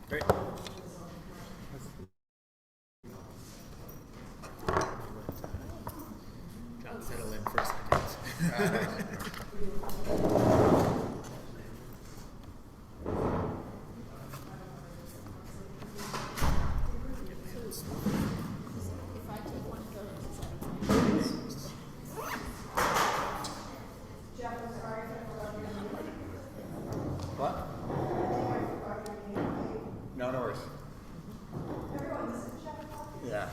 Great. John, settle in for a second. What? No, no worries. Yeah.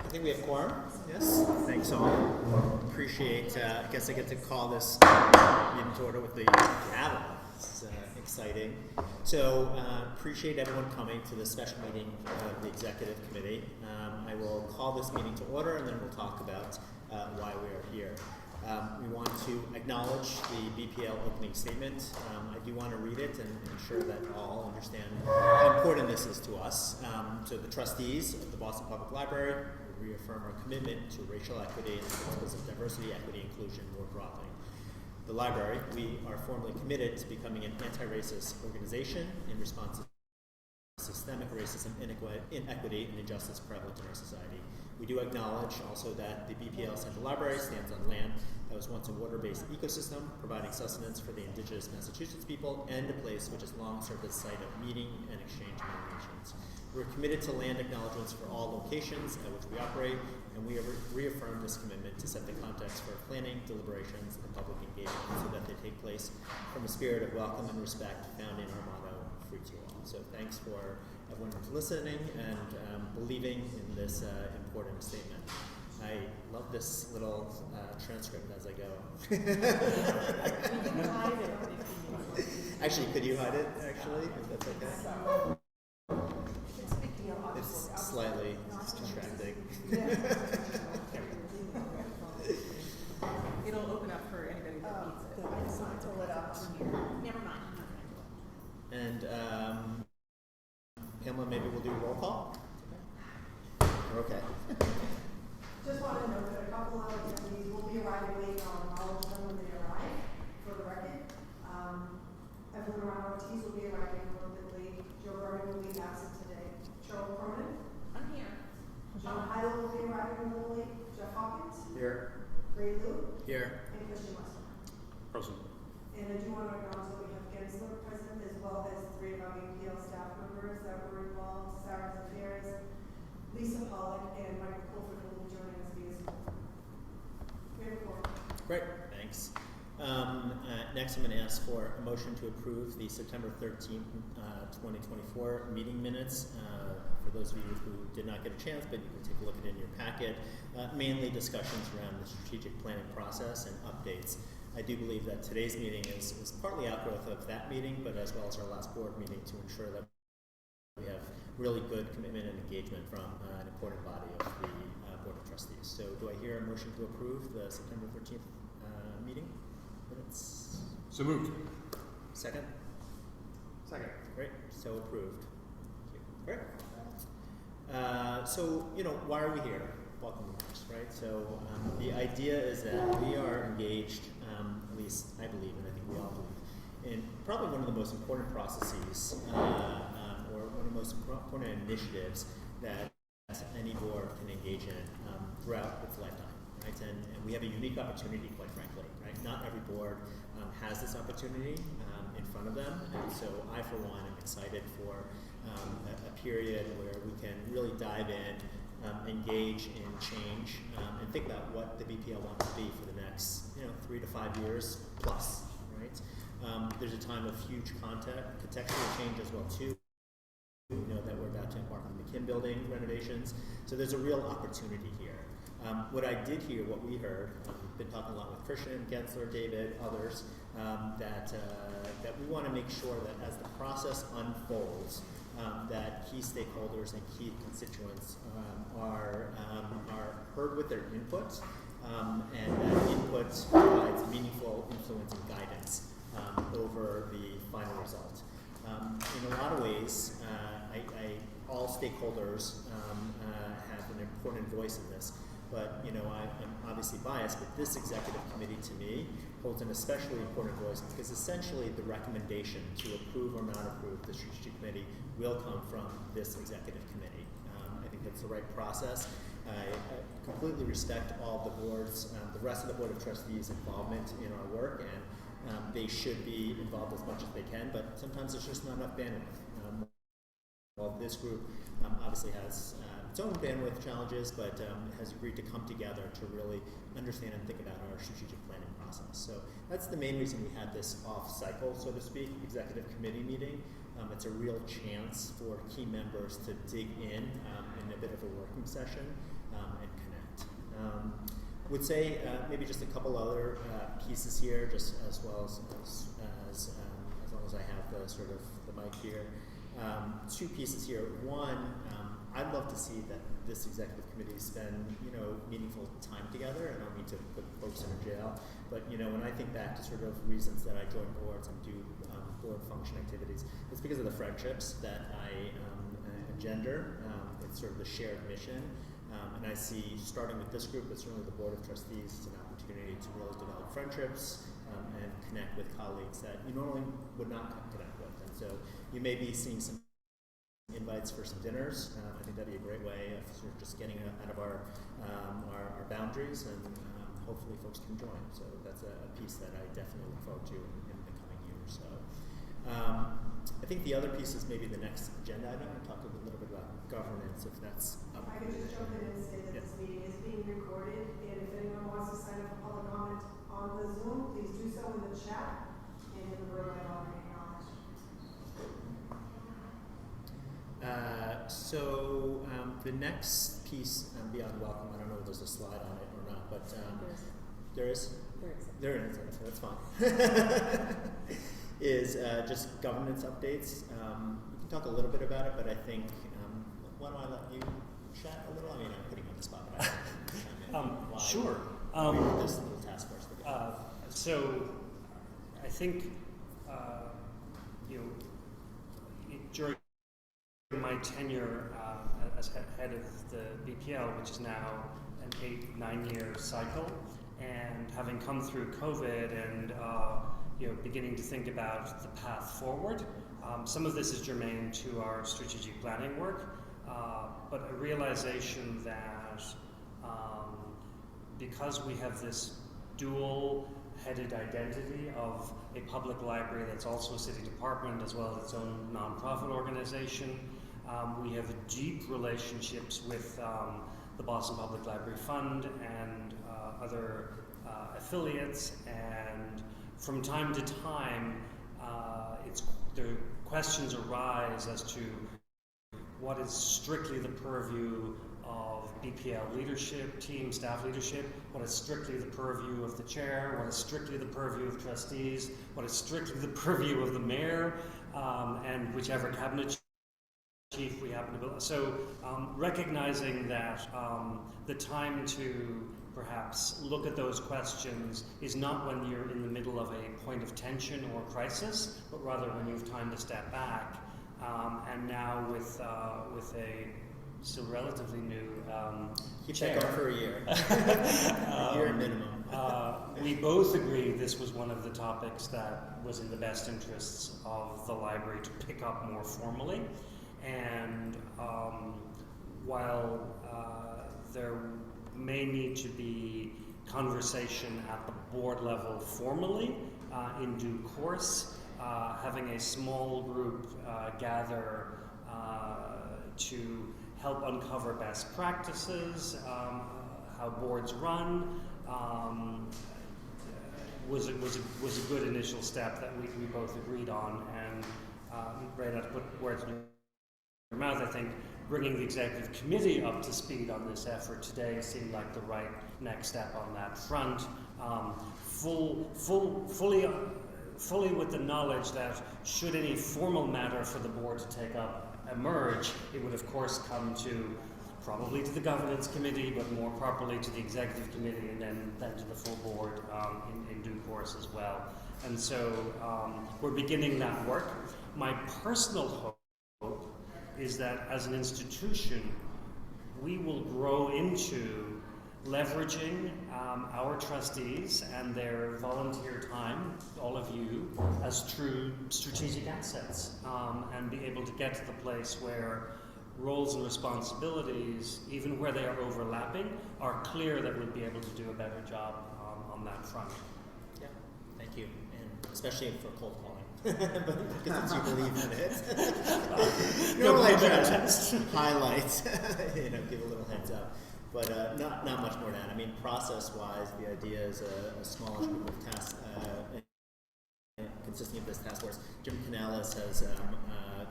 I think we have quorum. Yes. Thanks all. Appreciate. I guess I get to call this meeting to order with the gavel. It's exciting. So appreciate everyone coming to the special meeting of the executive committee. I will call this meeting to order, and then we'll talk about why we are here. We want to acknowledge the BPL opening statement. I do want to read it and ensure that all understand how important this is to us. So the trustees of the Boston Public Library reaffirm our commitment to racial equity and principles of diversity, equity, and inclusion more broadly. The library, we are formally committed to becoming an anti-racist organization in response to systemic racism, inequity, and injustice prevalent in our society. We do acknowledge also that the BPL Central Library stands on land that was once a water-based ecosystem, providing sustenance for the indigenous Massachusetts people, and a place which has long served as a site of meeting and exchange among nations. We're committed to land acknowledgements for all locations at which we operate, and we have reaffirmed this commitment to set the context for planning, deliberations, and public engagement so that they take place from a spirit of welcome and respect found in our motto, Free to All. So thanks for everyone for listening and believing in this important statement. I love this little transcript as I go. Actually, could you hide it, actually, if that's okay? It's slightly distracting. It'll open up for anybody that needs it. I just want to pull it up. Never mind. And Pamela, maybe we'll do a roll call? We're okay. Just wanted to note that a couple of attendees will be arriving late, and I'll acknowledge them when they arrive, for the record. Evelyn Ortiz will be arriving a little bit late. Joe Berman will be absent today. Cheryl Cronin. I'm here. John Heidel will be arriving a little late. Jeff Hawkins. Here. Ray Lou. Here. And Christian Weston. Present. And I do want to acknowledge that we have Gensler present, as well as 3 of our BPL staff members that were involved: Sarah Zafiris, Lisa Pollock, and Michael Colford, who will be joining us via Zoom. We have a quorum. Great, thanks. Next, I'm going to ask for a motion to approve the September 13th, 2024 meeting minutes. For those of you who did not get a chance, but you can take a look at it in your packet, mainly discussions around the strategic planning process and updates. I do believe that today's meeting is partly outgrowth of that meeting, but as well as our last board meeting, to ensure that we have really good commitment and engagement from an important body of the Board of Trustees. So do I hear a motion to approve the September 13th meeting minutes? So moved. Second? Second. Great, so approved. Great. So, why are we here? Welcome remarks, right? So the idea is that we are engaged, at least I believe, and I think we all believe, in probably one of the most important processes or one of the most important initiatives that any board can engage in throughout its lifetime, right? And we have a unique opportunity, quite frankly, right? Not every board has this opportunity in front of them, and so I, for one, am excited for a period where we can really dive in, engage in change, and think about what the BPL wants to be for the next 3 to 5 years plus, right? There's a time of huge contextual change as well too. We know that we're about to embark on the McKim building renovations, so there's a real opportunity here. What I did hear, what we heard, we've been talking a lot with Christian, Gensler, David, others, that we want to make sure that as the process unfolds, that key stakeholders and key constituents are heard with their input, and that input provides meaningful influence and guidance over the final result. In a lot of ways, all stakeholders have an important voice in this. But I'm obviously biased, but this executive committee to me holds an especially important voice because essentially the recommendation to approve or not approve the strategic committee will come from this executive committee. I think that's the right process. I completely respect all the boards, the rest of the Board of Trustees' involvement in our work, and they should be involved as much as they can, but sometimes there's just not enough bandwidth. Well, this group obviously has its own bandwidth challenges, but has agreed to come together to really understand and think about our strategic planning process. So that's the main reason we had this off-cycle, so to speak, executive committee meeting. It's a real chance for key members to dig in a bit of a working session and connect. Would say maybe just a couple other pieces here, just as well as long as I have the sort of the mic here. 2 pieces here. One, I'd love to see that this executive committee spend, meaningful time together. I don't mean to put folks in a jail, but when I think back to sort of reasons that I join boards and do board function activities, it's because of the friendships that I engender. It's sort of the shared mission, and I see starting with this group, but certainly the Board of Trustees, it's an opportunity to really develop friendships and connect with colleagues that you normally would not connect with, and so you may be seeing some invites for some dinners. I think that'd be a great way of sort of just getting out of our boundaries, and hopefully folks can join. So that's a piece that I definitely look forward to in the coming year or so. I think the other piece is maybe the next agenda item. I talked a little bit about governance, if that's up. I could just jump in and say that this meeting is being recorded, and if anyone wants to sign up for public comment on the Zoom, please do so in the chat, and in the room I already acknowledged. So the next piece beyond welcome, I don't know if there's a slide on it or not, but there is. There is. So that's fine. Is just governance updates. We can talk a little bit about it, but I think why don't I let you chat a little? I mean, I'm putting you on the spot, but sure. We put this little task force together. So I think during my tenure as head of the BPL, which is now an 8-9 year cycle, and having come through COVID and beginning to think about the path forward, some of this is germane to our strategic planning work, but a realization that because we have this dual-headed identity of a public library that's also a city department as well as its own nonprofit organization, we have deep relationships with the Boston Public Library Fund and other affiliates, and from time to time the questions arise as to what is strictly the purview of BPL leadership, team, staff leadership, what is strictly the purview of the chair, what is strictly the purview of trustees, what is strictly the purview of the mayor, and whichever cabinet chief we happen to be. So recognizing that the time to perhaps look at those questions is not when you're in the middle of a point of tension or crisis, but rather when you have time to step back. And now with a still relatively new Keep chair. that going for a year. A year minimum. We both agreed this was one of the topics that was in the best interests of the library to pick up more formally. And while there may need to be conversation at the board level formally in due course, having a small group gather to help uncover best practices, how boards run, was a good initial step that we both agreed on. And Ray, not to put words in your mouth, I think bringing the executive committee up to speed on this effort today seemed like the right next step on that front. Fully with the knowledge that should any formal matter for the board to take up emerge, it would of course come to probably to the governance committee, but more properly to the executive committee, and then to the full board in due course as well. And so we're beginning that work. My personal hope is that as an institution, we will grow into leveraging our trustees and their volunteer time, all of you, as true strategic assets, and be able to get to the place where roles and responsibilities, even where they are overlapping, are clear that we'll be able to do a better job on that front. Yeah, thank you, and especially for cold calling, but because you believe in it. Normally I try to highlight, give a little heads up, but not much more than that. I mean, process-wise, the idea is a smallish group of tasks consisting of this task force. Jim Canales has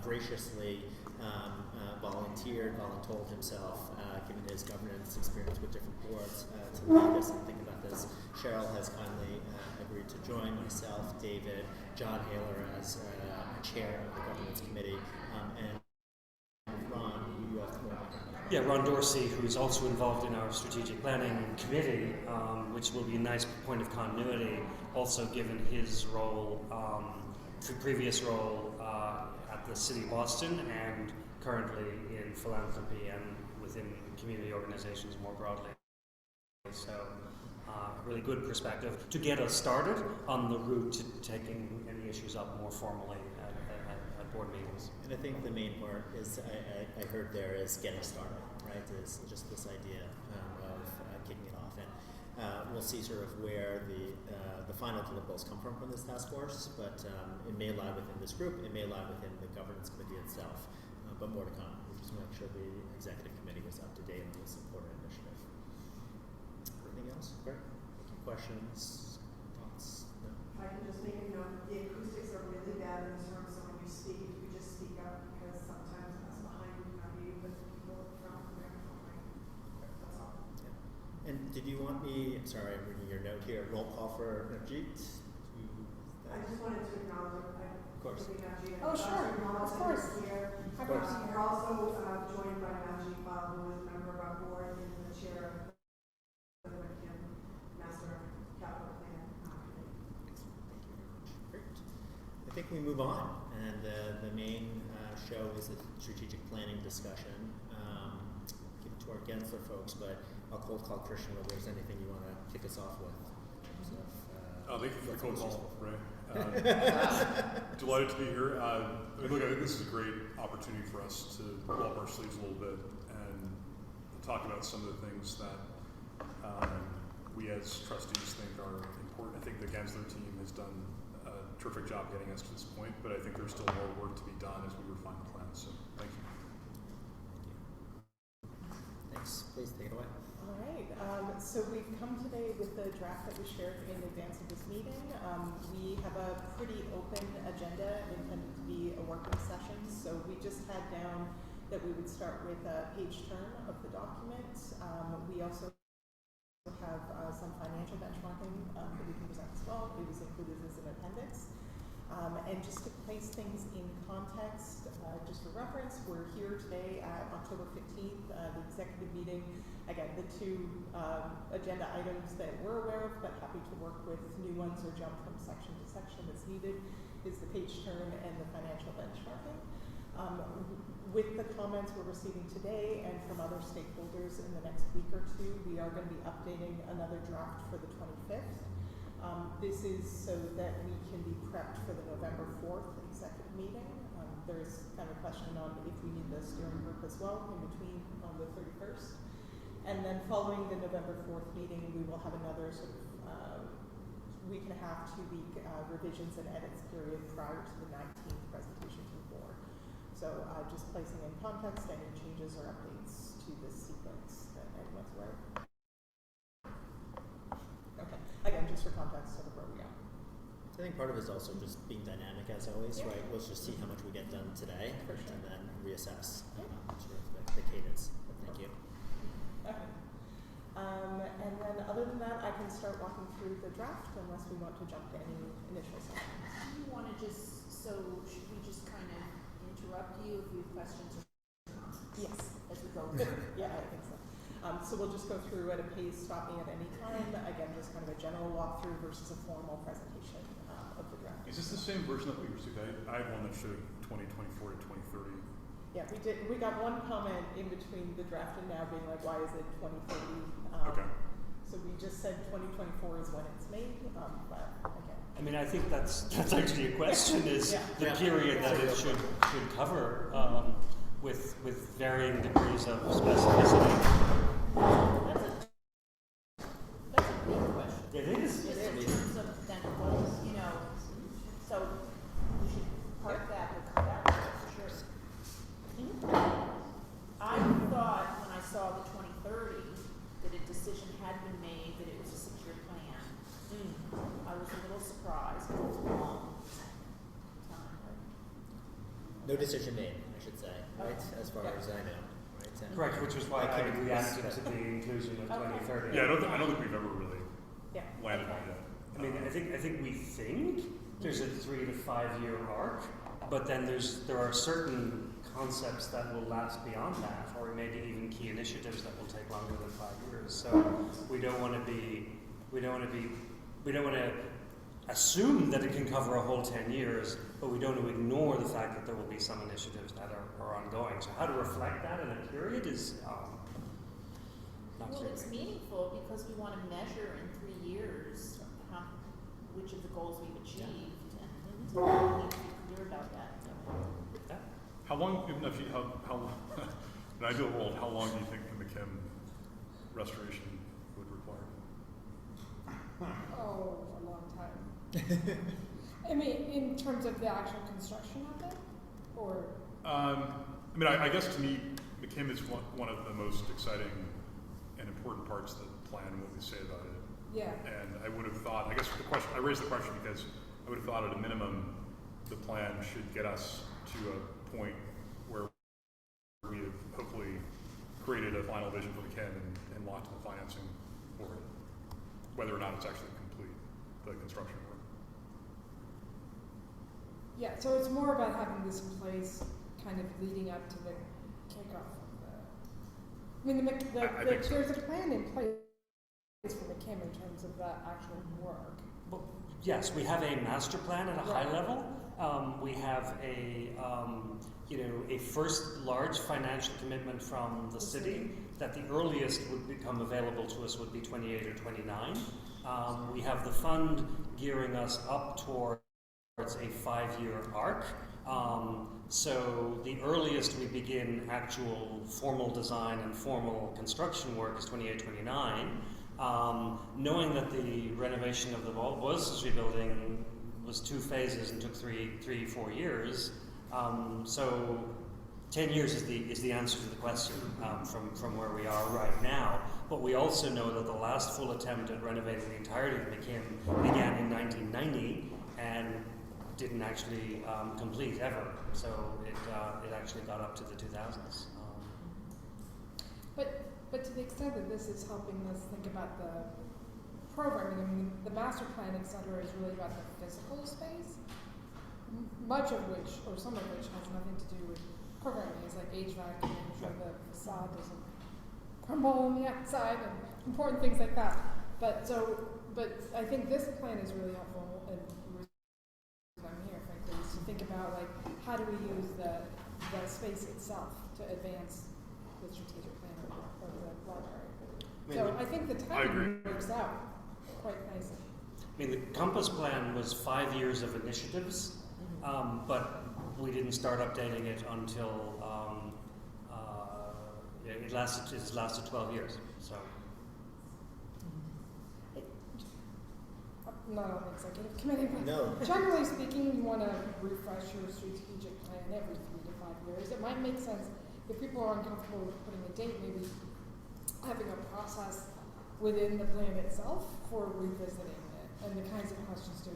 graciously voluntold himself, given his governance experience with different boards, to lead us and think about this. Cheryl has kindly agreed to join myself, David, John Haler as chair of the governance committee, and Ron, who you have more about. Yeah, Ron Dorsey, who's also involved in our strategic planning committee, which will be a nice point of continuity, also given his role, previous role at the City of Boston and currently in philanthropy and within community organizations more broadly. So, really good perspective to get us started on the route to taking any issues up more formally at board meetings. And I think the main part is I heard there is getting started, right? Is just this idea of kicking it off, and we'll see sort of where the final deliverables come from this task force. But it may lie within this group, it may lie within the governance committee itself, but more to come. We just want to make sure the executive committee was up to date on this important initiative. Anything else? Great. Any questions? Thoughts? No. If I can just make a note, the acoustics are really bad in this room, so when you speak, if you just speak up, because sometimes us behind you not be able to people in front of the microphone. That's all. Yeah. And did you want me, I'm sorry, I'm reading your note here, roll call for Najit? I just wanted to acknowledge Of course. Oh, sure. Of course. Here. Of course. We're also joined by Najee Pal, who is a member of our board and the chair of the Kim Master Capital Plan Committee. Excellent. Thank you very much. Great. I think we move on, and the main show is a strategic planning discussion. Give it to our Gensler folks, but I'll cold call Christian whether there's anything you want to kick us off with. In terms of, thank you for the cold call, Ray. Delighted to be here. I think this is a great opportunity for us to roll up our sleeves a little bit and talk about some of the things that we as trustees think are important. I think the Gensler team has done a terrific job getting us to this point, but I think there's still more work to be done as we refine the plan. So thank you. Thanks. Please take it away. All right, so we've come today with the draft that we shared in advance of this meeting. We have a pretty open agenda intended to be a working session, so we just had down that we would start with a page turn of the document. We also have some financial benchmarking that we can present as well. It was included as an appendix. And just to place things in context, just for reference, we're here today at October 15th, the executive meeting. Again, the two agenda items that we're aware of, but happy to work with new ones or jump from section to section as needed, is the page turn and the financial benchmarking. With the comments we're receiving today and from other stakeholders in the next week or two, we are going to be updating another draft for the 25th. This is so that we can be prepped for the November 4th executive meeting. There's kind of a question on if we need the steering group as well in between on the 31st. And then following the November 4th meeting, we will have another sort of week and a half, 2 week revisions and edits period prior to the 19th presentation to the board. So just placing in context any changes or updates to this sequence that everyone's aware of. Okay, again, just for context, sort of where we are. I think part of it is also just being dynamic as always, Yeah. right? Let's just see how much we get done today For sure. and then reassess Yeah. sort of the cadence. Thank you. Okay. And then other than that, I can start walking through the draft unless we want to jump to any initial sections. Do you want to just, so should we just kind of interrupt you if you have questions or Yes. as we go? Yeah, I think so. So we'll just go through at a pace, stop me at any time. Again, just kind of a general walkthrough versus a formal presentation of the draft. Is this the same version that we received? I had one that showed 2024 to 2030. Yeah, we did. We got one comment in between the draft and now being like, why is it 2030? Okay. So we just said 2024 is when it's made, but again. I mean, I think that's actually a question, is Yeah. the Yeah. period that it should cover, with varying degrees of specificity. That's a big question. It is. Just in terms of then goals, you know, so we should park that and come back to it for sure. I thought when I saw the 2030 that a decision had been made that it was a secure plan. I was a little surprised because it's a long time. No decision made, I should say, right? As far Yeah. as I know, right? Correct, which was why I couldn't reacted miss to the inclusion of Okay. 2030. Yeah, I don't think we've ever really Yeah. landed on it yet. I mean, I think we think there's a 3 to 5 year arc, but then there are certain concepts that will last beyond that, or maybe even key initiatives that will take longer than 5 years. So we don't want to assume that it can cover a whole 10 years, but we don't want to ignore the fact that there will be some initiatives that are ongoing. So how to reflect that in a period is not Well, clear. it's meaningful because we want to measure in 3 years which of the goals we've achieved, and we need to be clear about that. Yeah. How long, even if you, how long, in an ideal world, how long do you think the McKim restoration would require? Oh, a long time. I mean, in terms of the actual construction of it, or I mean, I guess to me, McKim is one of the most exciting and important parts of the plan and what we say about it. yeah, And I would have thought, I guess I raised the question because I would have thought at a minimum, the plan should get us to a point where we have hopefully created a final vision for McKim and locked in the financing for it, whether or not it's actually complete, the construction work. yeah. So it's more about having this in place, kind of leading up to the kickoff of the. I mean, I think so. there's a plan in place for McKim in terms of the actual work. Well, yes, we have a master plan at a high Right. level. We have a first large financial commitment from the city that the earliest would become available to us would be 28 or 29. We have the fund gearing us up towards a 5-year arc. So the earliest we begin actual formal design and formal construction work is 28, 29. Knowing that the renovation of the Worcester building was 2 phases and took 4 years, so 10 years is the answer to the question from where we are right now. But we also know that the last full attempt at renovating the entirety of McKim began in 1990 and didn't actually complete ever. So it actually got up to the 2000s. But to the extent that this is helping us think about the programming, I mean, the master plan, et cetera, is really about the physical space, much of which, or some of which, has nothing to do with programming. It's like HVAC and making sure the facade doesn't crumble on the outside and important things like that. But I think this plan is really helpful, and the reason I'm here, frankly, is to think about like how do we use the space itself to advance the strategic plan of the library. So I think the timing works out quite nicely. I mean, the Compass plan was 5 years of initiatives, but we didn't start updating it until it lasted 12 years. So I'm not on the executive committee, but No. generally speaking, you want to refresh your strategic plan every 3 to 5 years. It might make sense if people are uncomfortable with putting a date, maybe having a process within the plan itself for revisiting it, and the kinds of questions, to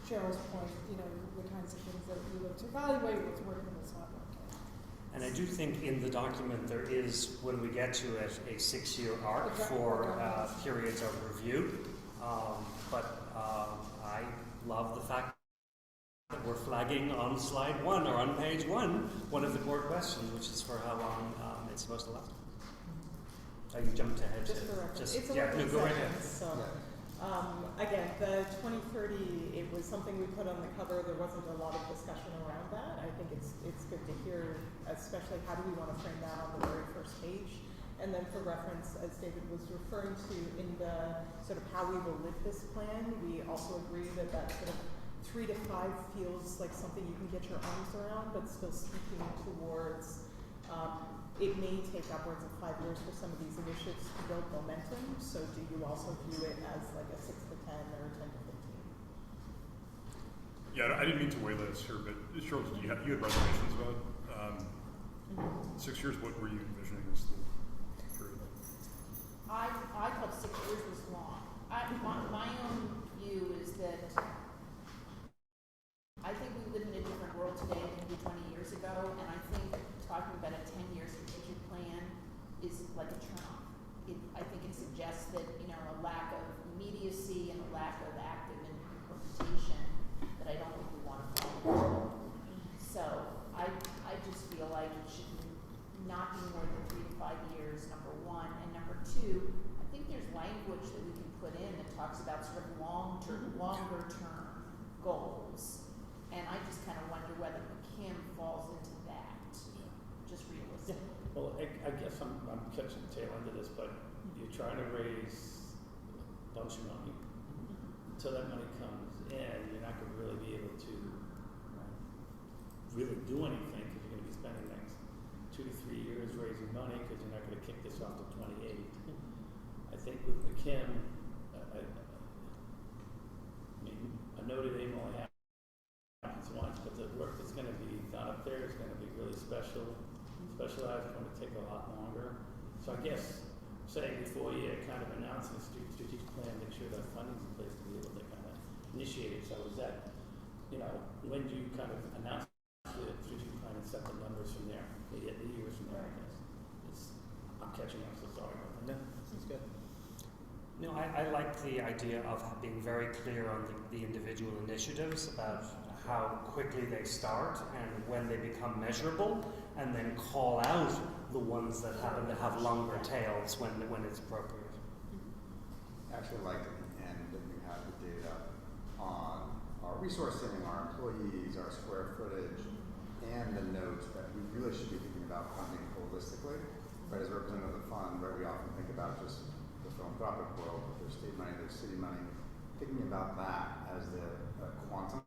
Cheryl's point, you know, the kinds of things that we look to evaluate, what's working, what's not working. And I do think in the document there is, when we get to it, a 6-year arc for periods of review. I love the fact that we're flagging on slide 1 or on page 1 of the core questions, which is for how long it's supposed to last. You jumped ahead. Just for reference, it's a yeah, working no, go session, ahead. so, again, the 2030, it was something we put on the cover. There wasn't a lot of discussion around that. I think it's good to hear, especially how do we want to frame that on the very first page. And then for reference, as David was referring to in the sort of how we will live this plan, we also agree that that sort of 3 to 5 feels like something you can get your arms around, but still speaking towards, it may take upwards of 5 years for some of these initiatives to build momentum. So do you also view it as like a 6 to 10 or 10 to 15? Yeah, I didn't mean to waylay us here, but Cheryl, you had reservations about 6 years. What were you envisioning as the period? I thought 6 years was long. My own view is that I think we live in a different world today than we did 20 years ago, and I think talking about a 10-year strategic plan is like a turn-off. I think it suggests that, you know, a lack of immediacy and a lack of active implementation that I don't think we want to follow. So I just feel like it should not be more than 3 to 5 years, number one. And number two, I think there's language that we can put in that talks about sort of longer term goals. And I just kind of wonder whether McKim falls into that, just realistically. Well, I guess I'm catching the tail end of this, but you're trying to raise a bunch of money. Until that money comes in, you're not going to really be able to really do anything, because you're going to be spending the next 2 to 3 years raising money, because you're not going to kick this off to 28. I think with McKim, I mean, a Notre Dame only happens once, but the work that's going to be done up there is going to be really specialized, going to take a lot longer. So I guess saying before you kind of announce a strategic plan, make sure that funding's in place to be able to kind of initiate it. So is that, you know, when do you kind of announce the strategic plan and set the numbers from there, the years from there, I guess? I'm catching up, so sorry about that. No, sounds good. No, I like the idea of being very clear on the individual initiatives about how quickly they start and when they become measurable, and then call out the ones that happen to have longer tails when it's appropriate. I actually like at the end that you have the data on our resourcing, our employees, our square footage, and the notes that we really should be thinking about funding holistically. Right, as a representative of the fund, right, we often think about just the philanthropic world, but there's state money, there's city money. Thinking about that as the quantum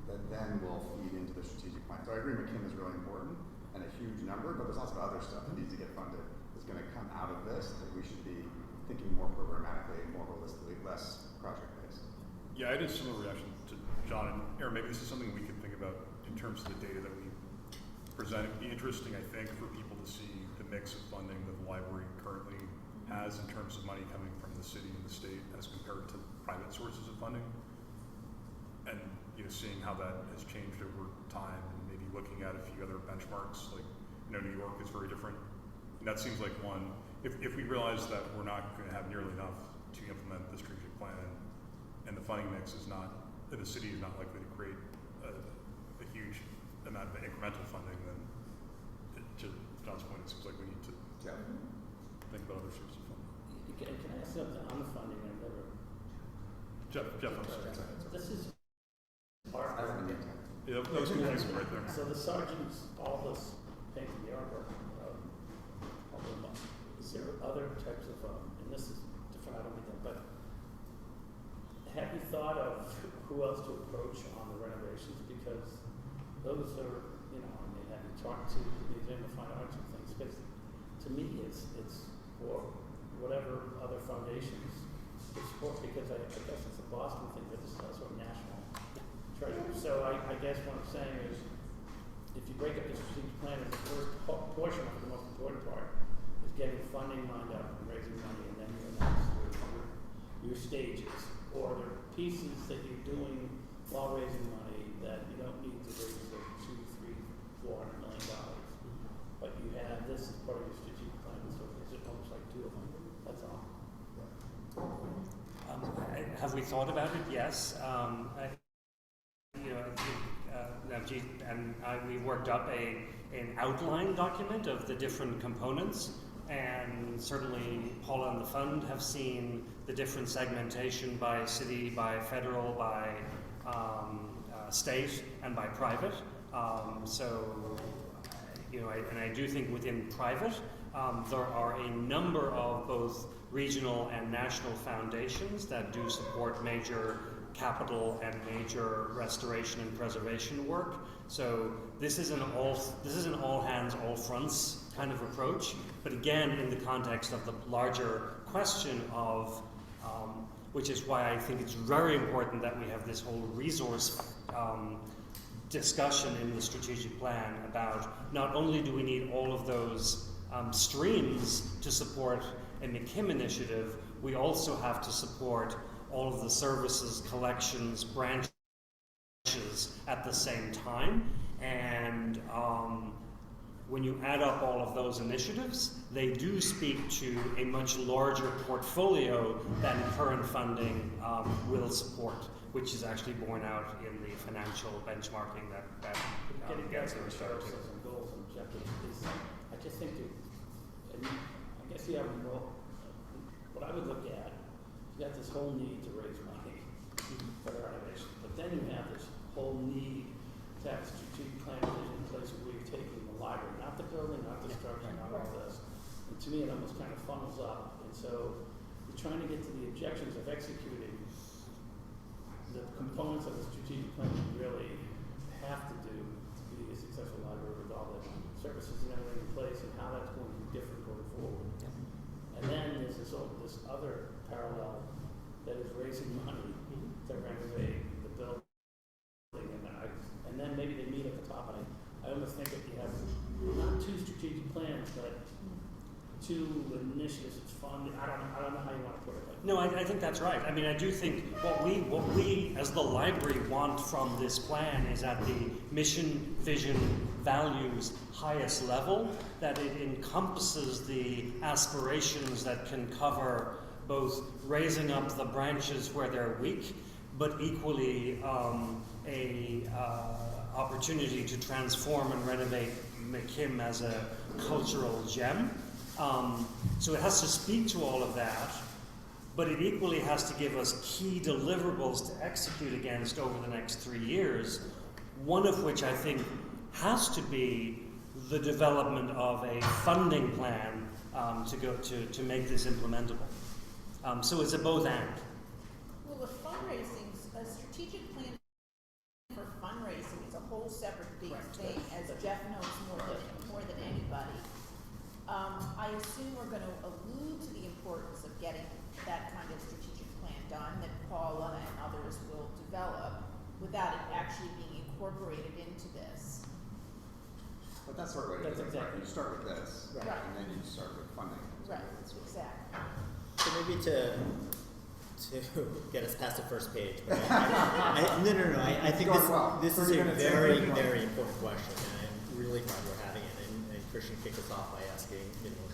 that then will feed into the strategic plan. So I agree McKim is really important and a huge number, but there's lots of other stuff that needs to get funded that's going to come out of this that we should be thinking more programmatically, more holistically, less project-based. Yeah, I had a similar reaction to John and Aaron. Maybe this is something we could think about in terms of the data that we present. It'd be interesting, I think, for people to see the mix of funding that the library currently has in terms of money coming from the city and the state as compared to private sources of funding. And seeing how that has changed over time, and maybe looking at a few other benchmarks, like New York is very different. And that seems like one. If we realize that we're not going to have nearly enough to implement the strategic plan, and the funding mix is not, the city is not likely to create a huge amount of incremental funding, then to John's point, it seems like we need to think about other sources of funding. Can I ask something on the funding? I've never. Jeff, I'm sorry. This is part I of don't it. need to. Yeah, that was cool right there. So the sergeants, all this painting the artwork, is there other types of, and this is different, I don't mean that, but have you thought of who else to approach on the renovations? Because those are, I mean, have you talked to the Museum of Fine Arts and things? Because to me, it's or whatever other foundations support, because I guess it's a Boston thing, but it's also a national treasure. So I guess what I'm saying is if you break up the strategic plan, the first portion of it, the most important part, is getting funding lined up and raising money, and then you announce your stages, or the pieces that you're doing while raising money that you don't need to raise the $200, $300, $400 million. But you have this as part of your strategic plan, so it's almost like two of them. That's all. Have we thought about it? Yes. Navjeet and we worked up an outline document of the different components, and certainly Paula and the fund have seen the different segmentation by city, by federal, by state, and by private. I do think within private, there are a number of both regional and national foundations that do support major capital and major restoration and preservation work. So this is an all hands, all fronts kind of approach, but again in the context of the larger question of, which is why I think it's very important that we have this whole resource discussion in the strategic plan about not only do we need all of those streams to support a McKim initiative, we also have to support all of the services, collections, branches at the same time. And when you add up all of those initiatives, they do speak to a much larger portfolio than current funding will support, which is actually borne out in the financial benchmarking that gets referred to. And goals and objectives is, I just think I guess you have what I would look at, you got this whole need to raise money for the renovation, but then you have this whole need to have a strategic plan in place where you're taking the library, not the building, not the structure, not all this. And to me, it almost kind of funnels up. And so you're trying to get to the objections of executing the components of the strategic plan you really have to do to be a successful library with all the services and everything in place, and how that's going to be different going forward. And then there's this other parallel that is raising money to renovate the building, and then maybe they meet at the top. And I almost think that you have not two strategic plans, but two initiatives. It's fun. I don't know how you want to put it. But no, I think that's right. I mean, I do think what we as the library want from this plan is at the mission, vision, values highest level, that it encompasses the aspirations that can cover both raising up the branches where they're weak, but equally a opportunity to transform and renovate McKim as a cultural gem. So it has to speak to all of that, but it equally has to give us key deliverables to execute against over the next 3 years, one of which I think has to be the development of a funding plan to make this implementable. So it's a both and. Well, the fundraising, a strategic plan for fundraising is a whole separate big thing, as Jeff knows more than anybody. I assume we're going to allude to the importance of getting that kind of strategic plan done that Paula and others will develop without it actually being incorporated into this. But that's sort of what it is. Exactly. You start with this, Right. and then you start with funding. Right, That's what- exactly. So maybe to get us past the first page, but no. I think Going well. this is 30 a minutes very, in. very important question, and I'm really glad we're having it. And Christian kicked us off by asking,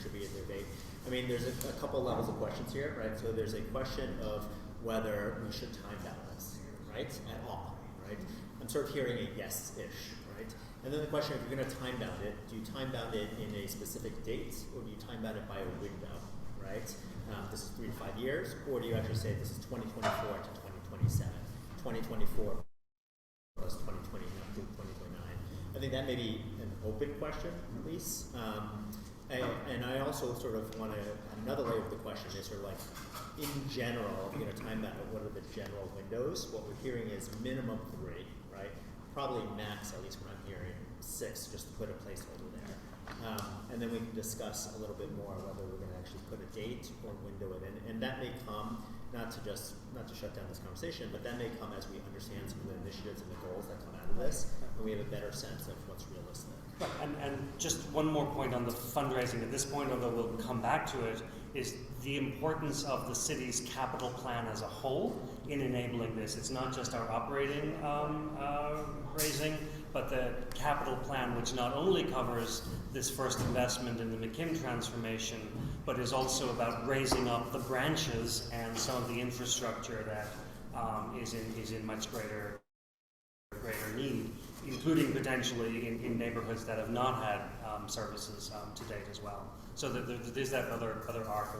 should we debate? I mean, there's a couple levels of questions here, right? So there's a question of whether we should time balance, right, at all, right? I'm sort of hearing a yes-ish, right? And then the question, if you're going to time bound it, do you time bound it in a specific date, or do you time bound it by a window, right? This is 3 to 5 years, or do you actually say this is 2024 to 2027, 2024 plus 2029 to 2029? I think that may be an open question, at least. And I also sort of want to, another layer of the question is sort of like, in general, if you're going to time bound it, what are the general windows? What we're hearing is minimum 3, right? Probably max, at least what I'm hearing, 6, just to put a placeholder there. And then we can discuss a little bit more whether we're going to actually put a date or window it in. And that may come, not to shut down this conversation, but that may come as we understand some of the initiatives and the goals that come out of this. and we have a better sense of what's realistic. Right, and just one more point on the fundraising at this point, although we'll come back to it, is the importance of the city's capital plan as a whole in enabling this. It's not just our operating raising, but the capital plan, which not only covers this first investment in the McKim transformation, but is also about raising up the branches and some of the infrastructure that is in much greater need, including potentially in neighborhoods that have not had services to date as well. So there's that other arc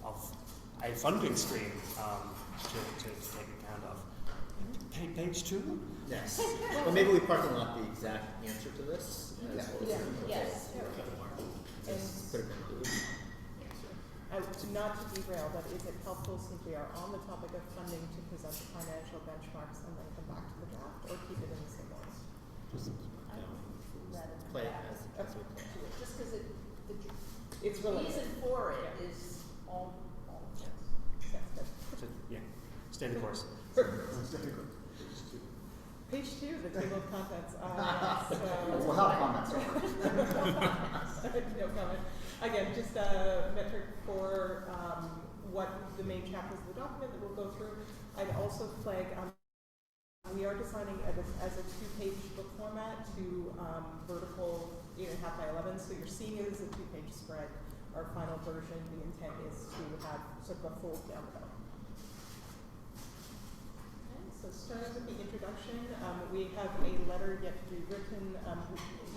of a funding stream to take account of. Page 2? Yes. Well, maybe we park and lot the exact answer to this. As well as Yeah. the Yes. Just put it in. Not to derail, but is it helpful since we are on the topic of funding to present the financial benchmarks and then come back to the draft, or keep it in the same order? Just Rather than play it that. as we play. Just because It's the related. reason for it Yeah. is all yes. Yes, good. So, yeah, stay the course. Page 2, the table of contents. We'll have comments. No comment. Again, just a metric for what the main chapters of the document that we'll go through. I'd also flag, we are designing as a 2-page book format to vertical 8.5 by 11, so you're seeing it as a 2-page spread. Our final version, the intent is to have sort of a fold down the middle. So starting with the introduction, we have a letter yet to be written.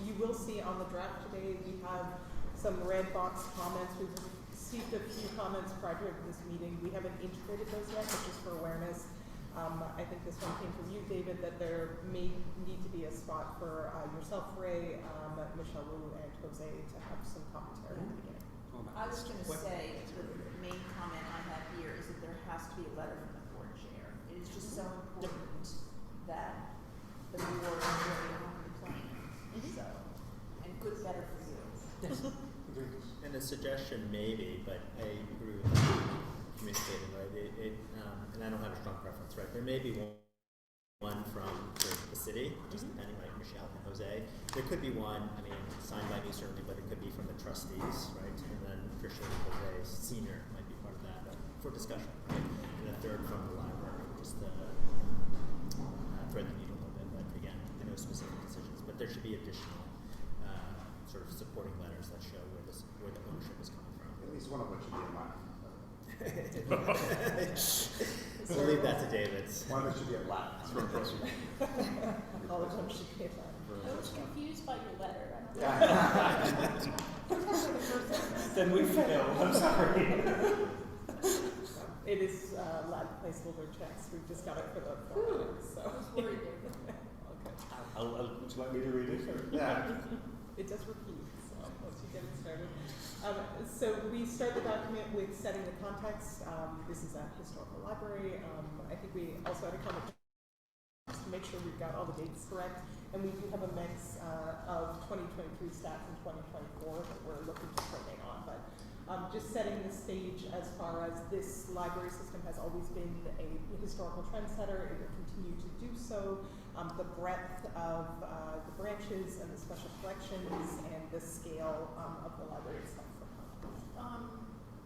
You will see on the draft today, we have some red box comments. We've received a few comments prior to this meeting. We haven't integrated those yet, but just for awareness. I think this one came from you, David, that there may need to be a spot for yourself, Ray, Michelle Wu, and Jose to have some commentary at the beginning. I was going to say the main comment I have here is that there has to be a letter from the board chair. It is just so important that the board is really on the plan. So, and good, better for you. Yes, agreed. And a suggestion maybe, but I agree with you communicating, right? And I don't have a strong preference, right? There may be one from the city, just depending, like Michelle and Jose. There could be one, I mean, signed by me certainly, but it could be from the trustees, right? And then Christian and Jose Senior might be part of that, but for discussion, right? And a third from the library, just to thread the needle a little bit, but again, no specific decisions. But there should be additional sort of supporting letters that show where the ownership is coming from. At least one of which should be in mine. We'll leave that to David's. One of it should be a black. That's what I'm pressing. All of them should be allowed. I was confused by your letter. I don't know. Yeah. Then we fail. I'm sorry. It is lab placeholder checks. We've just got it for the format, so. I was worried there. Okay. Would you like me to read it? Or? Yeah. It does repeat, so once you get it started. So we start the document with setting the context. This is a historical library. I think we also had a comment just to make sure we've got all the dates correct. And we do have a mix of 2023 stats and 2024 that we're looking to coordinate on. But just setting the stage as far as this library system has always been a historical trendsetter. It will continue to do so. The breadth of the branches and the special collections and the scale of the library itself.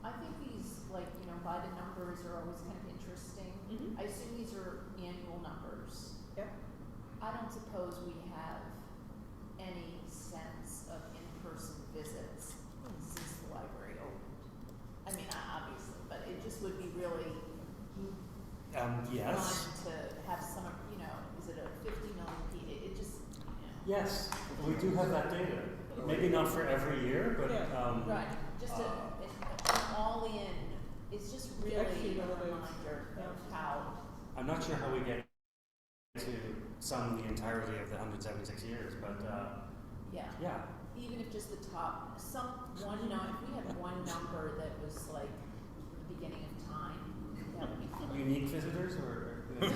I think these, like, by the numbers are always kind of interesting. Mm-hmm. I assume these are annual numbers. Yep. I don't suppose we have any sense of in-person visits since the library opened. I mean, obviously, but it just would be really Yes. fun to have some, is it a 50 million it just, Yes, we do have that data. Maybe not for every year, but Yeah. right, just an all in, it's just really Actually, a one of those, reminder of how, I'm not sure how we get to sum the entirety of the 176 years, but yeah. yeah. Even if just the top, if we had one number that was like the beginning of time, that would be fun. Unique visitors or? You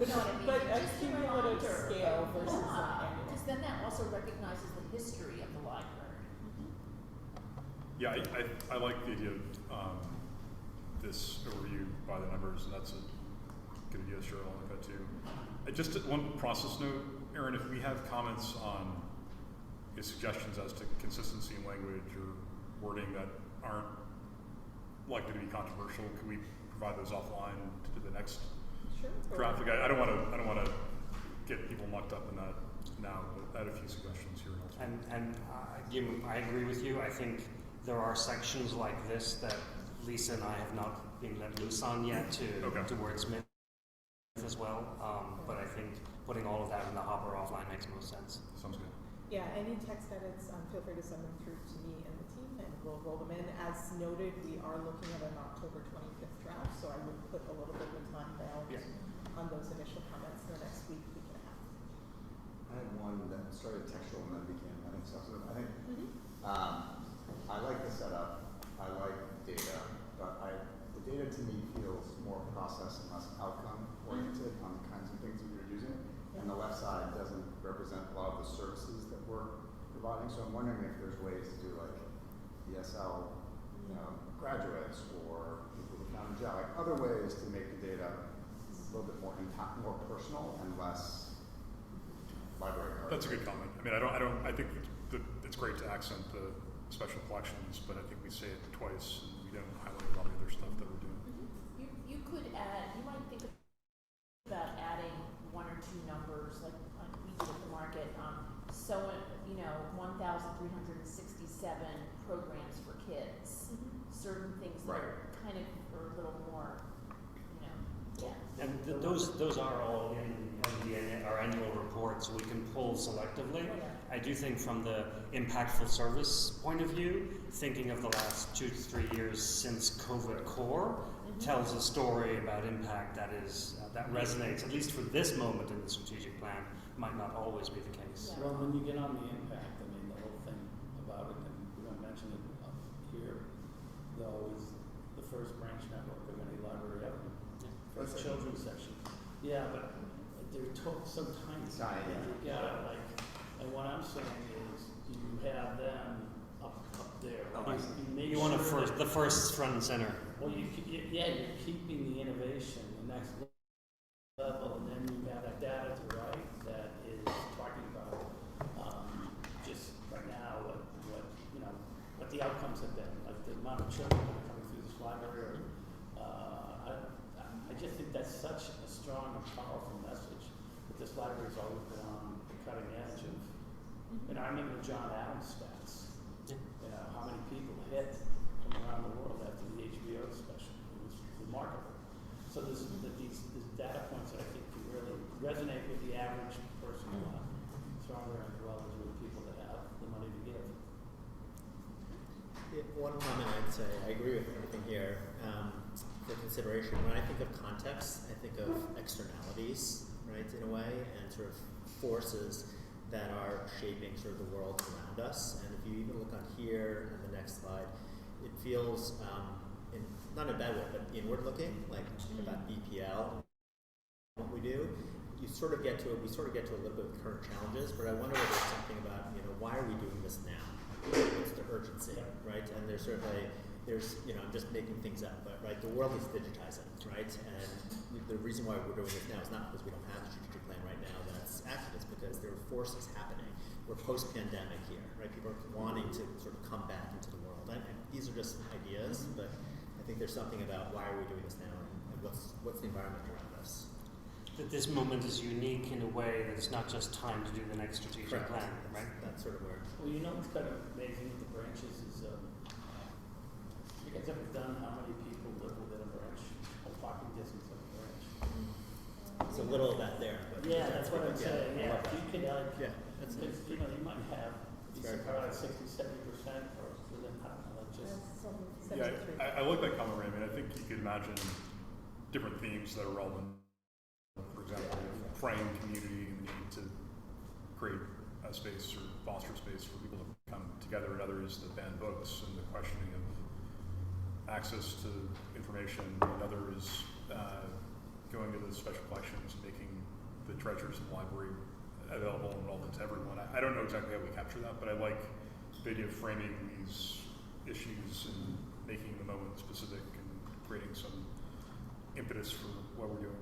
know what I mean? But a Just a cumulative reminder. scale versus an Yeah, annual. because then that also recognizes the history of the library. Yeah, I like the idea of this overview by the numbers, and that's a good idea, sure, I'll like that too. Just one process note, Aaron, if we have comments on suggestions as to consistency in language or wording that aren't likely to be controversial, can we provide those offline to the next Sure. draft? Like, I don't want to get people mucked up in that now, but I had a few suggestions here. And Jim, I agree with you. I think there are sections like this that Lisa and I have not been let loose on yet to wordsmith as well. But I think putting all of that in the hopper offline makes most sense. Sounds good. Yeah, any text edits, feel free to send them through to me and the team, and we'll roll them in. As noted, we are looking at an October 25th draft, so I would put a little bit of time bound on those initial comments the next week and a half. I had one that started textual and then became, I think, substantive. I think I like the setup. I like data, but the data to me feels more process and less outcome oriented on the kinds of things that you're using. And the left side doesn't represent a lot of the services that we're providing. So I'm wondering if there's ways to do like ESL graduates or people who found a job, like other ways to make the data a little bit more more personal and less library card. That's a good comment. I mean, I think it's great to accent the special collections, but I think we say it twice and we don't highlight a lot of the other stuff that we're doing. You could add, you might think about adding one or two numbers, like we did at the market, 1,367 programs for kids. Certain things that are kind of are a little more, And those are all in our annual report, so we can pull selectively. I do think from the impactful service point of view, thinking of the last 2 to 3 years since COVID core tells a story about impact that resonates, at least for this moment in the strategic plan, might not always be the case. Yeah. Well, when you get on the impact, I mean, the whole thing about it, and we don't mention it up here, though, is the first branch network of any library ever. First children's section. Yeah, but they're so tiny. Yeah, like, and what I'm saying is, you have them up there. You want the first front and center. Well, you're keeping the innovation, the next level, and then you have that data to write that is talking about just right now what the outcomes have been, like the amount of children that are coming through this library. I just think that's such a strong and powerful message that this library has always been on the cutting edge of. I remember John Adams stats. How many people hit from around the world after the HBO special. It was remarkable. So there's these data points that I think can really resonate with the average person stronger as well as with people that have the money to give. One comment I'd say, I agree with everything here. For consideration, when I think of context, I think of externalities, right, in a way, and sort of forces that are shaping sort of the world around us. And if you even look on here and the next slide, it feels, not in a bad way, but inward looking, like about BPL, what we do. We sort of get to a little bit of current challenges, but I wonder whether there's something about, why are we doing this now? What's the urgency, right? And there's sort of I'm just making things up, but right, the world is digitizing, right? And the reason why we're doing this now is not because we don't have a strategic plan right now that's active, it's because there are forces happening. We're post-pandemic here, right? People are wanting to sort of come back into the world. And these are just ideas, but I think there's something about why are we doing this now and what's the environment around us. That this moment is unique in a way that it's not just time to do the next strategic plan, right? That's sort of where. Well, what's kind of amazing with the branches is, you guys ever done how many people live within a branch, or walking distance of a branch? It's a little of that there. But Yeah, that's what I'm saying. Yeah, if you could, that's because, you might have, you say probably 60-70% or within, I don't know, like just. I like that comment, Ray. I mean, I think you could imagine different themes that are relevant. For example, frame community and the need to create a space or foster space for people to come together, and others that ban books and the questioning of access to information, and others going to the special collections, making the treasures in the library available and relevant to everyone. I don't know exactly how we capture that, but I like the idea of framing these issues and making the moment specific and creating some impetus for what we're doing.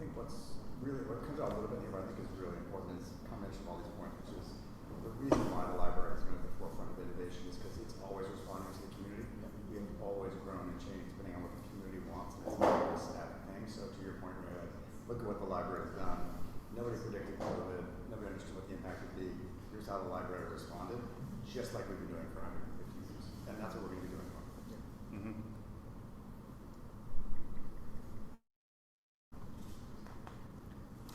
think what comes out a little bit here, but I think is really important is a combination of all these points, which is the reason why the library has been at the forefront of innovation is because it's always responding to the community. We have always grown and changed depending on what the community wants, and it's not a static thing. So to your point, Ray, like, look at what the library has done. Nobody predicted COVID. Nobody understood what the impact would be. Here's how the library responded, just like we've been doing for 150 years, and that's what we're going to be doing for 150 years. Mm-hmm.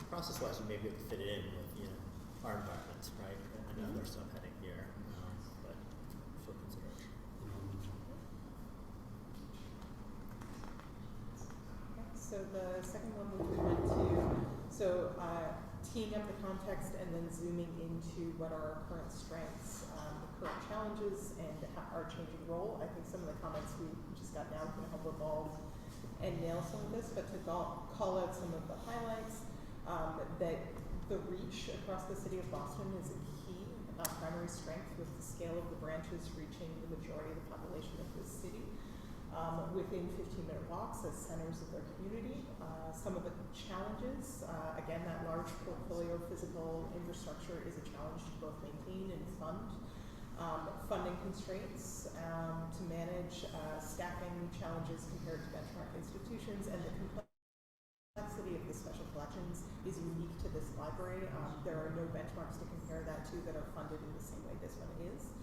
Process-wise, you may be able to fit it in with, our environments, right? Another subheading here, but for consideration. Okay, so the second one we went to, teeing up the context and then zooming into what are our current strengths, the current challenges, and our changing role. I think some of the comments we just got now can help evolve and nail some of this, but to call out some of the highlights, that the reach across the city of Boston is a key primary strength, with the scale of the branches reaching the majority of the population of this city within 15-minute walks as centers of their community. Some of the challenges, again, that large portfolio of physical infrastructure is a challenge to both maintain and fund. Funding constraints to manage staffing challenges compared to benchmark institutions, and the complexity of the special collections is unique to this library. There are no benchmarks to compare that to that are funded in the same way this one is.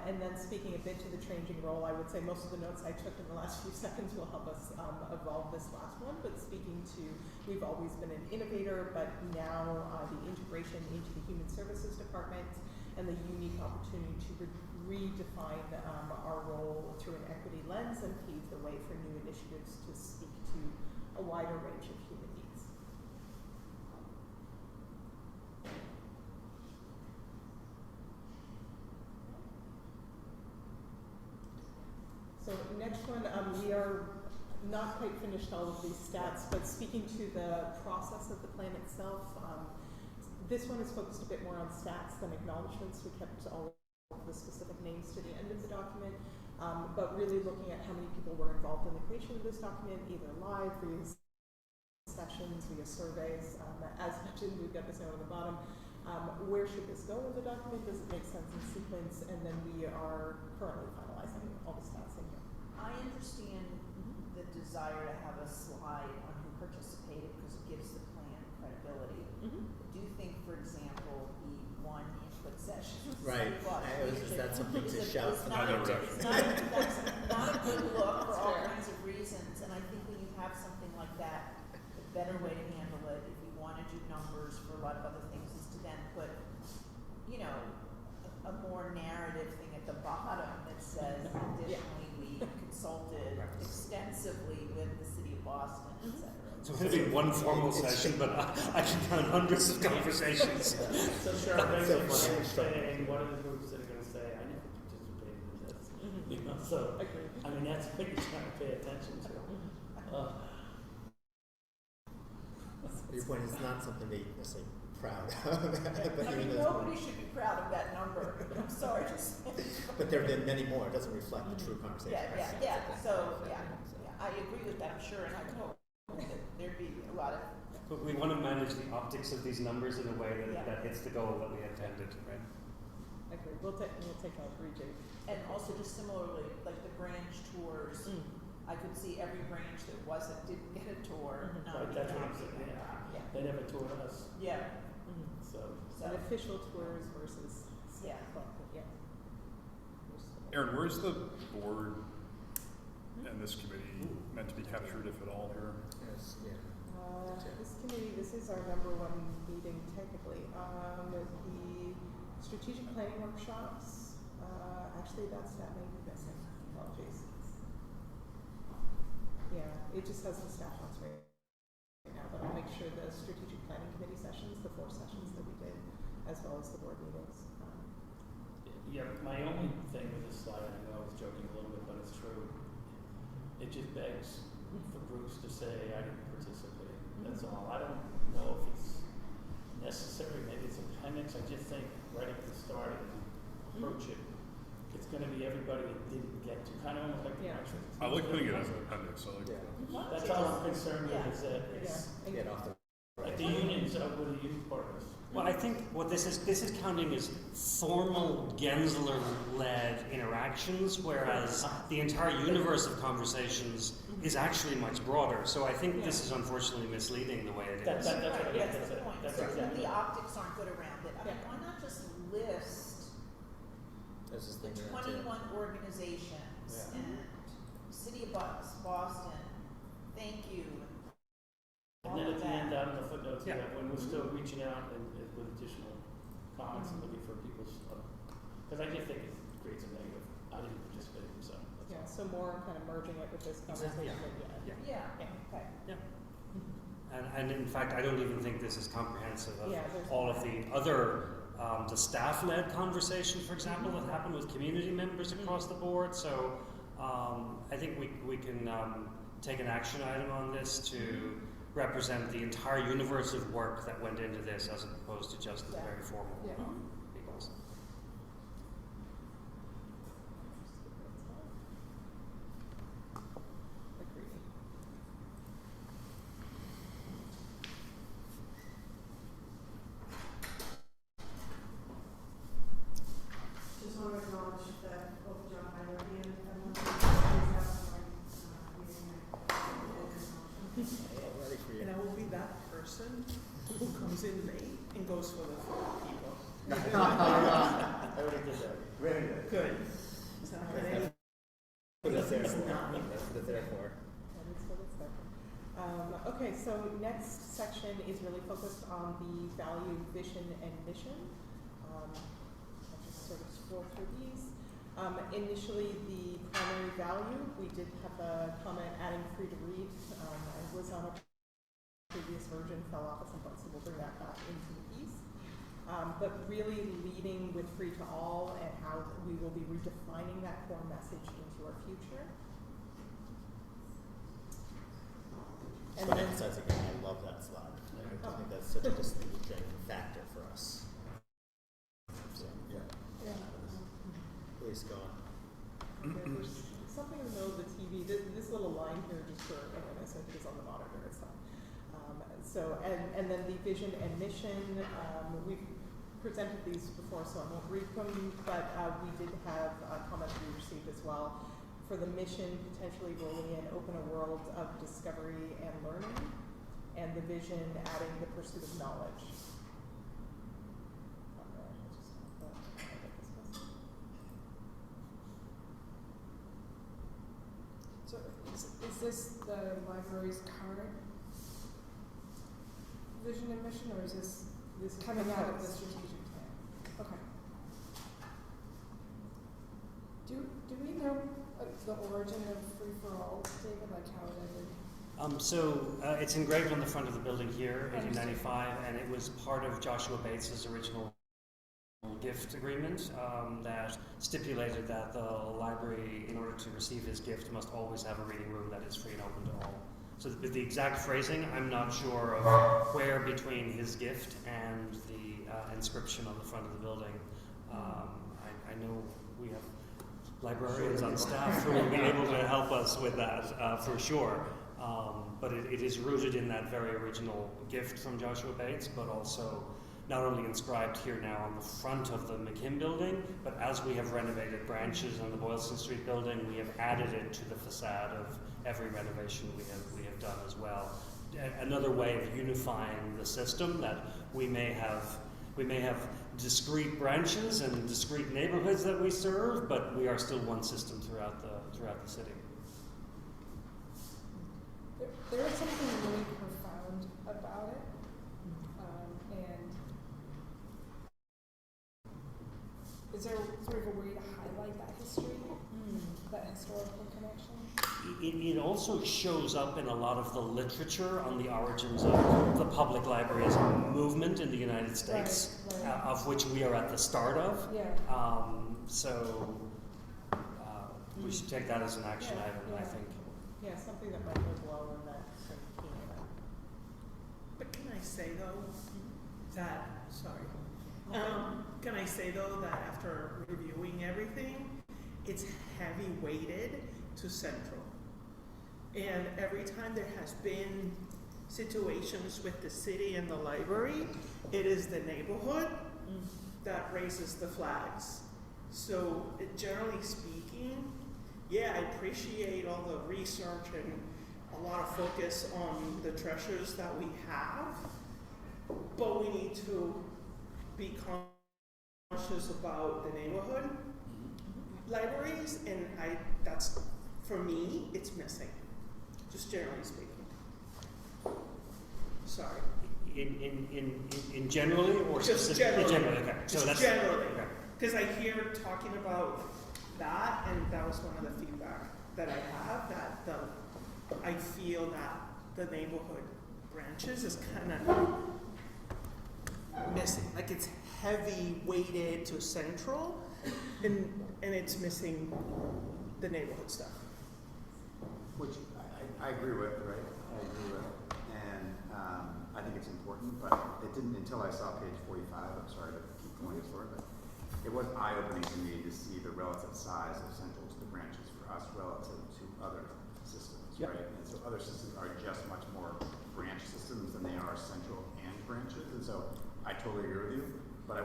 And then speaking a bit to the changing role, I would say most of the notes I took in the last few seconds will help us evolve this last one, but speaking to, we've always been an innovator, but now the integration into the Human Services Department and the unique opportunity to redefine our role through an equity lens and pave the way for new initiatives to speak to a wider range of human needs. So next one, we are not quite finished all of these stats, but speaking to the process of the plan itself, this one is focused a bit more on stats than acknowledgements. We kept all of the specific names to the end of the document, but really looking at how many people were involved in the creation of this document, either live, via sessions, via surveys. As mentioned, we've got this note on the bottom. Where should this go in the document? Does it make sense in sequence? And then we are currently finalizing all the stats in here. I understand the desire to have a slide on who participated because it gives the plan credibility. I do think, for example, the one input session. Right. Is that something to shout from not the it's not a good look for all kinds of reasons, and I think when you have something like that, the better way to handle it, if you want to do numbers for a lot of other things, is to then put, a more narrative thing at the bottom that says, additionally, we consulted extensively with the city of Boston, et cetera. So it's going to be one formal session, but I can count hundreds of conversations. So Cheryl, That's so basically funny. saying, what are the groups that are going to say, I never participated in this? So, Agreed. I mean, that's what you're trying to pay attention to. Your point is not something to be necessarily proud of. But I mean, even nobody should be proud of that number. I'm sorry to say. But there have been many more. It doesn't reflect the true conversation. Yeah. So, I agree with that, I'm sure, and I would hope that there'd be a lot of. But we want to manage the optics of these numbers in a way Yeah. that hits the goal that we intended, right? Agreed. We'll take that rejig. And also just similarly, like the branch tours, I could see every branch that didn't get a tour. Right, that's what I'm saying, Yeah. They never toured us, Yeah. so. And official tours versus Yeah. Aaron, where's the board and this committee meant to be captured, if at all, here? Yes, yeah. This committee, this is our number one meeting technically. The strategic planning workshops, actually that stat may be missing. Apologies. Yeah, it just has the staff notes right now, but I'll make sure the strategic planning committee sessions, the 4 sessions that we did, as well as the board meetings. Yeah, my only thing with this slide, I know I was joking a little bit, but it's true. It just begs for Bruce to say, I didn't participate. That's all. I don't know if it's necessary. Maybe it's appendix. I just think right at the start, if you approach it it's gonna be everybody that didn't get to, kind of almost like the Yeah. actual. I like putting it as an appendix, I like Yeah. that. That's all I'm concerned with, is that Yeah. it's, And- Get off the. like the unions are with the youth partners. Well, I think what this is counting as formal Gensler-led interactions, whereas the entire universe of conversations is actually much broader. So I think this is unfortunately misleading the way it That's is. what I Right, mean, that's that's the it, point. that's So exactly the it. optics aren't good around it. I mean, Yeah. why not just list This is the thinking that too. 21 organizations Yeah. and City of Boston, thank you. And all then of at the end, that. down in the footnotes, Yeah. when we're still reaching out and with additional comments and looking for people's, because I just think it creates a negative, I didn't participate, so. that's Yeah, all. so more kind of merging it with this Exactly, conversation yeah. at the end. Yeah. Yeah, okay. And in fact, I don't even think this is comprehensive of Yeah, there's- all of the other, the staff-led conversation, for example, that happened with community members across the board. So I think we can take an action item on this to represent the entire universe of work that went into this, as opposed to just the Yeah. very formal Yeah. people's. Agreed. Just want to acknowledge that both John Hyler and Emily raised out from meeting Ready for you. And I will be that person who comes in late and goes for the people. I already did that. Very good. Good. So, and Put it there It's for. not. That's what it's there for. That is what it's like. Okay, so next section is really focused on the value, vision, and mission. I'll just sort of scroll through these. Initially, the primary value, we did have a comment adding free to read. It was on a previous version, fell off at some point, so we'll bring that back into the piece. But really leading with free to all and how we will be redefining that core message into our future. Just want to emphasize again, I love that slide. I think that's such a distinguishing factor for us. So, Yeah. Yeah. please go on. There's something in the middle of the TV. This little line here, just for awareness, I think is on the monitor. It's not. And then the vision and mission. We've presented these before, so I won't read them. But we did have a comment we received as well. For the mission, potentially rolling in open a world of discovery and learning, and the vision adding the pursuit of knowledge. So is this the library's current vision and mission, or is this This is coming out of the proposed. strategic plan? Okay. Do we know the origin of Free for All, David, like how it ended? So it's engraved on the front of the building here, 1895, and it was part of Joshua Bates's original gift agreement that stipulated that the library, in order to receive his gift, must always have a reading room that is free and open to all. So the exact phrasing, I'm not sure of where between his gift and the inscription on the front of the building. I know we have librarians on staff who will be able to help us with that for sure. But it is rooted in that very original gift from Joshua Bates, but also not only inscribed here now on the front of the McKim building, but as we have renovated branches on the Boylston Street building, we have added it to the facade of every renovation we have done as well. Another way of unifying the system, that we may have discrete branches and discrete neighborhoods that we serve, but we are still one system throughout the city. There is something really profound about it, and is there sort of a way to highlight that history, that historical connection? It also shows up in a lot of the literature on the origins of the public library as a movement in the United States, Right, right. of which we are at the start of. Yeah. So we should take that as an action Yeah, item, I yeah. think. Yeah, something that might live well in that sort of key. But can I say though, that, sorry, can I say though that after reviewing everything, it's heavy weighted to Central. And every time there has been situations with the city and the library, it is the neighborhood that raises the flags. So generally speaking, yeah, I appreciate all the research and a lot of focus on the treasures that we have, but we need to be conscious about the neighborhood libraries, and that's, for me, it's missing, just generally speaking. Sorry. In generally or Just specifically? generally. Okay. So Just that's generally. okay. Because I hear talking about that, and that was one of the feedback that I have, that I feel that the neighborhood branches is kind of missing. Like it's heavy weighted to Central, and it's missing the neighborhood stuff. Which I agree with, right? I agree with. And I think it's important, but it didn't until I saw page 45. I'm sorry to keep going this forward, but it was eye-opening to me to see the relative size of Central to the branches for us relative to other systems, right? And so other systems are just much more branch systems than they are Central and branches. And so I totally agree with you, but I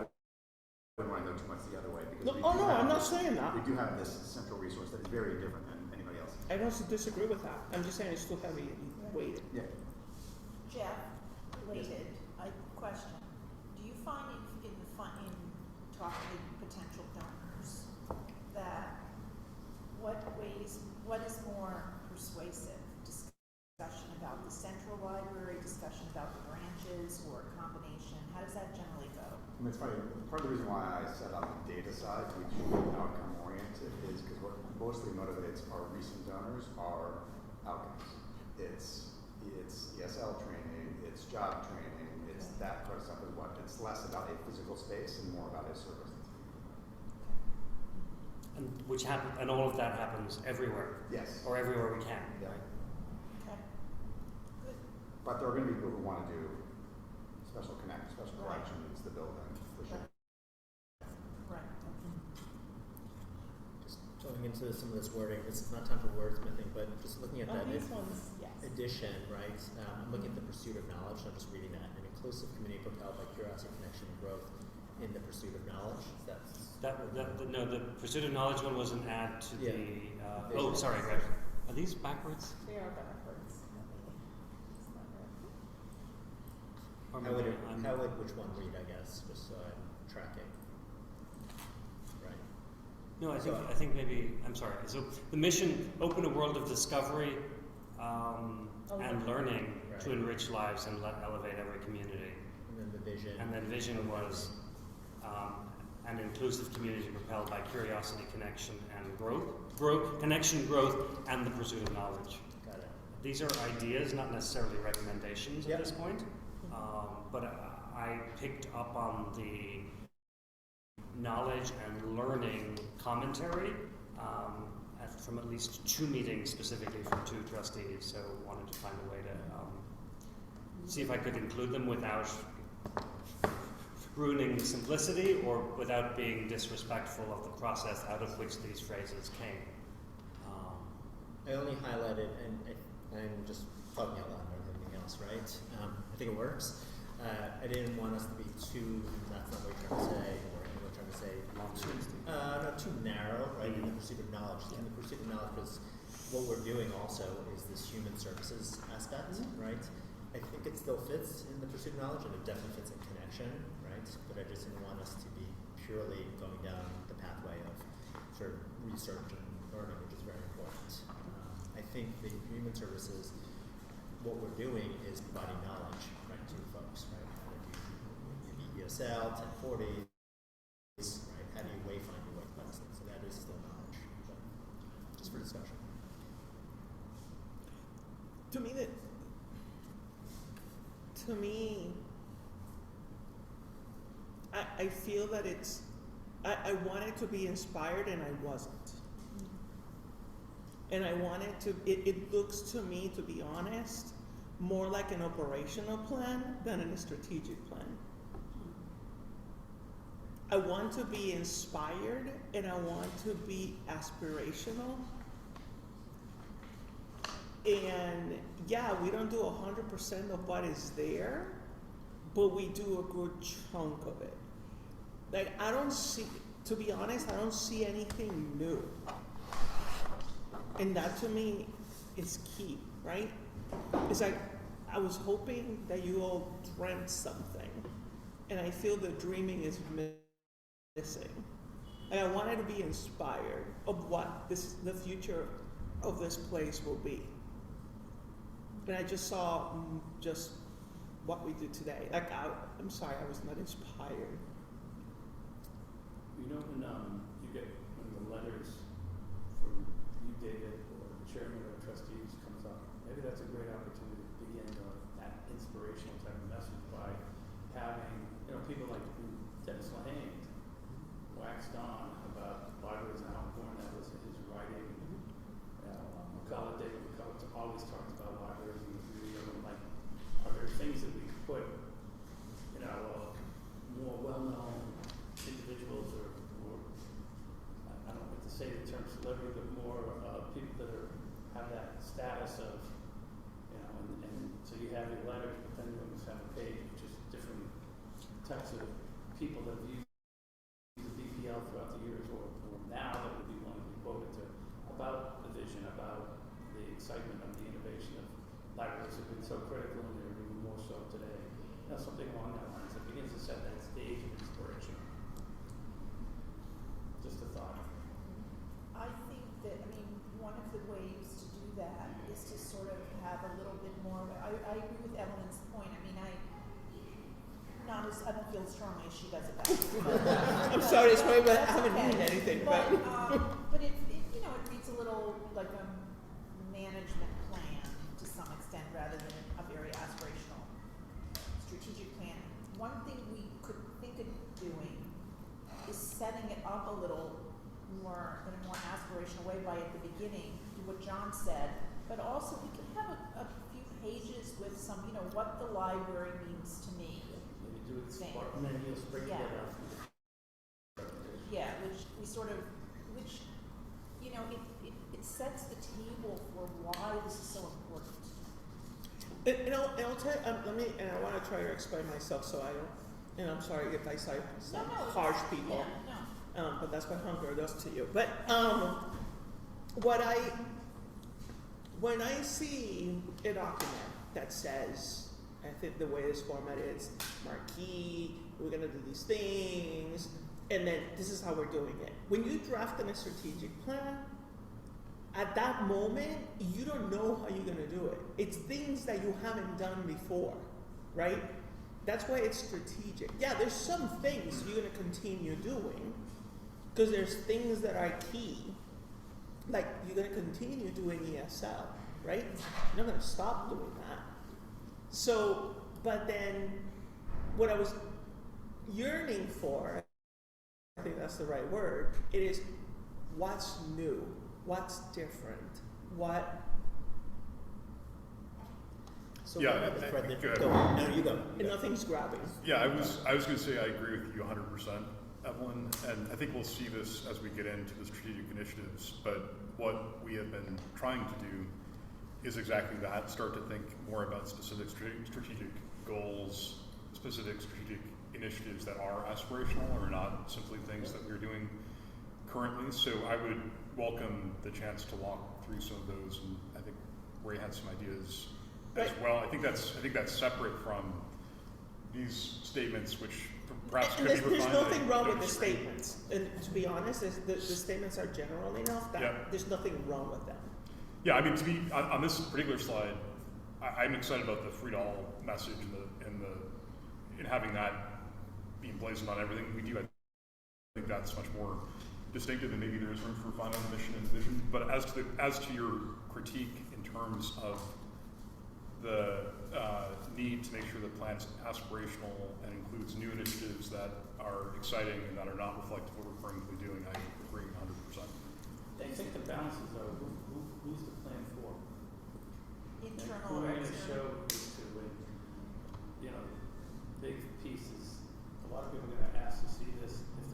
wouldn't want to go too much the other way because I'm not saying that. we do have this central resource that is very different than anybody else. I don't disagree with that. I'm just saying it's too heavy weighted. Yeah. Jeff, related, question. Do you find in talking to potential donors that what is more persuasive? Discussion about the central library, discussion about the branches, or a combination? How does that generally go? I mean, it's funny, part of the reason why I set on the data side to be outcome oriented is because what mostly motivates our recent donors are outcomes. It's ESL training, it's job training, it's that kind of stuff is what. It's less about a physical space and more about a service. And and all of that happens everywhere. Yes. Or everywhere we can. Yeah. Okay. Good. But there are going to be people who want to do special collections, the building, for sure. Right. Just going into some of this wording, this is not time for wordsmithing, but just looking at that These ones, yes. addition, right? I'm looking at the pursuit of knowledge, not just reading that. An inclusive community propelled by curiosity, connection, and growth in the pursuit of knowledge. No, the pursuit of knowledge one was an add to Yeah. the. Oh, sorry, right. Are these backwards? They are backwards. Or How would, maybe I'm- how would which one read, I guess, just so I'm tracking? Right. No, I think maybe, I'm sorry. So the mission, open a world of discovery and learning Right. to enrich lives and elevate every community. And then the vision. And then vision was an inclusive community propelled by curiosity, connection, and growth. Connection, growth, and the pursuit of knowledge. Got it. These are ideas, not necessarily recommendations Yep. at this point. But I picked up on the knowledge and learning commentary from at least 2 meetings, specifically from 2 trustees. So wanted to find a way to see if I could include them without ruining the simplicity or without being disrespectful of the process out of which these phrases came. I only highlighted, and I'm just talking out loud more than anything else, right? I think it works. I didn't want us to be too, that's not what we're trying to say, or we're trying to say, not too narrow, right, in the pursuit of knowledge. In the pursuit of knowledge, because what we're doing also is this human services aspect, right? I think it still fits in the pursuit of knowledge, and it definitely fits in connection, right? But I just didn't want us to be purely going down the pathway of sort of research and learning, which is very important. I think the human services, what we're doing is providing knowledge, right, to folks, right? How do you ESL, 1040, right? How do you wayfind your way class? So that is still knowledge, but just for discussion. To me, I feel that I wanted to be inspired and I wasn't. And I wanted to, it looks to me, to be honest, more like an operational plan than a strategic plan. I want to be inspired and I want to be aspirational. And yeah, we don't do 100% of what is there, but we do a good chunk of it. Like, I don't see, to be honest, I don't see anything new. And that to me is key, right? It's like, I was hoping that you all dreamt something, and I feel the dreaming is missing. And I wanted to be inspired of what the future of this place will be. And I just saw just what we did today. Like, I'm sorry, I was not inspired. You know, when the letters from you, David, or the chairman or trustees comes up, maybe that's a great opportunity to begin that inspirational type of message by having, people like Dennis Lehane waxed on about libraries and how important that was in his writing. David McCullough always talked about libraries and the beauty of them. Like, are there things that we could put, more well-known individuals or I don't like to say the term celebrity, but more people that have that status of, and so you have your letters, but then you almost have a page of just different types of people that have used the BPL throughout the years or now that would be willing to be quoted to about the vision, about the excitement of the innovation of libraries have been so critical and they're even more so today. Something along that lines that begins to set that stage of inspiration. Just a thought. I think that, one of the ways to do that is to sort of have a little bit more, I agree with Evelyn's point. I don't feel as strongly as she does about it. I'm sorry, it's probably, but I haven't okay. read anything. But it reads a little like a management plan to some extent rather than a very aspirational strategic plan. One thing we could think of doing is setting it up a little more in a more aspirational way by at the beginning, do what John said, but also we could have a few pages with some, what the library means to me. Maybe do it smart, and then you'll sprinkle it up. Yeah, which it sets the table for why this is so important. And I'll tell you, and I want to try to explain myself so I don't, and I'm sorry if I say some harsh people. Yeah, no. But that's what hunger does to you. But when I see a document that says, I think the way it's formatted is marquee, we're gonna do these things, and then this is how we're doing it. When you draft a strategic plan, at that moment, you don't know how you're gonna do it. It's things that you haven't done before, right? That's why it's strategic. Yeah, there's some things you're gonna continue doing, because there's things that are key. Like, you're gonna continue doing ESL, right? You're not gonna stop doing that. So, but then, what I was yearning for, I think that's the right word, it is what's new, what's different, what. So Yeah, what about I- the go go ahead. on. No, you go. And nothing's grabbing. Yeah, I was going to say I agree with you 100%, Evelyn, and I think we'll see this as we get into the strategic initiatives, but what we have been trying to do is exactly that, start to think more about specific strategic goals, specific strategic initiatives that are aspirational or not simply things that we're doing currently. So I would welcome the chance to walk through some of those, and I think Ray had some ideas as well. I think that's separate from these statements, which perhaps And could be there's refined. nothing wrong with the Notes. statements. And to be honest, the statements are general enough that Yeah. there's nothing wrong with them. Yeah, I mean, to be on this particular slide, I'm excited about the free to all message and having that being blazoned on everything we do. I think that's much more distinctive, and maybe there's room for fun on the mission and vision. But as to your critique in terms of the need to make sure the plan is aspirational and includes new initiatives that are exciting and that are not reflective of what we're currently doing, I agree 100%. I think the balance is though, who's the plan for? Internal Who or are we going to external? show this to when, big pieces, a lot of people are going to ask to see this. If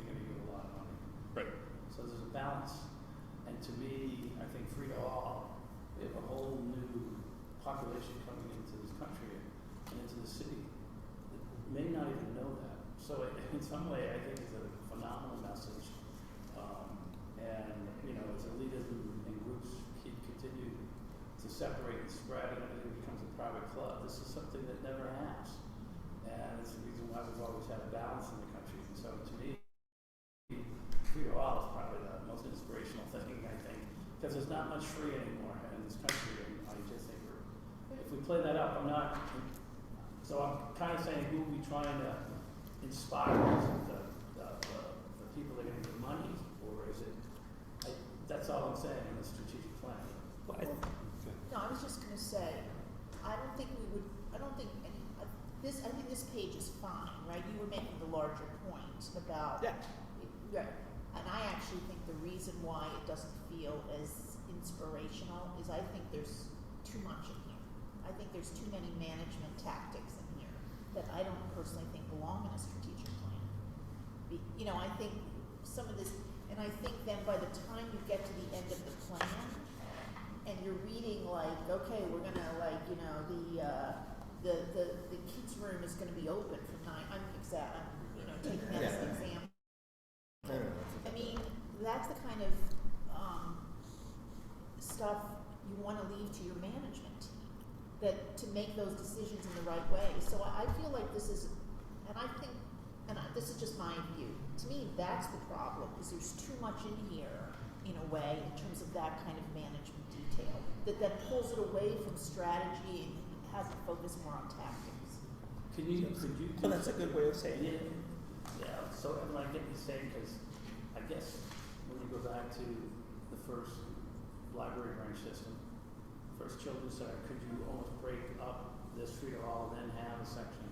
to me, I think free to all, we have a whole new population coming into this country and into the city that may not even know that. So in some way, I think it's a phenomenal message. And, you know, as elitism and groups continue to separate and spread and everything becomes a private club, this is something that never has. And it's the reason why we've always had a balance in the country. And so to me, free to all is probably the most inspirational thing, I think, because there's not much free anymore in this country. And I just think if we play that up, so I'm kind of saying who are we trying to inspire? Is it the people that are going to get money, or is it, that's all I'm saying in the strategic plan. No, I was just gonna say, I think this page is fine, right? You were making the larger point about. Yeah. Right, and I actually think the reason why it doesn't feel as inspirational is I think there's too much in here. I think there's too many management tactics in here that I don't personally think belong in a strategic plan. You know, I think some of this, and I think then by the time you get to the end of the plan, and you're reading like, okay, we're gonna like, you know, the kids' room is gonna be open from 9. I'm you know, taking that as an example. I mean, that's the kind of stuff you want to leave to your management team, that to make those decisions in the right way. So I feel like this is, and I think, this is just my view. To me, that's the problem, is there's too much in here, in a way, in terms of that kind of management detail, that pulls it away from strategy and has it focus more on tactics. Could you Well, that's a good way of saying it. Yeah, so I'm like getting you saying, because I guess when you go back to the first library branch system, first children's center, could you almost break up this free to all and then have a section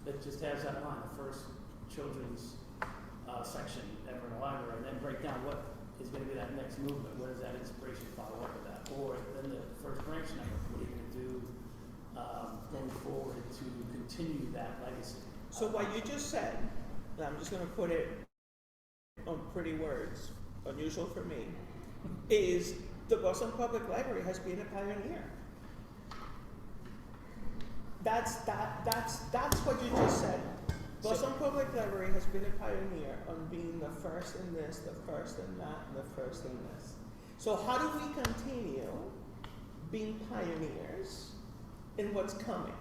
that just has that line, the first children's section ever in a library, and then break down what is going to be that next movement, what is that inspiration follow up with that, or then the first branch network, what are you going to do going forward to continue that legacy? So what you just said, and I'm just going to put it on pretty words, unusual for me, is the Boston Public Library has been a pioneer. That's what you just said. Boston Public Library has been a pioneer on being the first in this, the first in that, and the first in this. So how do we continue being pioneers in what's coming?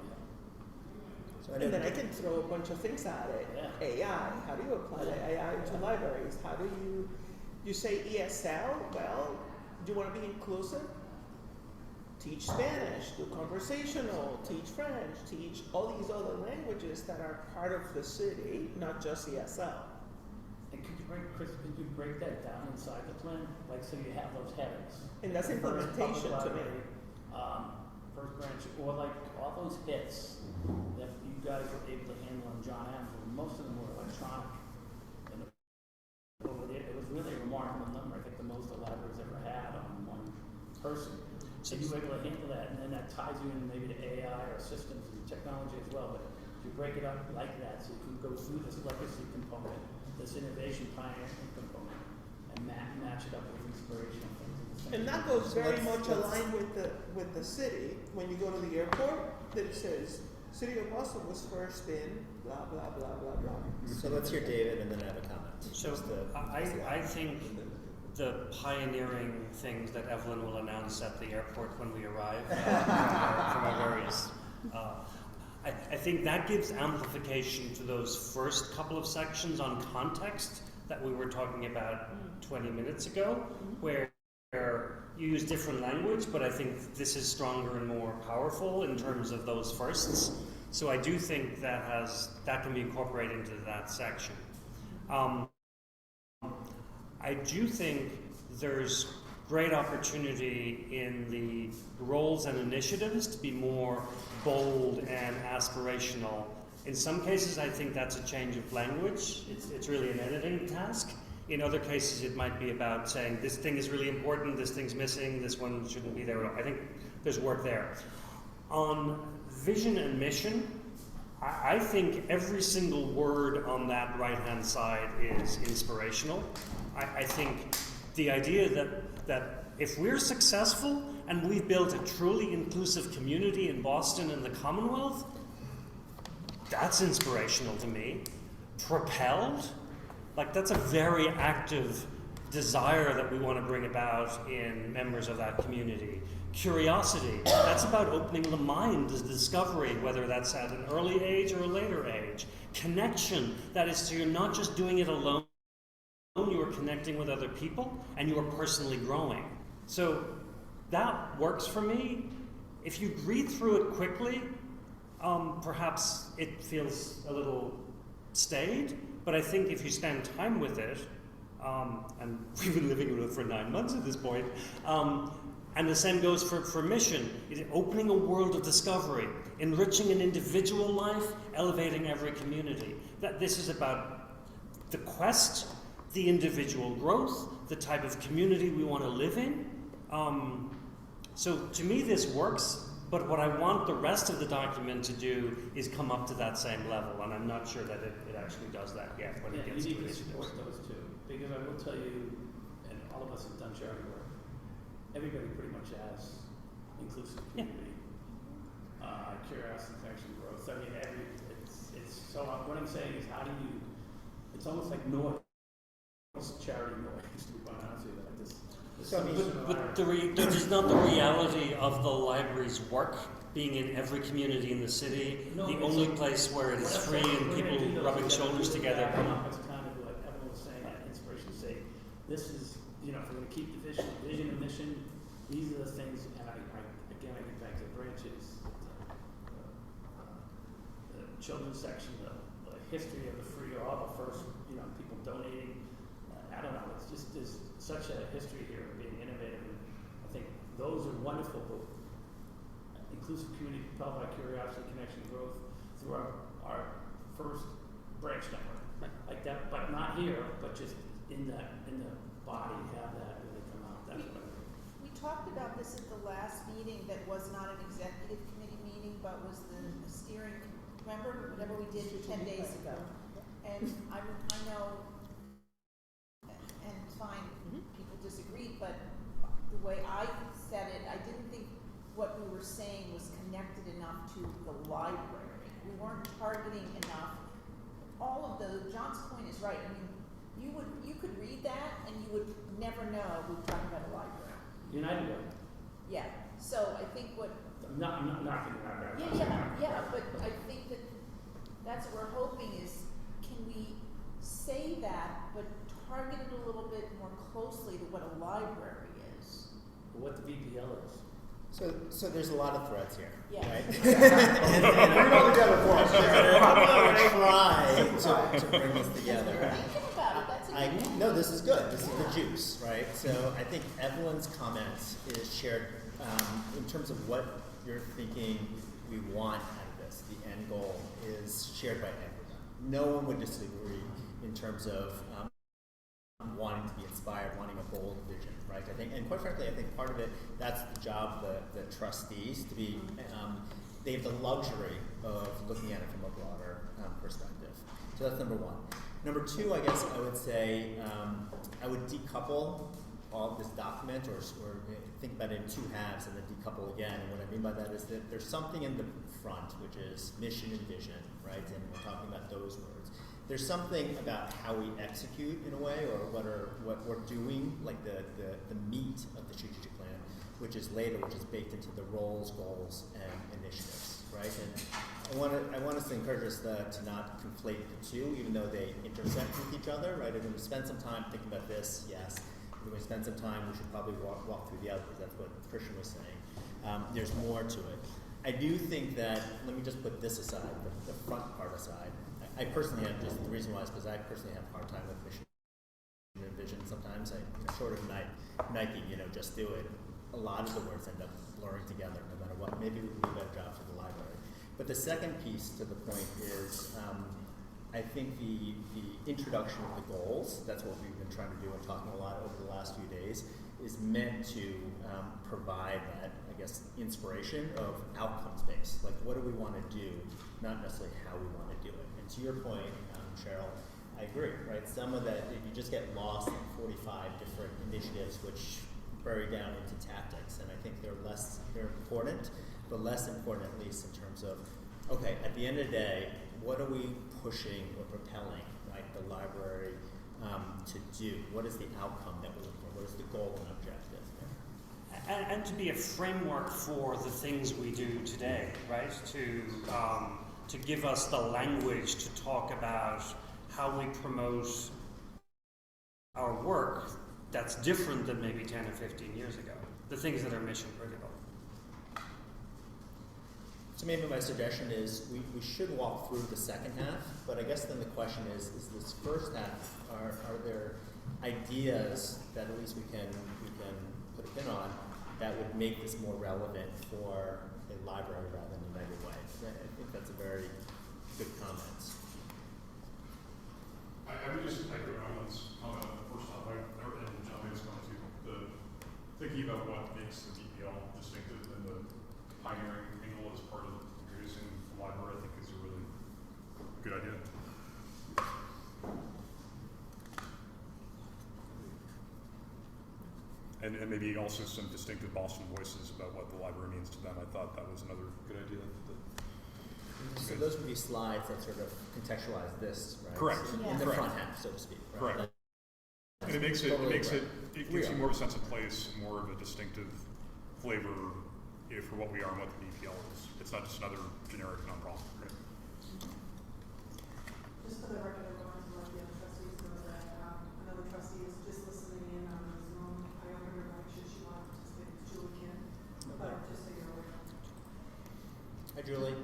And then I can throw a bunch of things at it. Yeah. AI, how do you apply AI to libraries? How do you say ESL? Well, do you want to be inclusive? Teach Spanish, do conversational, teach French, teach all these other languages that are part of the city, not just ESL. And Chris, could you break that down inside the plan? Like, so you have those headings. And that's implementation to me. First branch, or like all those hits that you guys were able to handle in John Adams, most of them were electronic. And it was really a remarkable number. I think the most the library's ever had on one person. So you were able to handle that, and then that ties you in maybe to AI or systems and technology as well. But you break it up like that, so you can go through this legacy component, this innovation pioneering component, and match it up with inspirational things. And that goes very much aligned with the city. When you go to the airport, that it says, City of Boston was first in, blah, blah, blah, blah, blah. So let's hear David, and then I have a comment. So I think the pioneering things that Evelyn will announce at the airport when we arrive from our various, I think that gives amplification to those first couple of sections on context that we were talking about 20 minutes ago, where you use different language, but I think this is stronger and more powerful in terms of those firsts. So I do think that can be incorporated into that section. I do think there's great opportunity in the roles and initiatives to be more bold and aspirational. In some cases, I think that's a change of language. It's really an editing task. In other cases, it might be about saying, this thing is really important, this thing's missing, this one shouldn't be there. I think there's work there. On vision and mission, I think every single word on that right-hand side is inspirational. I think The idea that if we're successful and we've built a truly inclusive community in Boston and the Commonwealth, that's inspirational to me. Propelled, like that's a very active desire that we want to bring about in members of that community. Curiosity, that's about opening the mind to discovery, whether that's at an early age or a later age. Connection, that is, so you're not just doing it alone, you are connecting with other people and you are personally growing. So that works for me. If you read through it quickly, perhaps it feels a little staid, but I think if you spend time with it, and we've been living with it for 9 months at this point, and the same goes for mission, opening a world of discovery, enriching an individual life, elevating every community. That this is about the quest, the individual growth, the type of community we want to live in. So to me this works, but what I want the rest of the document to do is come up to that same level, and I'm not sure that it actually does that yet when it gets to you need to initiatives. support those two, because I will tell you, and all of us have done charity work, everybody pretty much has inclusive community, curiosity, connection, growth. I mean, it's so. What I'm saying is, how do you? It's almost like noise, charity noise. To be quite honest with you, like this. But that is not the reality of the library's work being in every community in the city. No, the it's only a- place where it is What I'm free saying, and we're gonna people do those rubbing together. shoulders together. It's kind of like everyone was saying, that inspiration to say, this is, if we're going to keep the vision and mission, these are the things, and I get back to the branches, the children's section, the history of the free, all the first, people donating. I don't know, it's just, there's such a history here of being innovative, and I think those are wonderful, but inclusive community propelled by curiosity, connection, growth through our first branch network. Like that, but not here, but just in the body, have that really come out. That's what I think. We talked about this at the last meeting that was not an executive committee meeting, but was the steering, remember, whatever we did 10 days ago? And I know, and fine, people disagreed, but the way I said it, I didn't think what we were saying was connected enough to the library. We weren't targeting enough. All of John's point is right. I mean, you could read that and you would never know we were talking about a library. United Way. Yeah. So I think what. I'm not knocking that. Yeah. But I think that's what we're hoping is, can we say that, but target it a little bit more closely to what a library is? What the VPL is. So there's a lot of threads here, Yes. right? Bring it all together for us. I'm going to try to bring this together. Thinking about it, that's a good point. No, this is good. This is the juice, right? So I think Evelyn's comments is shared in terms of what you're thinking we want out of this. The end goal is shared by everyone. No one would disagree in terms of wanting to be inspired, wanting a bold vision, right? I think, and quite frankly, I think part of it, that's the job of the trustees to be, they have the luxury of looking at it from a broader perspective. So that's number one. Number two, I guess I would say, I would decouple all of this document or think about it in two halves and then decouple again. And what I mean by that is that there's something in the front, which is mission and vision, right? And we're talking about those words. There's something about how we execute in a way, or what we're doing, like the meat of the strategic plan, which is later, which is baked into the roles, goals, and initiatives, right? And I want us to encourage us to not conflate the two, even though they intersect with each other, right? And when we spend some time thinking about this, yes. When we spend some time, we should probably walk through the others. That's what Christian was saying. There's more to it. I do think that, let me just put this aside, the front part aside. I personally have, just the reason why is because I personally have a hard time with mission and vision sometimes. Short of Nike, just do it. A lot of the words end up blurring together no matter what. Maybe we can do a better job for the library. But the second piece to the point is, I think the introduction of the goals, that's what we've been trying to do and talking a lot over the last few days, is meant to provide that, I guess, inspiration of outcomes based. Like, what do we want to do, not necessarily how we want to do it. And to your point, Cheryl, I agree, right? Some of that, you just get lost in 45 different initiatives which bury down into tactics, and I think they're important, but less important at least in terms of, okay, at the end of the day, what are we pushing or propelling, right, the library to do? What is the outcome that we're looking for? What is the goal and objective there? And to be a framework for the things we do today, right? To give us the language to talk about how we promote our work that's different than maybe 10 or 15 years ago. The things that are mission critical. So maybe my suggestion is we should walk through the second half, but I guess then the question is this first half, are there ideas that at least we can put a pin on that would make this more relevant for a library rather than United Way? I think that's a very good comment. I would just echo Ellen's comment first off, and John May's comment too. Thinking about what makes the DPL distinctive and the pioneering angle as part of introducing the library, I think is a really good idea. And maybe also some distinctive Boston voices about what the library means to them. I thought that was another good idea. So those would be slides that sort of contextualize this, right? Correct. In the Correct. front half, so to speak. Right? Correct. And it makes it, Totally it gives you are. more of a sense of place, more of a distinctive flavor for what we are and what the DPL is. It's not just another generic nonprofit, right? Just for the record, I wanted to let the other trustees know that another trustee is just listening in on the Zoom. I offered her like, should she want to participate, Julie can, but just so you're aware. Hi, Julie.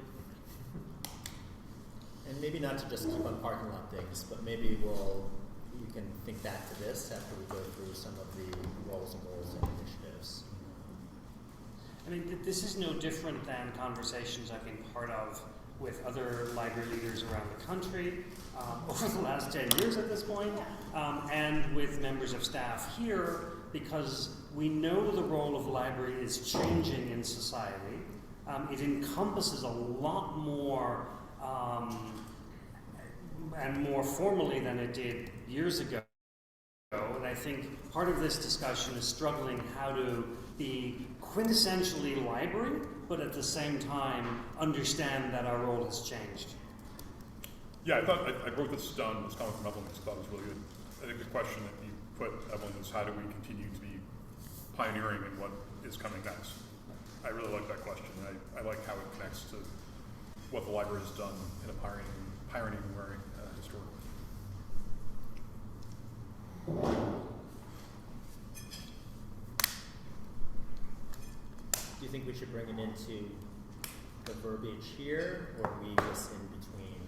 And maybe not to just keep on parking lot things, but maybe you can think back to this after we go through some of the roles and goals and initiatives. I mean, this is no different than conversations I've been part of with other library leaders around the country over the last 10 years at this point, and with members of staff here, because we know the role of the library is changing in society. It encompasses a lot more and more formally than it did years ago. And I think part of this discussion is struggling how to be quintessentially library, but at the same time understand that our role has changed. Yeah, I wrote this down, this comment from Evelyn, which I thought was really good. I think the question that you put, Evelyn, is how do we continue to be pioneering in what is coming next? I really like that question. I like how it connects to what the library has done in a pioneering way historically. Do you think we should bring it into the verbiage here, or leave this in between?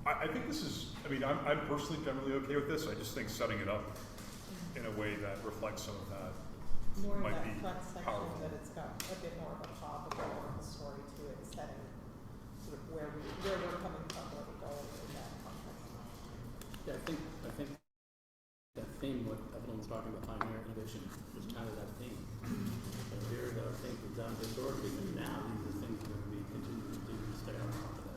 I think this is, I mean, I'm personally generally okay with this. I just think setting it up in a way that reflects some of that More in might that be front section powerful. that it's got a bit more of a pop, a bit more of a story to it, setting sort of where we're coming from, where we're going in that context. Yeah, I think that theme, what Evelyn was talking about, pioneer innovation, was kind of that theme. And here are the things we've done historically, and now these are things that we continue to do to stay on top of that.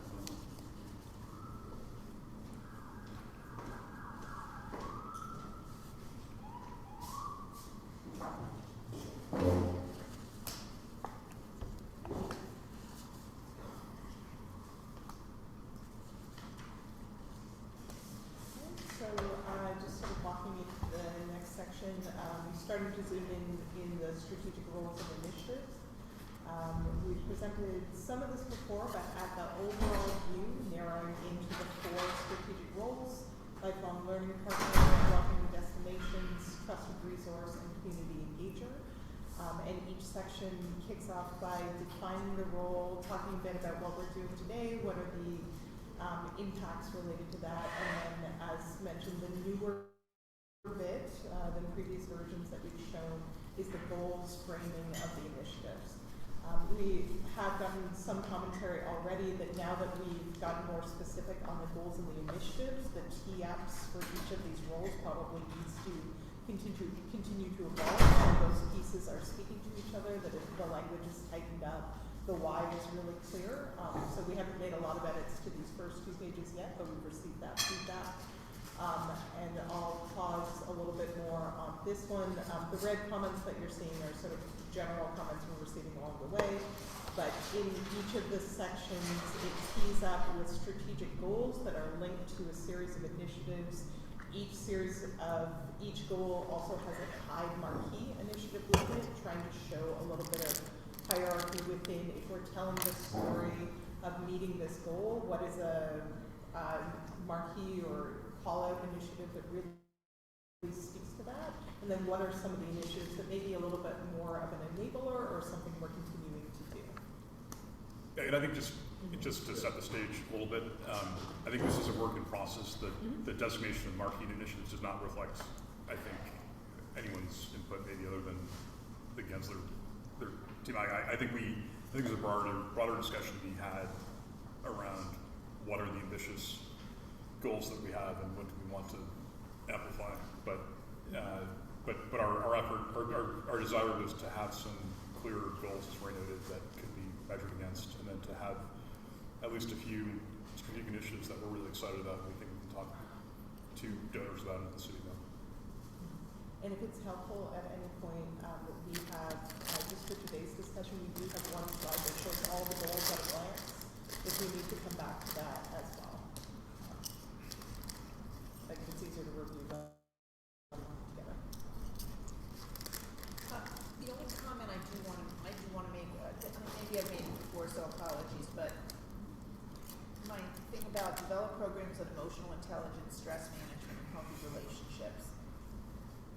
So just sort of walking into the next section, we started to zoom in the strategic roles and initiatives. We've presented some of this before, but at the overall view, narrowing into the 4 strategic roles: lifelong learning partner, welcoming destinations, trusted resource, and community engager. And each section kicks off by defining the role, talking a bit about what we're doing today, what are the impacts related to that, and then, as mentioned, the newer bit than previous versions that we've shown is the goals framing of the initiatives. We have gotten some commentary already that now that we've gotten more specific on the goals and the initiatives, the tee-ups for each of these roles probably needs to continue to evolve, and those pieces are speaking to each other, that the language is tightened up, the why is really clear. So we haven't made a lot of edits to these first 2 pages yet, but we've received that feedback. And I'll pause a little bit more on this one. The red comments that you're seeing are sort of general comments we're receiving along the way. But in each of the sections, it tees up with strategic goals that are linked to a series of initiatives. Each goal also has a tied marquee initiative with it, trying to show a little bit of hierarchy within. If we're telling the story of meeting this goal, what is a marquee or call-out initiative that really speaks to that? And then what are some of the initiatives that may be a little bit more of an enabler or something we're continuing to do? Yeah, and I think just to set the stage a little bit, I think this is a work in process. The designation of marquee initiatives does not reflect, I think, anyone's input, maybe other than the Gensler their team. I think there's a broader discussion to be had around what are the ambitious goals that we have and what do we want to amplify. But our effort, our desire was to have some clearer goals, as Ray noted, that could be measured against, and then to have at least a few strategic initiatives that we're really excited about. We think we can talk to donors about at the city level. And if it's helpful at any point, we have, just for today's discussion, we do have one slide that shows all the goals at a glance, if we need to come back to that as well. Like it's easier to review them together. The only comment I do want to make, maybe I've made it before, so apologies, but my thing about develop programs of emotional intelligence, stress management, and healthy relationships,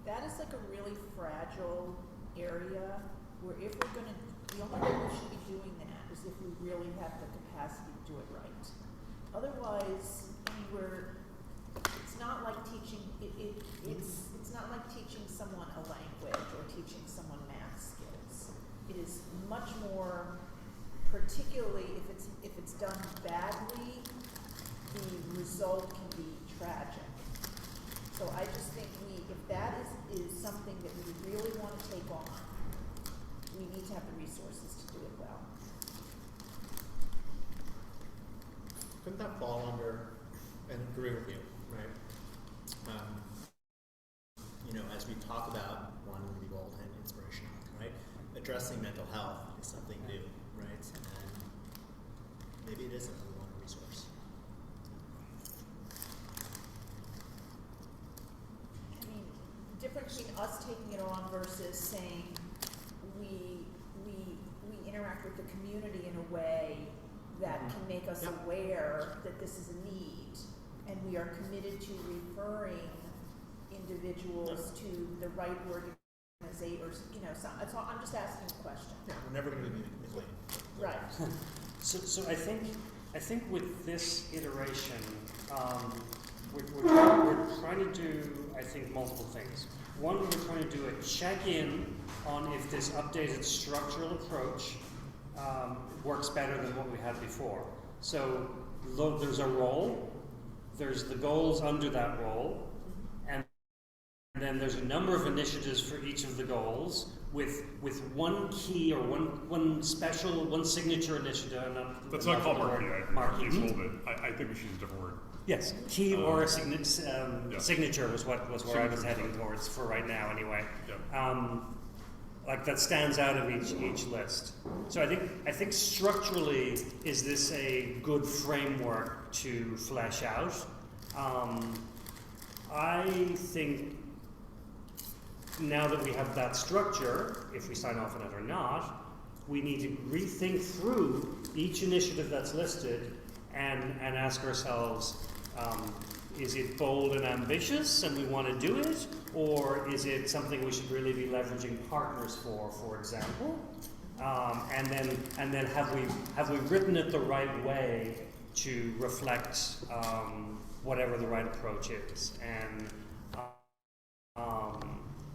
that is like a really fragile area where if we're going to, the only way we should be doing that is if we really have the capacity to do it right. Otherwise, it's not like teaching, it's not like teaching someone a language or teaching someone math skills. It is much more, particularly if it's done badly, the result can be tragic. So I just think if that is something that we really want to take on, we need to have the resources to do it well. Couldn't that fall under, and agree with you, right? As we talk about wanting to be bold and inspirational, right? Addressing mental health is something new, right? And maybe it isn't a one resource. I mean, the difference between us taking it on versus saying we interact with the community in a way that can make us aware that this is a need, and we are committed to referring individuals to the right organizers. I'm just asking a question. Yeah, we're never going to be McLean. Right. So I think with this iteration, we're trying to do, I think, multiple things. One, we're trying to do a check-in on if this updated structural approach works better than what we had before. So there's a role, there's the goals under that role, and then there's a number of initiatives for each of the goals with one key or one special, one signature initiative. That's not called marquee. Marquee is a little bit. I think we should use a different word. Yes, key or a signature was where I was heading towards for right now, anyway. Yeah. Like that stands out of each list. So I think structurally, is this a good framework to flesh out? I think now that we have that structure, if we sign off on it or not, we need to rethink through each initiative that's listed and ask ourselves, is it bold and ambitious and we want to do it? Or is it something we should really be leveraging partners for example? And then have we written it the right way to reflect whatever the right approach is? And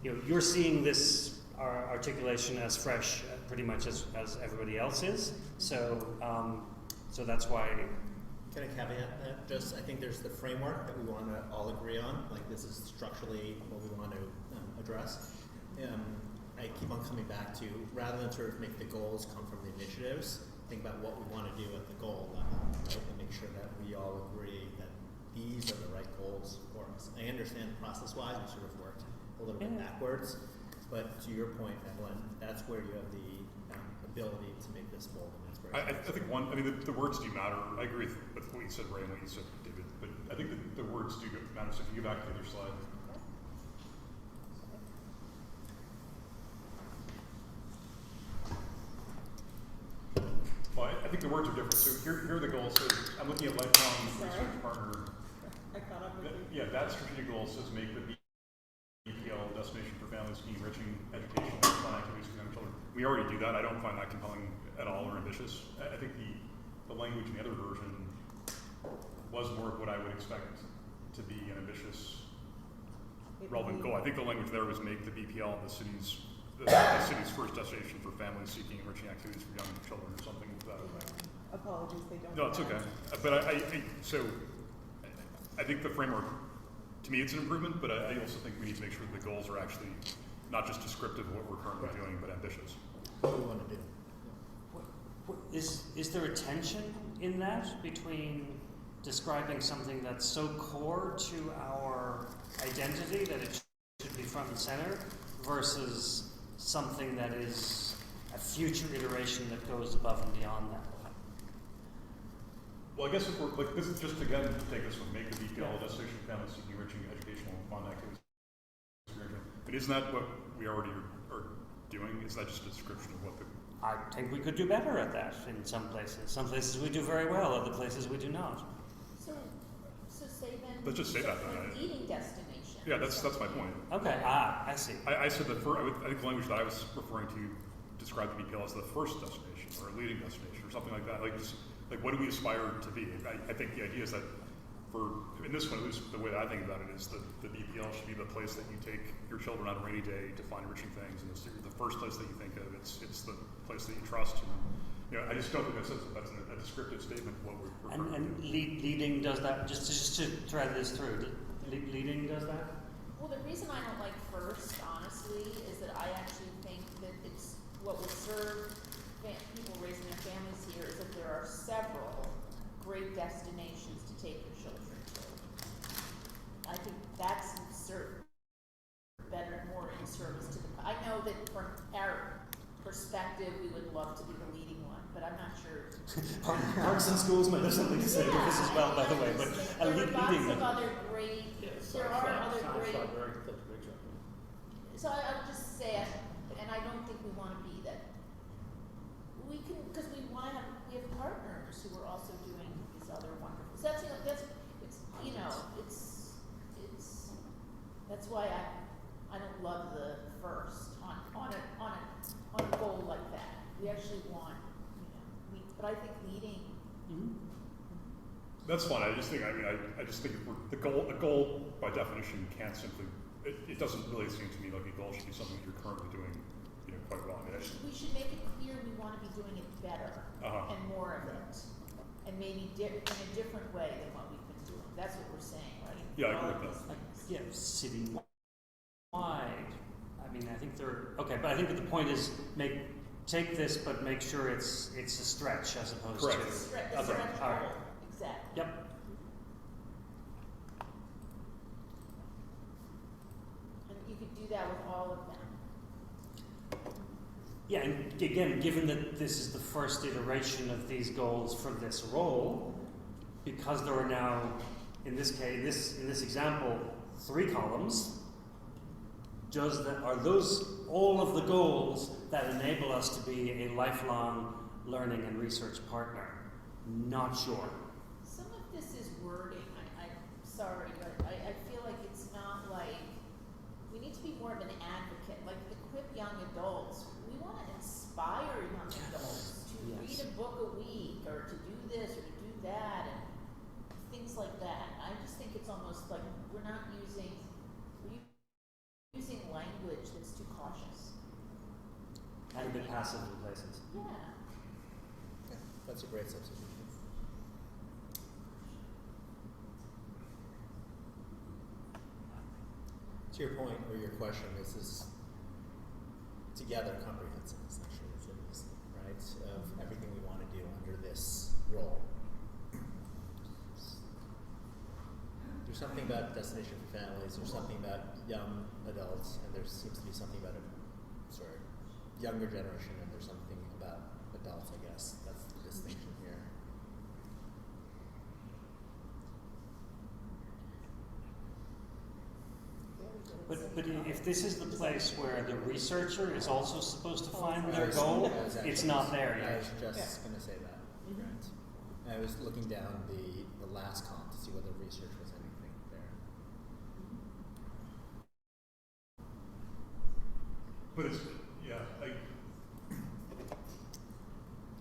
you're seeing this articulation as fresh, pretty much as everybody else is. So that's why. Can I caveat that? I think there's the framework that we want to all agree on. Like this is structurally what we want to address. I keep on coming back to, rather than sort of make the goals come from the initiatives, think about what we want to do at the goal level, right? And make sure that we all agree that these are the right goals for us. I understand process-wise, we sort of worked a little bit backwards, but to your point, Evelyn, that's where you have the ability to make this bold and I inspirational. think I mean, the words do matter. I agree with what you said, Ray, and what you said, David, but I think the words do matter. So if you go back to the other slide. Well, I think the words are different. So here are the goals. So I'm looking at lifelong research partner. I caught up with you. Yeah, that strategic goal says make the BPL destination for families seeking enriching education and fun activities for young children. We already do that. I don't find that compelling at all or ambitious. I think the language in the other version was more of what I would expect to be an ambitious, relevant goal. I think the language there was make the BPL the city's first destination for families seeking enriching activities for young children or something to that effect. Apologies, they don't. No, it's okay. But I think the framework, to me, it's an improvement, but I also think we need to make sure that the goals are actually not just descriptive of what we're currently doing, but ambitious. What do we want to do? Is there a tension in that between describing something that's so core to our identity that it should be front and center versus something that is a future iteration that goes above and beyond that? Well, I guess if we're like this is just again to take this one, make the BPL a destination for families seeking enriching educational and fun activities. But isn't that what we already are doing? Is that just a description of what the? I think we could do better at that in some places. Some places we do very well, other places we do not. So say then. Let's just say that then. Like eating destination. Yeah, that's my point. Okay, I see. I said that I think the language that I was referring to described the BPL as the first destination or a leading destination or something like that. Like what do we aspire to be? I think the idea is that in this one, at least the way that I think about it is that the BPL should be the place that you take your children on a rainy day to find enriching things, and it's the first place that you think of. It's the place that you trust. And, I just don't think that's a descriptive statement of what we're And leading does that, just to thread this through, leading does that? Well, the reason I don't like first, honestly, is that I actually think that it's what will serve people raising their families here is that there are several great destinations to take your children to. I think that's better and more in service to the. I know that from our perspective, we would love to be the leading one, but I'm not sure. Parks and schools might have something to say to this as well, by the way. But there are leading. lots of other great. There are other great. Picture. So I would just say, and I don't think we want to be that. We can, because we have partners who are also doing these other wonderful. So that's why I don't love the first on a goal like that. We actually want, but I think leading. Mm-hmm. That's fine. I just think the goal by definition can't simply. It doesn't really seem to me like a goal should be something that you're currently doing, quite well. We should make it clear we want to be doing it better and more of it, and maybe in a different way than what we've been doing. That's what we're saying, right? Yeah, I agree with that. Yeah, city-wide. I mean, I think okay, but I think that the point is take this, but make sure it's a stretch as opposed Correct. to. Stretch All right. goal. Exactly. Yep. And you could do that with all of them. Yeah, and again, given that this is the first iteration of these goals for this role, because there are now, in this case, in this example, 3 columns, are those all of the goals that enable us to be a lifelong learning and research partner? Not sure. Some of this is wording. I'm sorry, but I feel like it's not like we need to be more of an advocate. Like equip young adults. We want to inspire young adults to read a book a week or to do this or to do that and things like that. I just think it's almost like we're using language that's too cautious. And a bit passive in places. Yeah. Yeah, that's a great substitution. To your point or your question, this is together comprehensive, essentially, is it is, right? Of everything we want to do under this role. there's something about destination for families, there's something about young adults, and there seems to be something about younger generation, and there's something about adults, I guess. That's the distinction here. But if this is the place where the researcher is also supposed to find their goal, it's not there I yet. was just going to say that. Right. I was looking down the last column to see whether research was anything there. But it's, yeah, I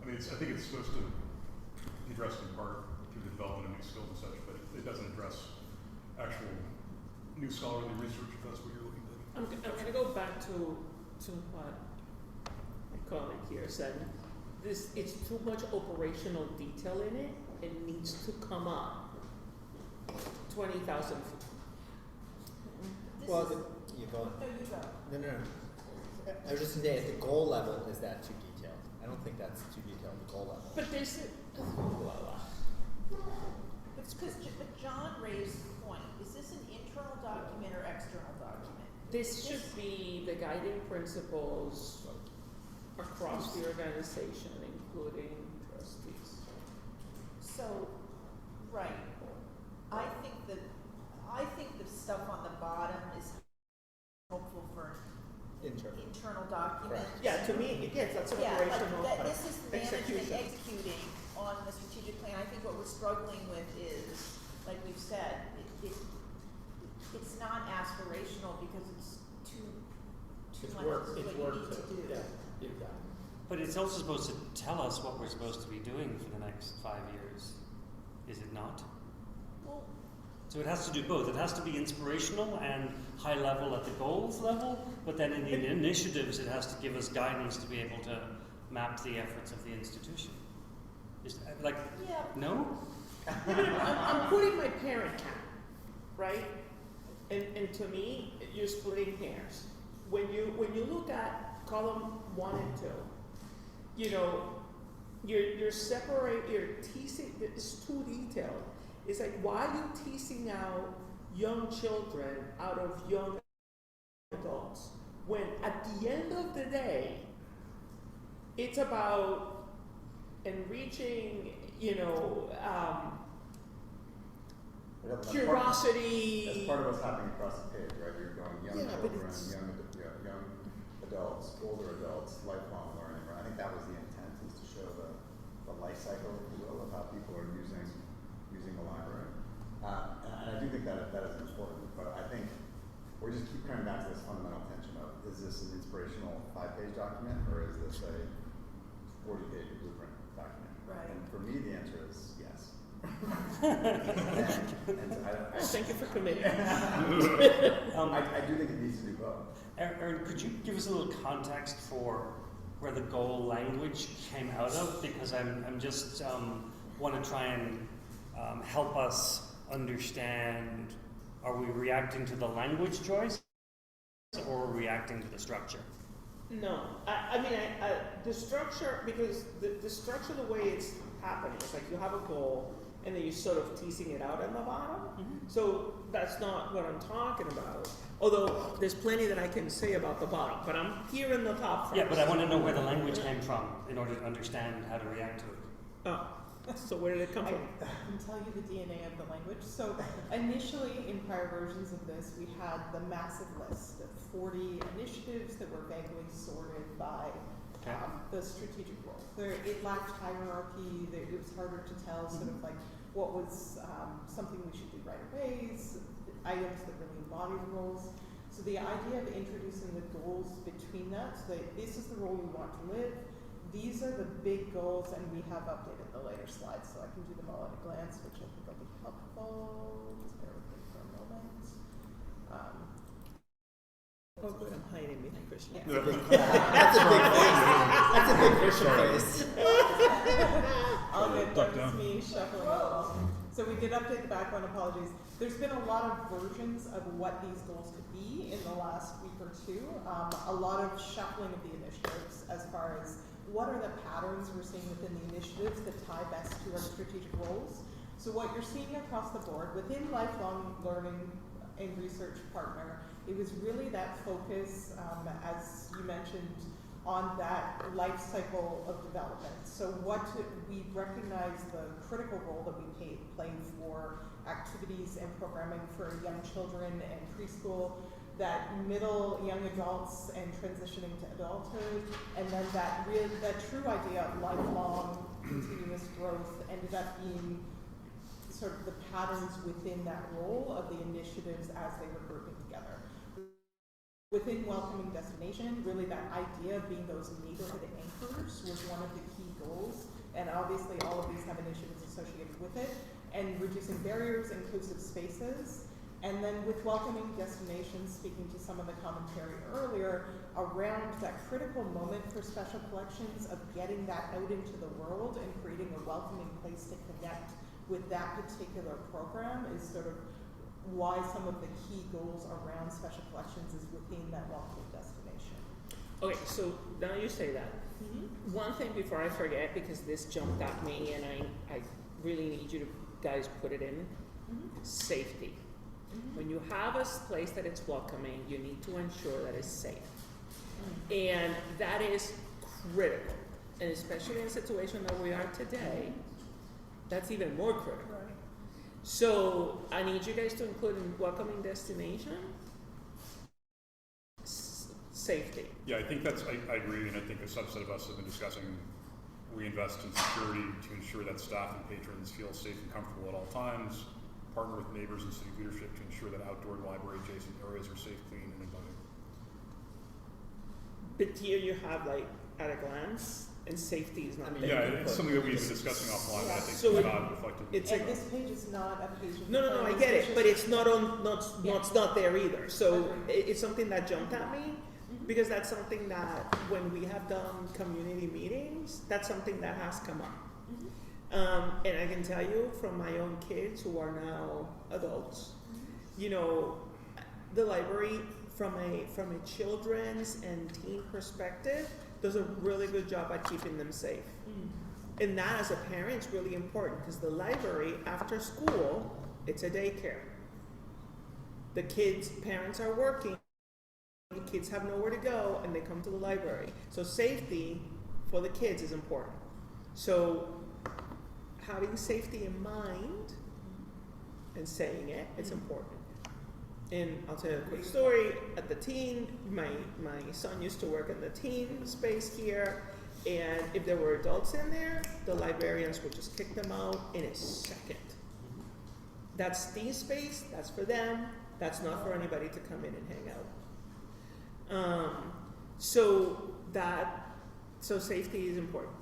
mean, I think it's supposed to be addressed in part through the development of new skills and such, but it doesn't address actual new scholarly research, if that's what you're looking at. I'm gonna go back to what my colleague here said. It's too much operational detail in it. It needs to come up 20,000 feet. Well, you go. No, you go. No. I was just going to say, at the goal level, is that too detailed? I don't think that's too detailed, the goal level. But there's But John raised the point. Is this an internal document or external document? this should be the guiding principles across the organization, including trustees. So, right. I think the stuff on the bottom is helpful for internal documents. Correct. Yeah, to me, yes, that's an Yeah, operational like this is management execution. executing on the strategic plan. I think what we're struggling with is, like we've said, it's not aspirational because it's too It's much work, what it's you work need to do. yeah, you've got it. But it's also supposed to tell us what we're supposed to be doing for the next 5 years, is it not? Well, So it has to do both. It has to be inspirational and high level at the goals level, but then in the initiatives it has to give us guidance to be able to map the efforts of the institution. Is like, yeah. no? I'm putting my parent hat, right? And to me, you're splitting hairs. When you look at column 1 and 2, you know, you're teasing. It's too detailed. It's like, why are you teasing out young children out of young adults when at the end of the day, it's about enriching, curiosity. That's part of what's happening across the page, right? You're going young Yeah, but children, it's- young adults, older adults, lifelong learning, right? I think that was the intent, is to show the life cycle, if you will, of how people are using the library. And I do think that is important, but I think we just keep coming back to this fundamental tension of, is this an inspirational 5-page document, or is this a 40-page blueprint document? Right. And for me, the answer is yes. Thank you for committing. I do think it needs to do both. Erin, could you give us a little context for where the goal language came out of? Because I'm just want to try and help us understand, are we reacting to the language choice or reacting to the structure? No, I mean, the structure, because the structure, the way it's happening, it's like you have a goal and then you're sort of teasing it out at the bottom. Mm-hmm. So that's not what I'm talking about. Although there's plenty that I can say about the bottom, but I'm here in the top first. Yeah, but I want to know where the language came from in order to understand how to react to it. Oh, so where did it come I from? can tell you the DNA of the language. So initially, in prior versions of this, we had the massive list of 40 initiatives that were vaguely sorted by the strategic role. It lacked hierarchy. It was harder to tell sort of like what was something we should do right away, items that really embody the roles. So the idea of introducing the goals between that, so that this is the role we want to live, these are the big goals, and we have updated the later slides, so I can do them all at a glance, which I think will be helpful. Just bear with me for a moment. Oh, good, I'm hiding behind Christian. Yeah. That's a big face. That's a big Christian face. All good, Duck that was down. me shuffling along. So we did update the background, apologies. There's been a lot of versions of what these goals could be in the last week or two. A lot of shuffling of the initiatives as far as what are the patterns we're seeing within the initiatives that tie best to our strategic roles. So what you're seeing across the board within lifelong learning and research partner, it was really that focus, as you mentioned, on that life cycle of development. So we recognize the critical role that we play for activities and programming for young children and preschool, that middle young adults and transitioning to adulthood, and then that true idea of lifelong continuous growth ended up being sort of the patterns within that role of the initiatives as they were grouping together. Within Welcoming Destination, really that idea of being those neighborhood anchors was one of the key goals, and obviously all of these have initiatives associated with it, and reducing barriers, inclusive spaces, and then with Welcoming Destinations, speaking to some of the commentary earlier, around that critical moment for special collections of getting that out into the world and creating a welcoming place to connect with that particular program is sort of why some of the key goals around special collections is within that welcoming destination. Okay, so now you say that. Mm-hmm. One thing before I forget, because this jumped at me and I really need you to guys put it in, safety. When you have a place that it's welcoming, you need to ensure that it's safe. And that is critical. And especially in a situation that we are today, that's even more critical. Right. So I need you guys to include in welcoming destination safety. Yeah, I think I agree, and I think a subset of us have been discussing, we invest in security to ensure that staff and patrons feel safe and comfortable at all times, partner with neighbors and city leadership to ensure that outdoor and library adjacent areas are safe, clean, and inviting. But here you have like at a glance, and safety is not there. Yeah, it's something that we've been discussing offline, but I think So it's not reflected. It's And this page is not a page of No, I get it, but it's not on, it's not there either. So Okay. it's something that jumped at me, because that's something that when we have done community meetings, that's something that has come up. And I can tell you from my own kids who are now adults, you know, the library from a children's and teen perspective does a really good job at keeping them safe. And that as a parent is really important, because the library after school, it's a daycare. The kids' parents are working, the kids have nowhere to go, and they come to the library. So safety for the kids is important. So having safety in mind and saying it, it's important. And I'll tell you a quick story. At the teen, my son used to work in the teen space here, and if there were adults in there, the librarians would just kick them out in a second. That's teen space, that's for them, that's not for anybody to come in and hang out. So safety is important.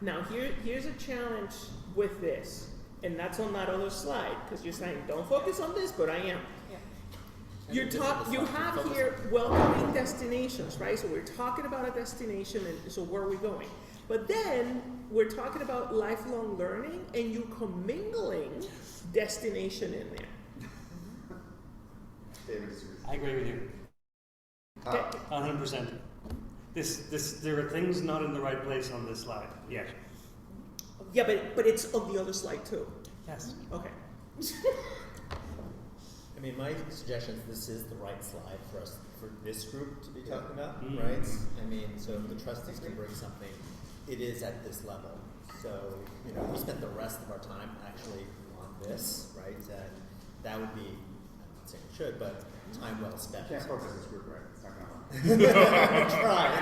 Now here's a challenge with this, and that's on that other slide, because you're saying don't focus on this, but I am. You have here welcoming destinations, right? So we're talking about a destination, and so where are we going? But then we're talking about lifelong learning, and you commingling destination in there. David disagrees. I agree with you. 100%. There are things not in the right place on this slide. Yeah. Yeah, but it's on the other slide too. Yes. Okay. I mean, my suggestion is this is the right slide for us, for this group to be talking about, Mm. right? I mean, so if the trustees can bring something, it is at this level. So, you know, we spent the rest of our time actually on this, right? And that would be, I'm not saying it should, but time well spent. You can't focus this group, right? It's not gonna work. Try. You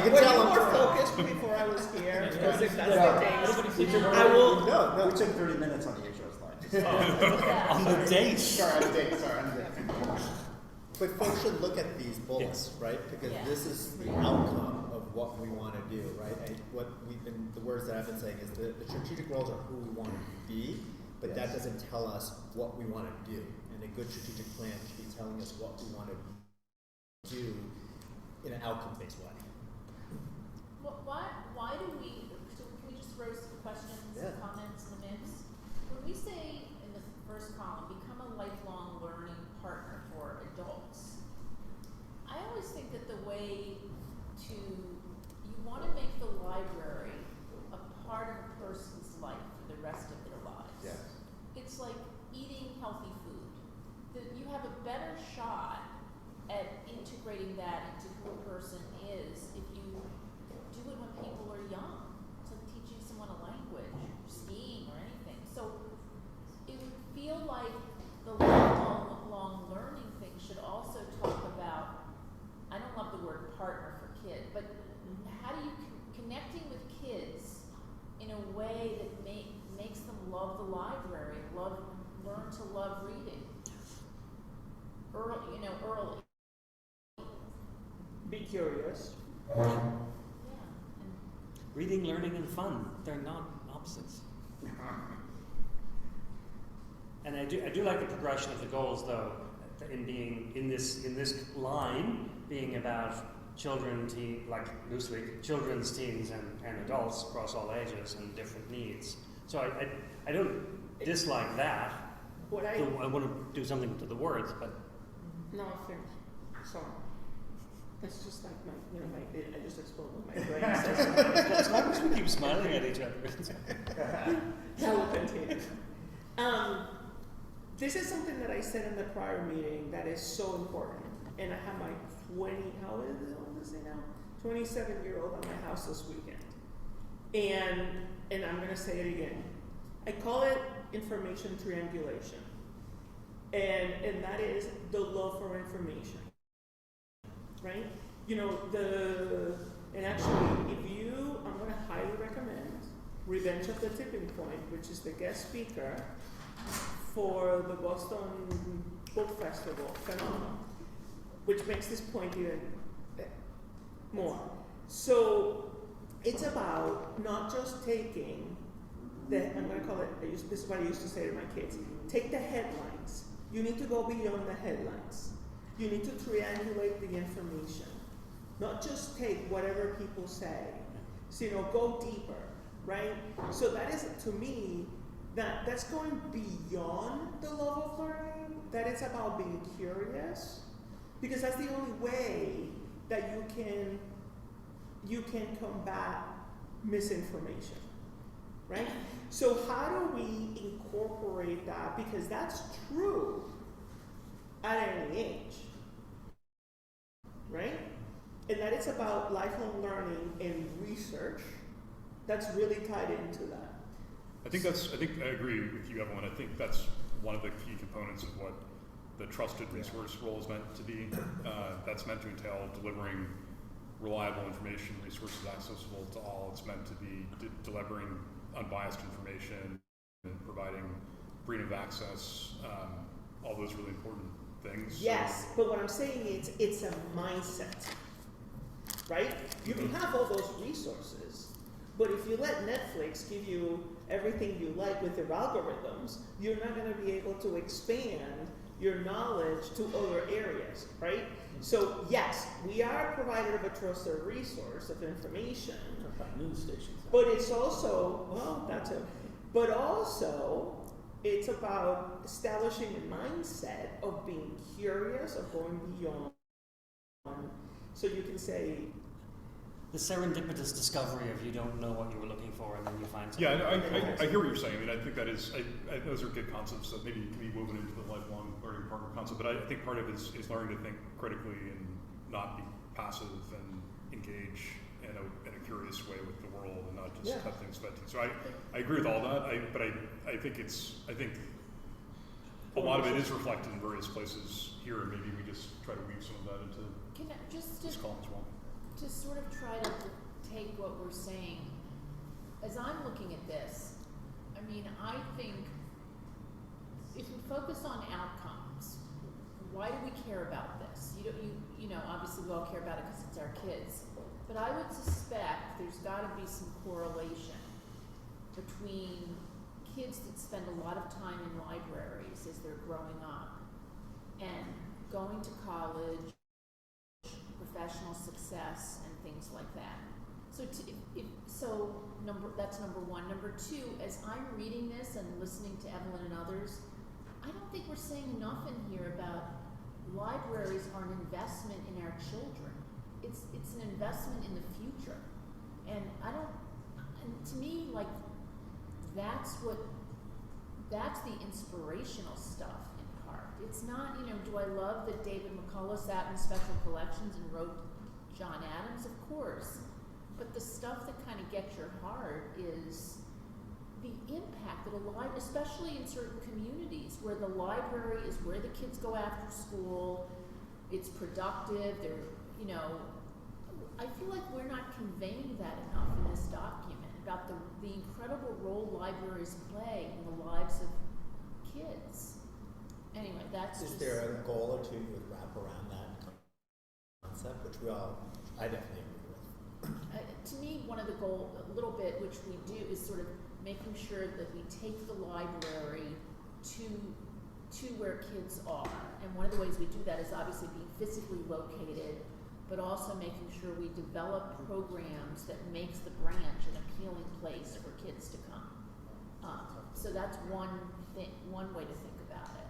can Were tell you I'm more trying. focused before I was here? Because if that's Yeah. the case, We took I will. No, we took 30 minutes on the HO slide. On the date. Sorry, on the date. Sorry, on the date. But folks should look at these bullets, right? Because Yeah. this is the outcome of what we want to do, right? The words that I've been saying is the strategic roles are who we want to be, but that Yes. doesn't tell us what we want to do. And a good strategic plan should be telling us what we want to do in an outcome-based way. Why do we, so can we just throw some questions, Yeah. comments in the mix? When we say in the first column, become a lifelong learning partner for adults, I always think that the way you want to make the library a part of a person's life for the rest of their lives. Yes. curious. Yeah, and Reading, learning, and fun, they're not opposites. And I do like the progression of the goals, though, in being in this line being about children, loosely children's, teens, and adults across all ages and different needs. So I don't dislike that. What I So I want to do something to the words, but no offense, sorry. That's just like I just exploded my brain. as long as we keep smiling at each other. That will continue. This is something that I said in the prior meeting that is so important. And I have my 27-year-old at my house this weekend. And I'm gonna say it again. I call it information triangulation. And that is the love for information. Right? And actually, I'm gonna highly recommend Revenge of the Tipping Point, which is the guest speaker for the Boston Book Festival, phenomenal, which makes this point even more. So it's about not just taking I'm gonna call it, this is what I used to say to my kids, take the headlines. You need to go beyond the headlines. You need to triangulate the information. Not just take whatever people say. So, go deeper, right? So that is, to me, that's going beyond the love of learning. That is about being curious. Because that's the only way that you can combat misinformation, right? So how do we incorporate that? Because that's true at any age, right? And that it's about lifelong learning and research that's really tied into that. I think I agree with you, Evelyn. I think that's one of the key components of what the trusted resource role is meant to be. That's meant to entail delivering reliable information, resources accessible to all. It's meant to be delivering unbiased information and providing freedom of access, all those really important things. Yes, but what I'm saying is it's a mindset, right? You can have all those resources, but if you let Netflix give you everything you like with their algorithms, you're not going to be able to expand your knowledge to other areas, right? So yes, we are a provider of a trusted resource of information, News stations. but it's also, well, that's it, but also it's about establishing a mindset of being curious, of going beyond. So you can say, the serendipitous discovery of you don't know what you were looking for and then you find something. Yeah, I hear what you're saying. I mean, I think that is, those are good concepts that maybe can be woven into the lifelong learning partner concept, but I think part of it is learning to think critically and not be passive and engage in a curious way with the world and not just have things fed to you. So I agree with all that, but I think a lot of it is reflected in various places here, and maybe we just try to weave some of that into can I just this column as well. to sort of try to take what we're saying, as I'm looking at this, I mean, I think if we focus on outcomes, why do we care about this? You know, obviously we all care about it because it's our kids, but I would suspect there's got to be some correlation between kids that spend a lot of time in libraries as they're growing up and going to college, professional success, and things like that. So that's number one. Number two, as I'm reading this and listening to Evelyn and others, I don't think we're saying enough in here about libraries are an investment in our children. It's an investment in the future. And to me, like, that's the inspirational stuff in part. It's not, do I love that David McCullough sat in special collections and wrote John Adams? Of course. But the stuff that kind of gets your heart is the impact that especially in certain communities where the library is where the kids go after school, it's productive, I feel like we're not conveying that enough in this document about the incredible role libraries play in the lives of kids. Anyway, that's Is there a goal or two you would wrap around that concept, which we all I definitely agree with. To me, one of the goal, a little bit, which we do, is sort of making sure that we take the library to where kids are. And one of the ways we do that is obviously being physically located, but also making sure we develop programs that makes the branch an appealing place for kids to come. So that's one way to think about it.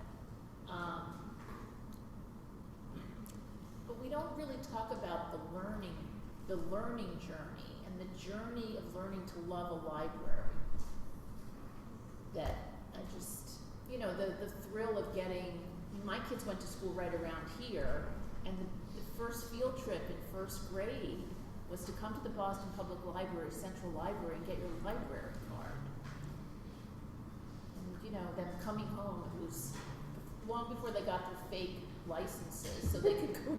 But we don't really talk about the learning journey and the journey of learning to love a library. That I just, the thrill of getting, my kids went to school right around here, and the first field trip in first grade was to come to the Boston Public Library, Central Library, and get your library card. And, them coming home, it was long before they got their fake licenses, so they could go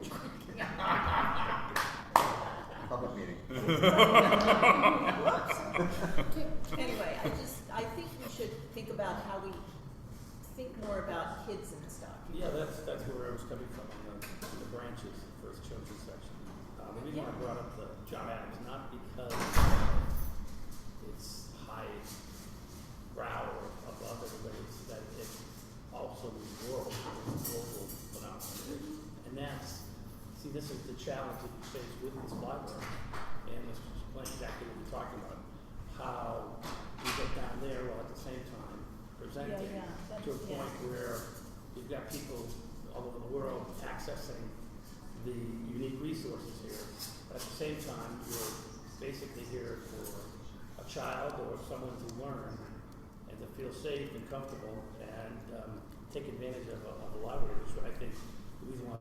drinking. Public meeting. Anyway, I think we should think about how we think more about kids and stuff. Yeah, that's where I was coming from on the branches, the first children's section. The reason I brought up the John Adams, not because it's high brow or above everybody, it's that it also the world, it's a global phenomenon. And this is the challenge that you face with this library. And this is exactly what we're talking about. How you get down there while at the same time presenting to a point where you've got people all over the world accessing the unique resources here. But at the same time, you're basically here for a child or someone to learn and to feel safe and comfortable and take advantage of a library, which I think the reason why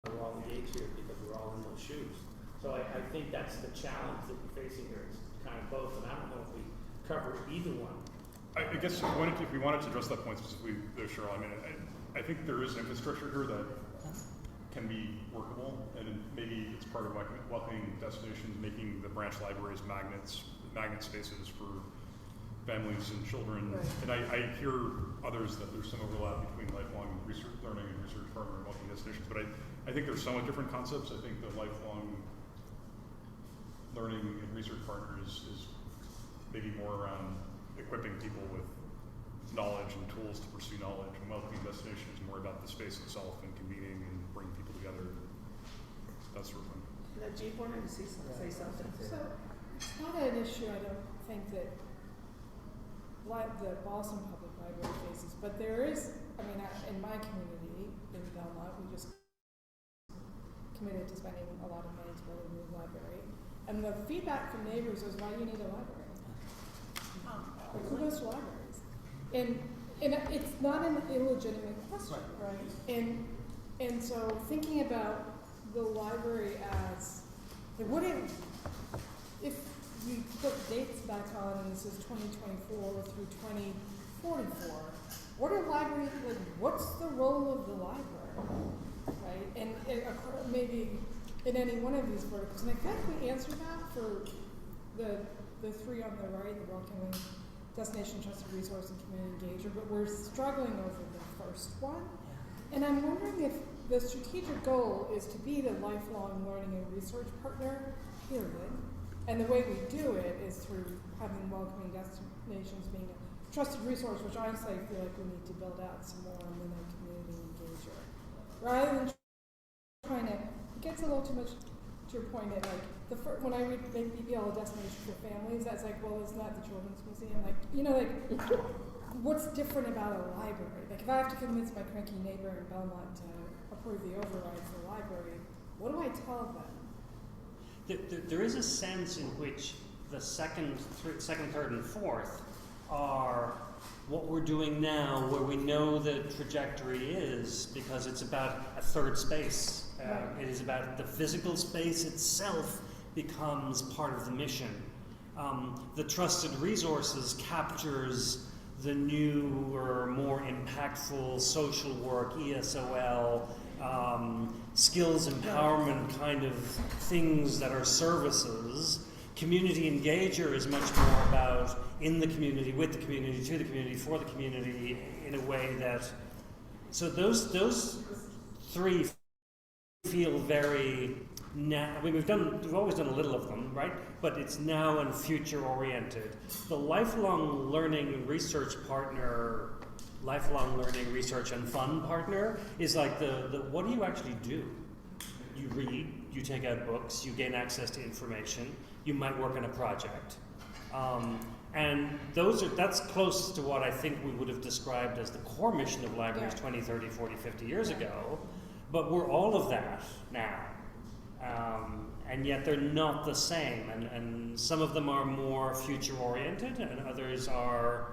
we're all engaged here because we're all in those shoes. So I think that's the challenge that we're facing here. It's kind of both, and I don't know if we cover either one. I guess if we wanted to address that point specifically, though, Cheryl, I think there is infrastructure here that can be workable, and maybe it's part of welcoming destinations, making the branch libraries magnet spaces for families and children. Right. And I hear others that there's some overlap between lifelong research learning and research partner and welcoming destinations, but I think there's somewhat different concepts. I think the lifelong learning and research partner is maybe more around equipping people with knowledge and tools to pursue knowledge, and welcoming destination is more about the space itself and convening and bringing people together, that sort of thing. Najib wanted to say something. So it's not an issue, I don't think, that the Boston Public Library faces, but there is, in my community in Belmont, we just committed to spending a lot of money to build a new library, and the feedback from neighbors was, why do you need a library? Like, who goes to libraries? And it's not an illegitimate question, right? And so thinking about the library as, if you put dates back on and this is 2024 through 2044, what are libraries, what's the role of the library, right? And maybe in any one of these verticals, and I feel like we answered that for the three on the right, the welcoming destination, trusted resource, and community engager, but we're struggling over the first one. And I'm wondering if the strategic goal is to be the lifelong learning and research partner, period. And the way we do it is through having welcoming destinations being a trusted resource, which honestly I feel like we need to build out some more, and then a community engager. Rather than trying to, it gets a little too much to your point that when I read BPL, a destination for families, that's well, isn't that the Children's Museum? What's different about a library? If I have to convince my cranky neighbor in Belmont to approve the override for the library, what do I tell them? There is a sense in which the second, third, and fourth are what we're doing now, where we know the trajectory is, because it's about a third space. It is about the physical space itself becomes part of the mission. The trusted resources captures the newer, more impactful social work, ESOL, skills empowerment kind of things that are services. Community engager is much more about in the community, with the community, to the community, for the community, in a way that, so those three feel very now, I mean, we've always done a little of them, right? But it's now and future oriented. The lifelong learning research partner, lifelong learning research and fun partner is like the what do you actually do? You read, you take out books, you gain access to information, you might work on a project. And that's close to what I think we would have described as the core mission of libraries 20, 30, 40, 50 years ago. But we're all of that now. And yet they're not the same. And some of them are more future oriented and others are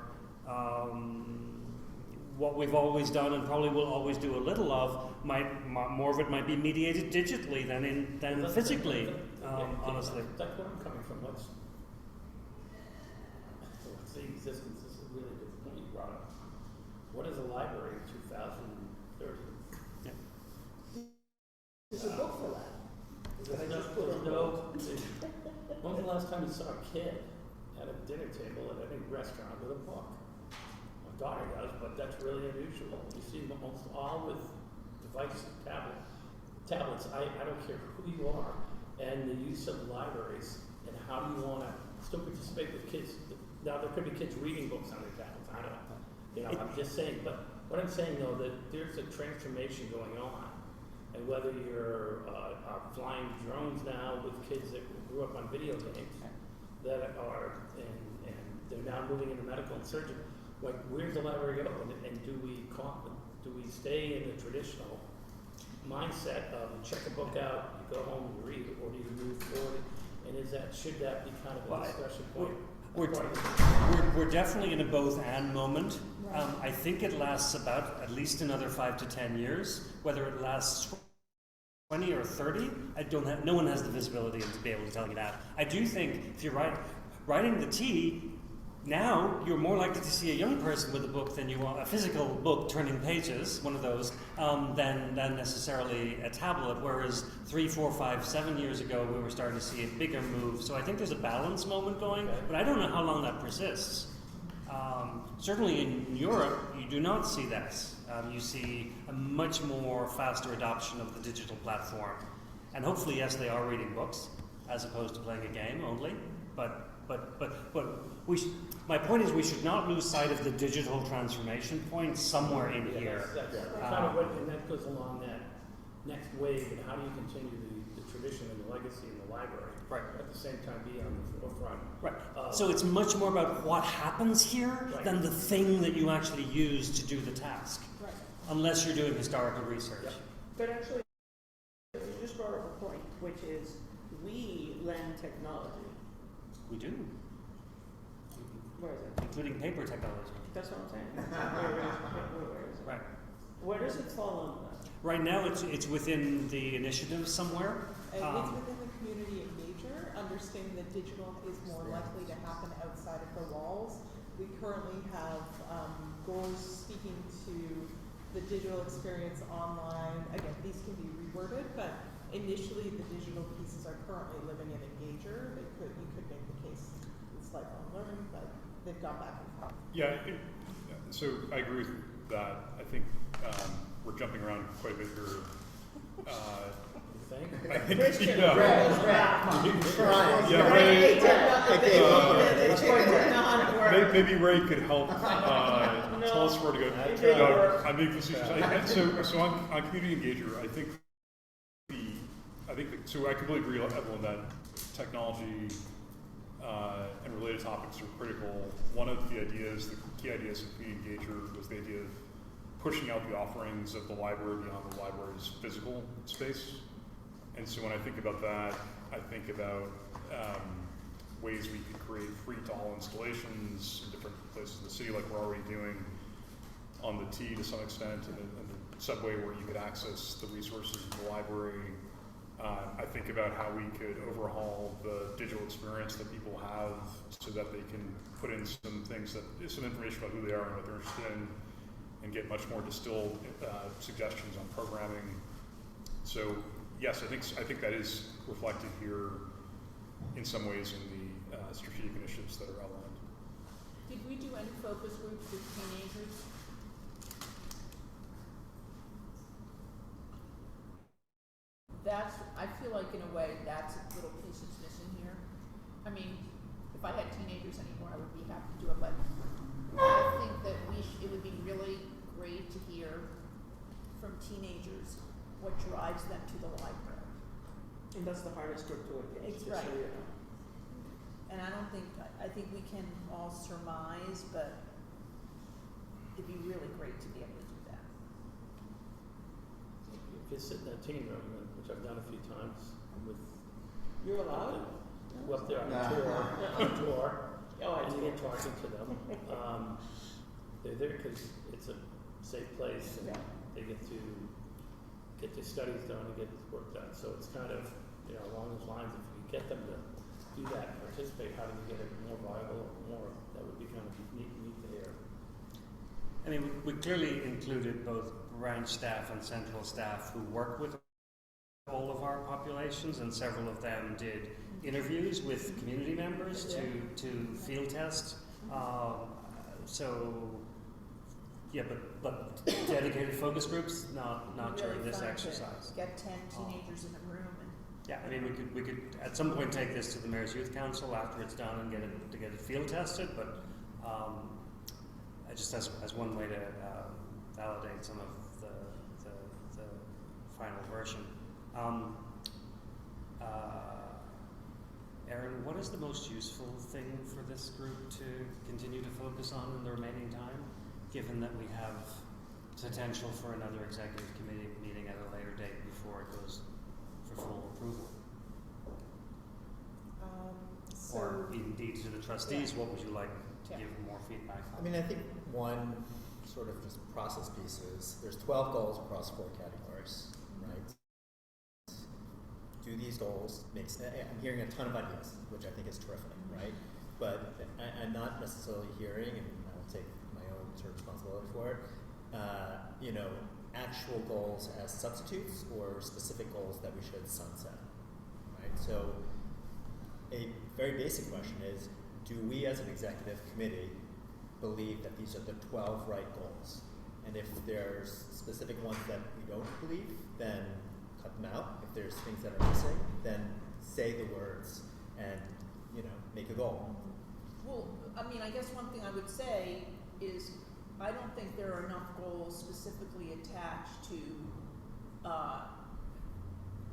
what we've always done and probably will always do a little of. More of it might be mediated digitally than physically, honestly. That's where I'm coming from. What's the existence? This is a really good point you brought up. What is a library in 2030? Yeah. There's a book for that. When was the last time you saw a kid at a dinner table at any restaurant with a book? My daughter does, but that's really unusual. You see them almost all with devices, tablets. I don't care who you are, and the use of libraries and how do you want to still participate with kids. Now there could be kids reading books on their tablets. I don't know. You know, I'm just saying. But what I'm saying though, that there's a transformation going on. And whether you're flying drones now with kids that grew up on video games that are, and they're now moving into medical and surgery, like where's the library go? And do we stay in the traditional mindset of you check a book out, you go home, you read, or do you move forward? And should that be kind of a discussion point? We're definitely in a both and moment. Right. I think it lasts about at least another 5 to 10 years. Whether it lasts 20 or 30, no one has the visibility to be able to tell you that. I do think if you're writing the T, now you're more likely to see a young person with a book than you are a physical book turning pages, one of those, than necessarily a tablet. Whereas 3, 4, 5, 7 years ago, we were starting to see a bigger move. So I think there's a balance moment going, but I don't know how long that persists. Certainly in Europe, you do not see that. You see a much more faster adoption of the digital platform. And hopefully, yes, they are reading books as opposed to playing a game only. But my point is we should not lose sight of the digital transformation point somewhere in here. That's kind of what, and that goes along that next wave, and how do you continue the tradition and the legacy in the library, right? At the same time be on the forefront. Right. So it's much more about what happens here than the thing that you actually use to do the task. Right. Unless you're doing historical research. Yep. But actually, you just brought up a point, which is we lend technology. We do. Where is it? Including paper technology. That's what I'm saying. Where is it? Right. Where does it fall on that? Right now, it's within the initiative somewhere. It's within the community engager, understanding that digital is more likely to happen outside of the walls. We currently have goals speaking to the digital experience online. Again, these can be reworded, but initially the digital pieces are currently living in engager. You could make the case it's lifelong learning, but they've gone back and forth. Yeah, so I agree with that. I think we're jumping around quite a bit here. I think Christian, yeah. Maybe Ray could help tell us where to go. No, I'm being facetious. So on community engager, I think so I completely agree with Evelyn that technology and related topics are critical. One of the key ideas of community engager was the idea of pushing out the offerings of the library beyond the library's physical space. And so when I think about that, I think about ways we could create free-to-all installations in different places in the city, like we're already doing on the T to some extent, and the subway where you could access the resources of the library. I think about how we could overhaul the digital experience that people have so that they can put in some information about who they are and what they're interested in, and get much more distilled suggestions on programming. So yes, I think that is reflected here in some ways in the strategic initiatives that are outlined. Did we do any focus groups with teenagers? I feel like in a way, that's a little piece that's missing here. I mean, if I had teenagers anymore, I would be happy to do it, but I think that it would be really great to hear from teenagers what drives them to the library. And that's the hardest group to engage, It's just so right. you know. And I think we can all surmise, but it'd be really great to be able to do that. If you sit in that teen room, which I've done a few times with. You're allowed? Go up there on Nah. tour, Oh, I and you do. get talking to them. They're there because it's a safe place and Yeah. they get to get their studies done and get work done. So it's kind of, along those lines, if you get them to do that and participate, how do you get it more viable, that would be kind of neat to hear. I mean, we clearly included both branch staff and central staff who work with all of our populations, and several of them did interviews with community members to field test. So, yeah, but dedicated focus groups, not It'd be during really this fun to exercise. Get 10 teenagers in a room and. Yeah, I mean, we could at some point take this to the Mayor's Youth Council after it's done and get it field tested, but just as one way to validate some of the final version. Erin, what is the most useful thing for this group to continue to focus on in the remaining time, given that we have potential for another executive committee meeting at a later date before it goes for full approval? Or indeed to the trustees, what would you like to give more feedback on? I mean, I think one sort of just process piece is there's 12 goals across 4 categories, right? Do these goals make sense? I'm hearing a ton of ideas, which I think is terrific, right? But I'm not necessarily hearing, and I will take my own sort of responsibility for it, actual goals as substitutes or specific goals that we should sunset, right? So a very basic question is, do we as an executive committee believe that these are the 12 right goals? And if there's specific ones that we don't believe, then cut them out. If there's things that are missing, then say the words and, make a goal. Well, I mean, I guess one thing I would say is I don't think there are enough goals specifically attached to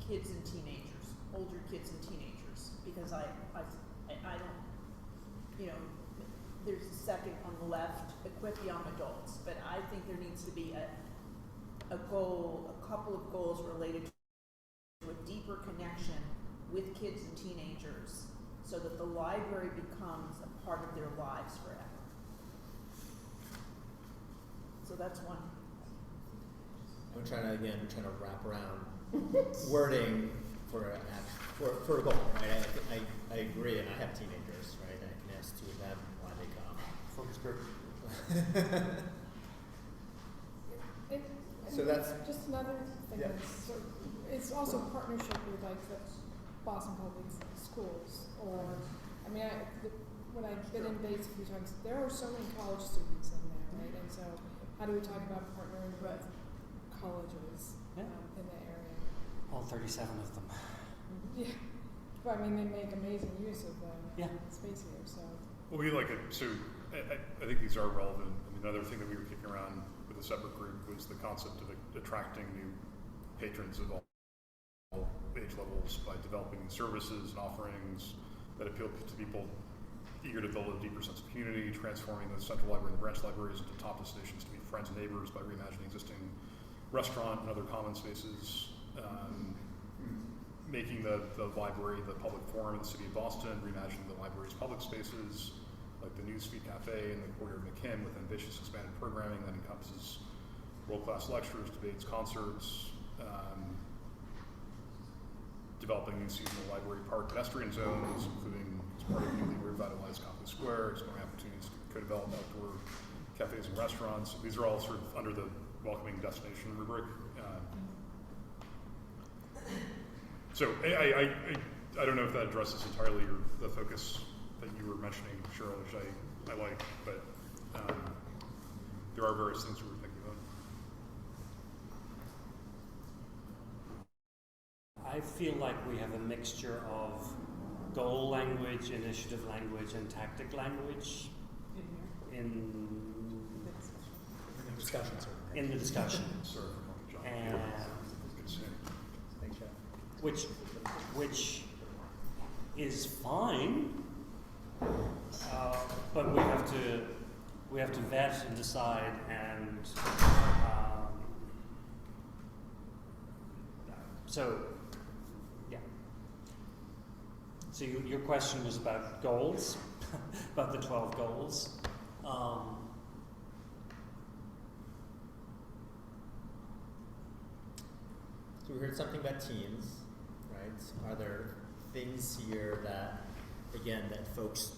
kids and teenagers, older kids and teenagers, because I don't, there's a second on the left, equip young adults, but I think there needs to be a couple of goals related to a deeper connection with kids and teenagers so that the library becomes a part of their lives forever. So that's one. I'm trying to wrap around wording for a goal, right? I agree, and I have teenagers, right? I can ask 2 of them why they come. Focus group. So that's just another thing. Yeah. It's also a partnership with like the Boston Public Schools, or when I've been in Bates a few times, there are so many college students in there, right? And so, how do we talk about partnering with colleges in the area? All 37 of them. Yeah, but they make amazing use of the space here. So. Well, I think these are relevant. Another thing that we were kicking around with a separate group was the concept of attracting new patrons of all age levels by developing services and offerings that appeal to people eager to build a deeper sense of community, transforming the central library and the branch libraries into top destinations to meet friends and neighbors by reimagining existing restaurant and other common spaces, making the library the public forum in the city of Boston, reimagining the library's public spaces, like the Newsfeed Cafe and the Courtyard McKim with ambitious expanded programming that encompasses world-class lectures, debates, concerts, developing new seasonal library park pedestrian zones, including as part of newly revitalized Copley Square, exploring opportunities to co-develop outdoor cafes and restaurants. These are all sort of under the welcoming destination rubric. So I don't know if that addresses entirely the focus that you were mentioning, Cheryl, which I like, but there are various things we were thinking about. I feel like we have a mixture of goal language, initiative language, and tactic language in Discussions. in the discussion, Sorry for calling John. and Good seeing you. Thanks, Jeff. which is fine, but we have to vet and decide and so yeah. So your question was about goals, about the 12 goals. So we heard something about teams, right? Are there things here that, again, that folks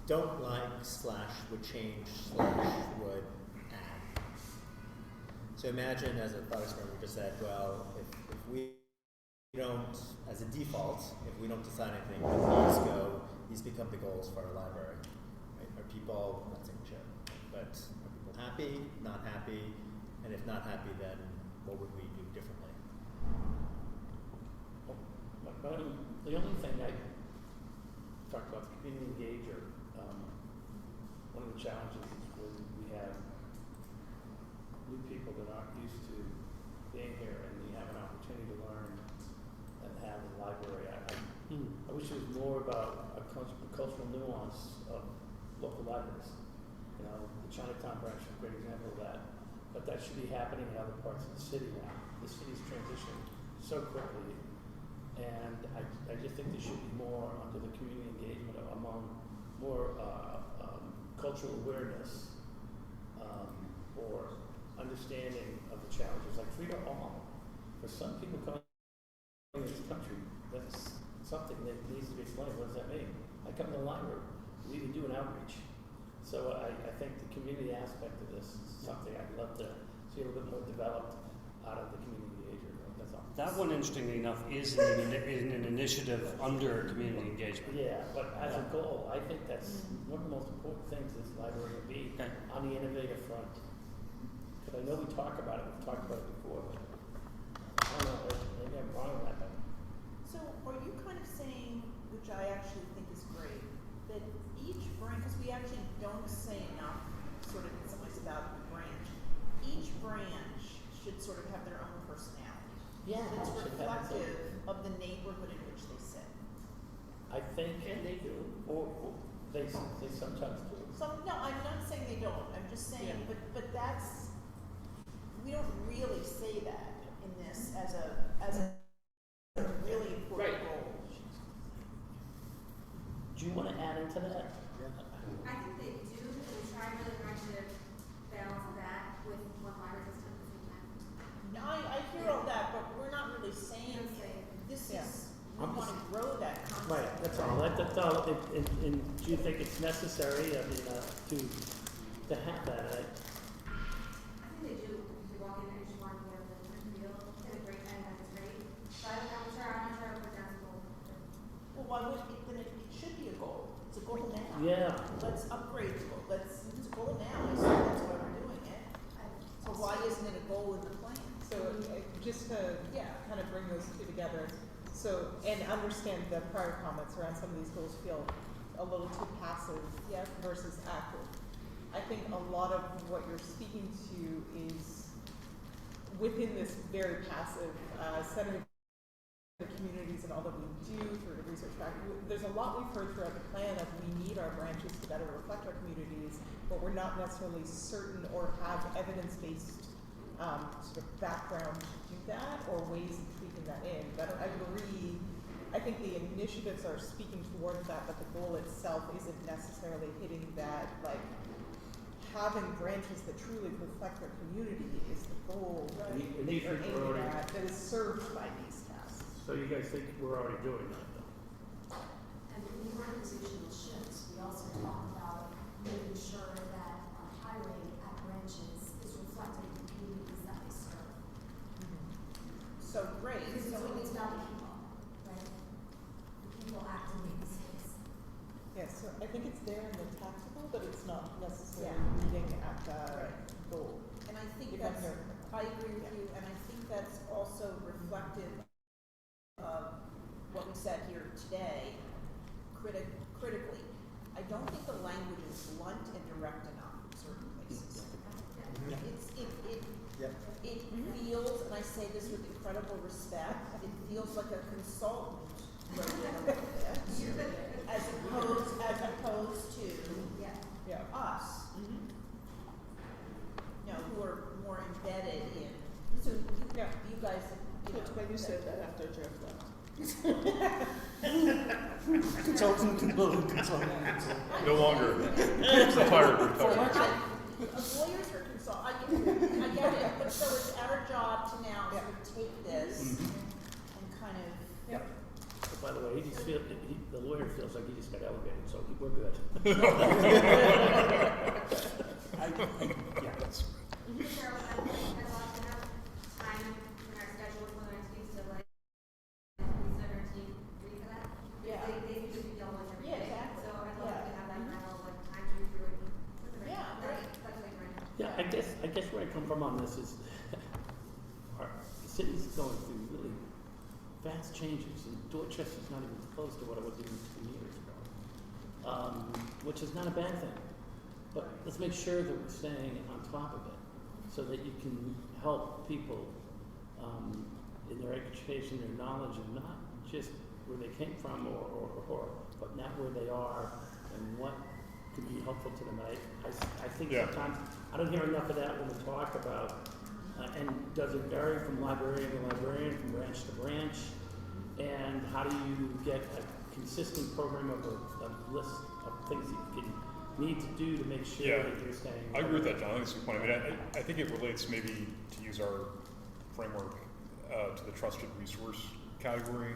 don't like / would change / would add? So imagine as a thought experiment, we just said, well, if we don't, as a default, if we don't decide anything, these become the goals for our library. Right? Are people, not saying sure, but are people happy, not happy? And if not happy, then what would we do differently? The only thing I talked about, the community engager, one of the challenges is when we have new people that aren't used to being here and you have an opportunity to learn and have a library. I wish it was more about a cultural nuance of local libraries. You know, the Chinatown branch is a great example of that. But that should be happening in other parts of the city now. The city's transitioning so quickly. And I just think there should be more under the community engagement among more cultural awareness or understanding of the challenges. Like Frida All, for some people coming into this country, that's something that needs to be explained. What does that mean? I come to the library, we need to do an outreach. So I think the community aspect of this is something I'd love to see a little bit more developed out of the community engager. That's all. That one, interestingly enough, is in an initiative under community engagement. Yeah, but as a goal, I think that's one of the most important things this library will be Okay. on the innovative front. Because I know we talk about it, we've talked about it before, but I don't know, maybe I'm wrong on that. But So are you kind of saying, which I actually think is great, that each branch, because we actually don't say enough sort of in some ways about the branch, each branch should sort of have their own personality. yeah, That's it should have its own- reflective of the neighborhood in which they sit. I think, and they do, or they sometimes do. So, no, I'm not saying they don't, I'm just saying, Yeah. but that's, we don't really say that in this as a really important Right. goal. Do you want to add into that? I think they do, and we try really hard to balance that with what library does at the same time. No, I hear all that, but we're not really saying, You're saying. this Yeah. is, we I'm wanna just- grow that concept. Right, that's all. That's all. And do you think it's necessary? I mean, to have that? I think they do. If you walk in there, you just want to get a different feel, and a great time, that's great. But I'm not sure if we're down to goal. Well, why would it, then it should be a goal, it's a goal now. Yeah. Let's upgrade the goal, it's a goal now, I see that's why we're doing it. So why isn't it a goal in the plan? So just to Yeah. kind of bring those two together, so, and understand the prior comments around some of these goals feel a little too passive Yeah. versus active. I think a lot of what you're speaking to is within this very passive set of the communities and all that we do through the research track. There's a lot we've heard throughout the plan of we need our branches to better reflect our communities, but we're not necessarily certain or have evidence-based sort of background to do that or ways of tweaking that in. But I agree, I think the initiatives are speaking towards that, but the goal itself isn't necessarily hitting that, like, having branches that truly reflect our community is the goal And that you think you're we're aiming already- at, that is served by these tasks. So you guys think we're already doing that, though? And in the organizational shifts, we also talk about making sure that our hiring at branches is reflecting the communities that they serve. So great, Because so it's about the people, right? The people activate the space. Yeah, so I think it's there in the tactical, but it's not necessarily Yeah. meeting at the goal. And I think If I'm that's, hearing I agree with you, and I think that's also reflective of blunt and direct enough in certain places. Yeah. Yep. It feels, and I say this with incredible respect, it feels like a consultant wrote it a little bit, as opposed to Yeah. us, Mm-hmm. you know, who are more embedded in. So Yeah. you guys, you know. That's why you said that after Jeff left. Consultant. No longer. Retired. Lawyers are I get it, but so it's our job to now sort of take this and kind of. Yep. But by the way, the lawyer feels like he just got elevated, so we're good. Yeah. Cheryl, I'd like to have time in our schedule for the next week to like, consider our team read for that. Yeah. They usually deal with everything. Yeah, exactly. So I'd love Yeah. to have that kind of like time to read through it. Yeah, great. That's like right. Yeah, I guess where I come from on this is, the city's going through really fast changes, and Dorchester's not even close to what it was even 2 years ago, which is not a bad thing. But let's make sure that we're staying on top of it, so that you can help people in their education, their knowledge, and not just where they came from, but not where they are, and what could be helpful to them. I think sometimes I don't hear enough of that when we talk about. And does it vary from librarian to librarian, from branch to branch? And how do you get a consistent program of a list of things that you need to do to make sure that you're staying? I agree with that, John. I think that's a good point. I mean, I think it relates maybe, to use our framework, to the trusted resource category.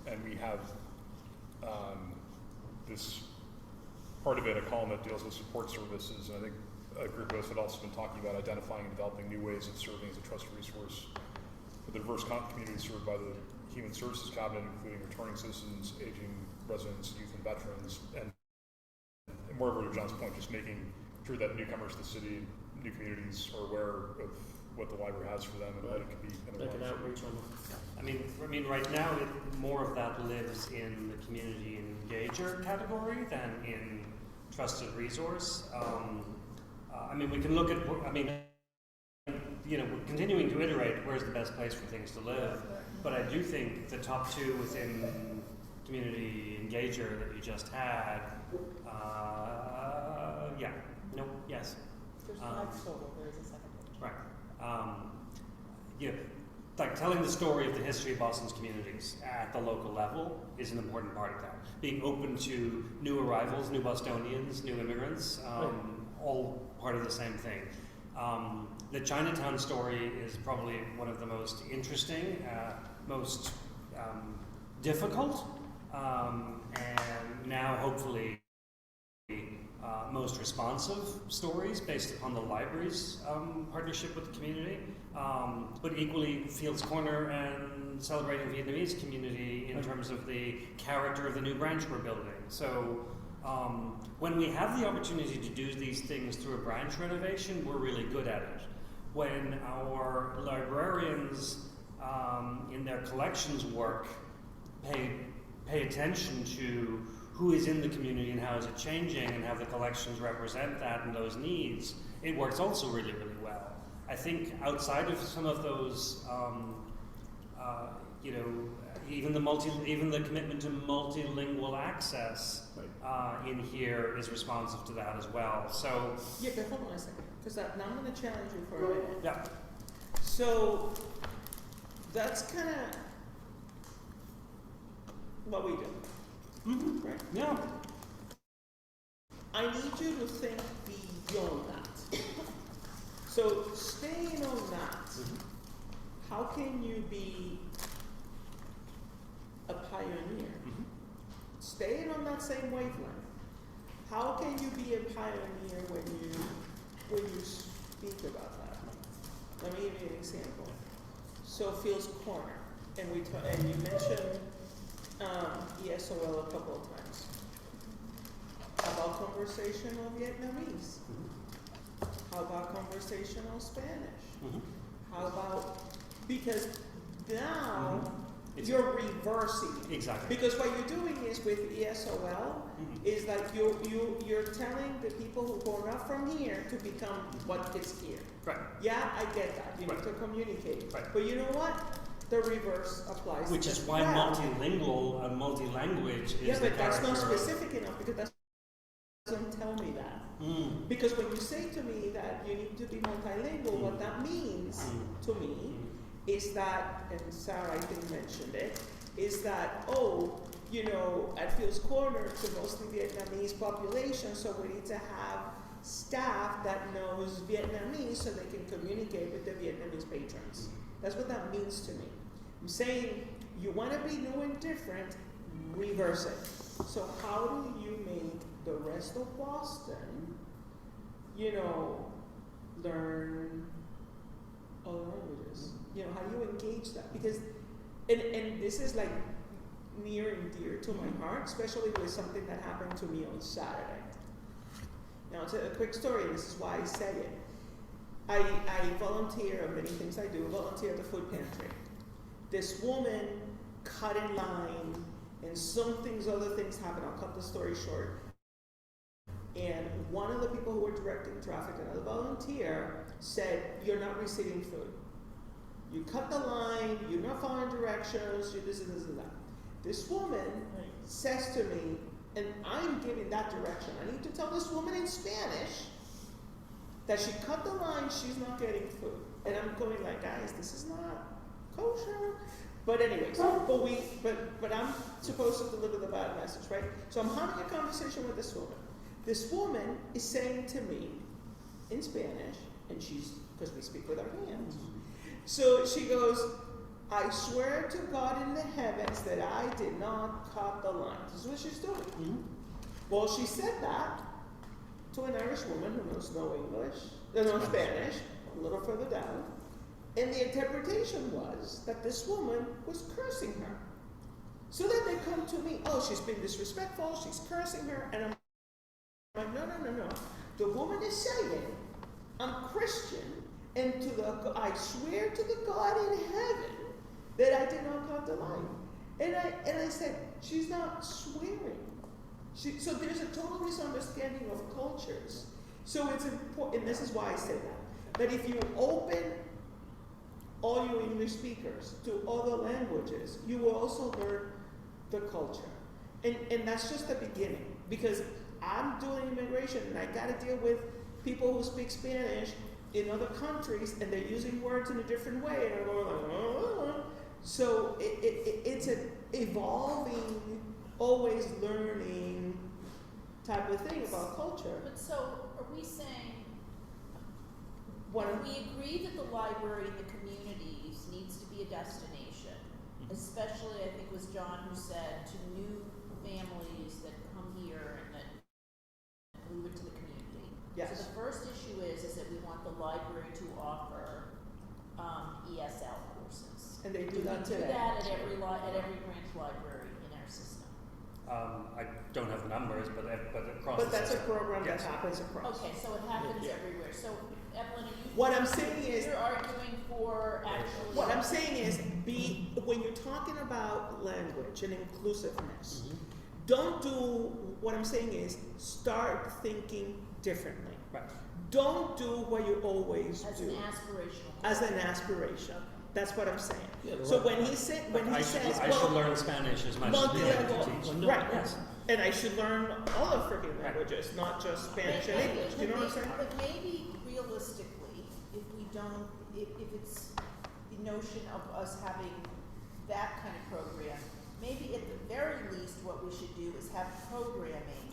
And we have this part of it, a column that deals with support services. And I think a group of us had also been talking about identifying and developing new ways of serving as a trusted resource for the diverse community served by the Human Services Cabinet, including returning citizens, aging residents, youth, and veterans. And moreover, to John's point, just making sure that newcomers to the city, new communities are aware of what the library has for them and what it could be in Like their an lives. outreach on I mean, right now, more of that lives in the community engager category than in trusted resource. I mean, we can look at, we're continuing to iterate where's the best place for things to live. But I do think the top two within community engager that you just had, yes. There's five total, there is a second one. Right. Like telling the story of the history of Boston's communities at the local level is an important part of that. Being open to new arrivals, new Bostonians, new immigrants, all part of the same thing. The Chinatown story is probably one of the most interesting, most difficult, and now hopefully most responsive stories based upon the library's partnership with the community, but equally Fields Corner and Celebrating Vietnamese Community in terms of the character of the new branch we're building. So when we have the opportunity to do these things through a branch renovation, we're really good at it. When our librarians in their collections work pay attention to who is in the community and how is it changing and how the collections represent that and those needs, it works also really, really well. I think outside of some of those, even the commitment to multilingual access in here is responsive to that as well. So Yeah, but hold on a second, because now I'm going to challenge you for a minute. yeah, So that's kind of what we do, right? yeah. I need you to think beyond that. So staying on that, how can you be a pioneer? Staying on that same wavelength, how can you be a pioneer when you speak about that? Let me give you an example. So Fields Corner, and you mentioned ESOL a couple of times. How about conversational Vietnamese? How about conversational Spanish? How about, because now You're reversing it. Exactly. Because what you're doing is with ESOL, is like you're telling the people who are not from here to become what is here. Right. Yeah, I get that. You need to communicate. Right. But you know what? The reverse applies. Which to is as why well. multilingual and multi-language is Yeah, the but that's not character of- specific enough because that doesn't tell me that. Mm. Because when you say to me that you need to be multilingual, what that means to me is that, and Sarah I think mentioned it, is that, oh, you know, at Fields Corner it's a mostly Vietnamese population, so we need to have staff that knows Vietnamese so they can communicate with the Vietnamese patrons. That's what that means to me. I'm saying you want to be new and different, reverse it. So how do you make the rest of Boston, you know, learn other languages? You know, how do you engage that? Because, and this is like near and dear to my heart, especially with something that happened to me on Saturday. Now, it's a quick story, and this is why I say it. I volunteer, many things I do, volunteer at the food pantry. This woman cut in line, and other things happened. I'll cut the story short. And one of the people who were directing traffic, another volunteer, said, "You're not receiving food. You cut the line, you're not following directions, you this and this and that." This woman says to me, and I'm giving that direction, I need to tell this woman in Spanish that she cut the line, she's not getting food. And I'm going like, guys, this is not kosher. But anyways, but I'm supposed to deliver the bad message, right? So I'm having a conversation with this woman. This woman is saying to me in Spanish, and because we speak with our hands. So she goes, "I swear to God in the heavens that I did not cut the line." This is what she's doing. Mm-hmm. Well, she said that to an Irish woman who knows no English, no Spanish, a little further down. And the interpretation was that this woman was cursing her. So then they come to me, "Oh, she's been disrespectful, she's cursing her." And I'm like, no. The woman is saying, "I'm Christian, and I swear to the God in heaven that I did not cut the line." And I said, she's not swearing. So there's a total misunderstanding of cultures. So it's important, and this is why I say that if you open all you English speakers to other languages, you will also learn the culture. And that's just the beginning, because I'm doing immigration and I gotta deal with people who speak Spanish in other countries and they're using words in a different way, and I'm going like, oh. So it's an evolving, always learning type of thing about culture. But so, are we saying, What if I'm- we agree that the library in the communities needs to be a destination, especially, I think it was John who said, to new families that come here and that move into the community. Yes. So the first issue is that we want the library to offer ESL courses. And they do Do we that do today. that at every branch library in our system? I don't have the numbers, but across But the that's a system. program Yes. that happens across. Okay, so it happens Yeah. everywhere. So, Evelyn, are you? What I'm saying is, You're arguing for actually. What I'm saying is, when you're talking about language and inclusiveness, don't do, what I'm saying is, start thinking differently. Right. Don't do what you always As do an aspirational. as an aspiration. That's what I'm saying. Yeah, the So right- when he says, I should learn Spanish as much as we have to teach. multilingual, right, Yes. and I should learn all the freaking languages, not just Spanish and English. Do you know what I'm saying? But maybe realistically, if we don't, if it's the notion of us having that kind of program, maybe at the very least what we should do is have programming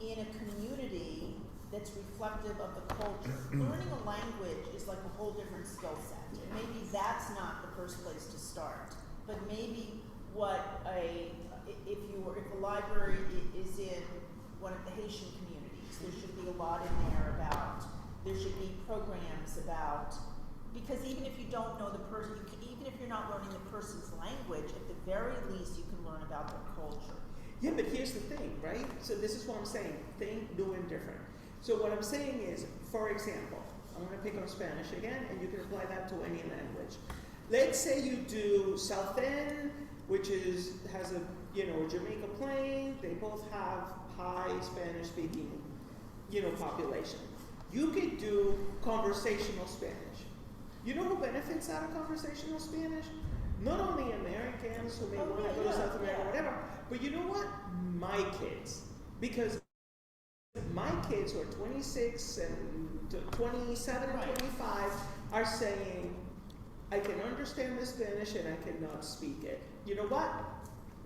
in a community that's reflective of the culture. Learning a language is like a whole different skill set. And maybe that's not the first place to start. But maybe if the library is in one of the Haitian communities, there should be a lot in there there should be programs about, because even if you don't know the person, even if you're not learning the person's language, at the very least you can learn about their culture. Yeah, but here's the thing, right? So this is what I'm saying. Think new and different. So what I'm saying is, for example, I'm going to pick on Spanish again, and you can apply that to any language. let's say you do South End, which has a Jamaica Plain. They both have high Spanish speaking, population. You could do conversational Spanish. You know who benefits out of conversational Spanish? Not only Americans who may want to go to South America, whatever, but you know what? My kids. Because my kids who are 26 and 27 and 25 are saying, I can understand the Spanish and I cannot speak it. You know what?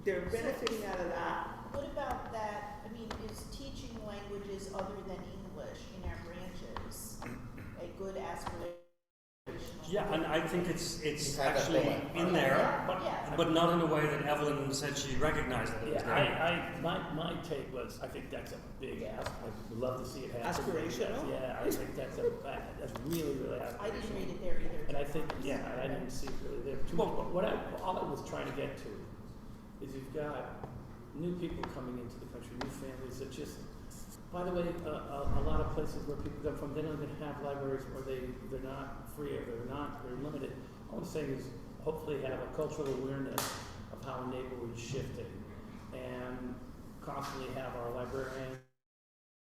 They're benefiting out of that. What about that? I mean, is teaching languages other than English in our branches a good aspirational? Yeah, and I think it's have that actually bullet. in there, Yeah. but not in a way that Evelyn said she recognized that it was there. My take was, I think that's a big ask. I would love to see it happen. Aspirational? Yeah, I think that's really, really aspirational. I didn't read it there either. And I think, I didn't see it really there too much. But all I was trying to get to is you've got new people coming into the country, new families that just, by the way, a lot of places where people come from, they don't even have libraries, or they're not free, or they're limited. All I'm saying is hopefully have a cultural awareness of how a neighborhood is shifting, and constantly have our librarians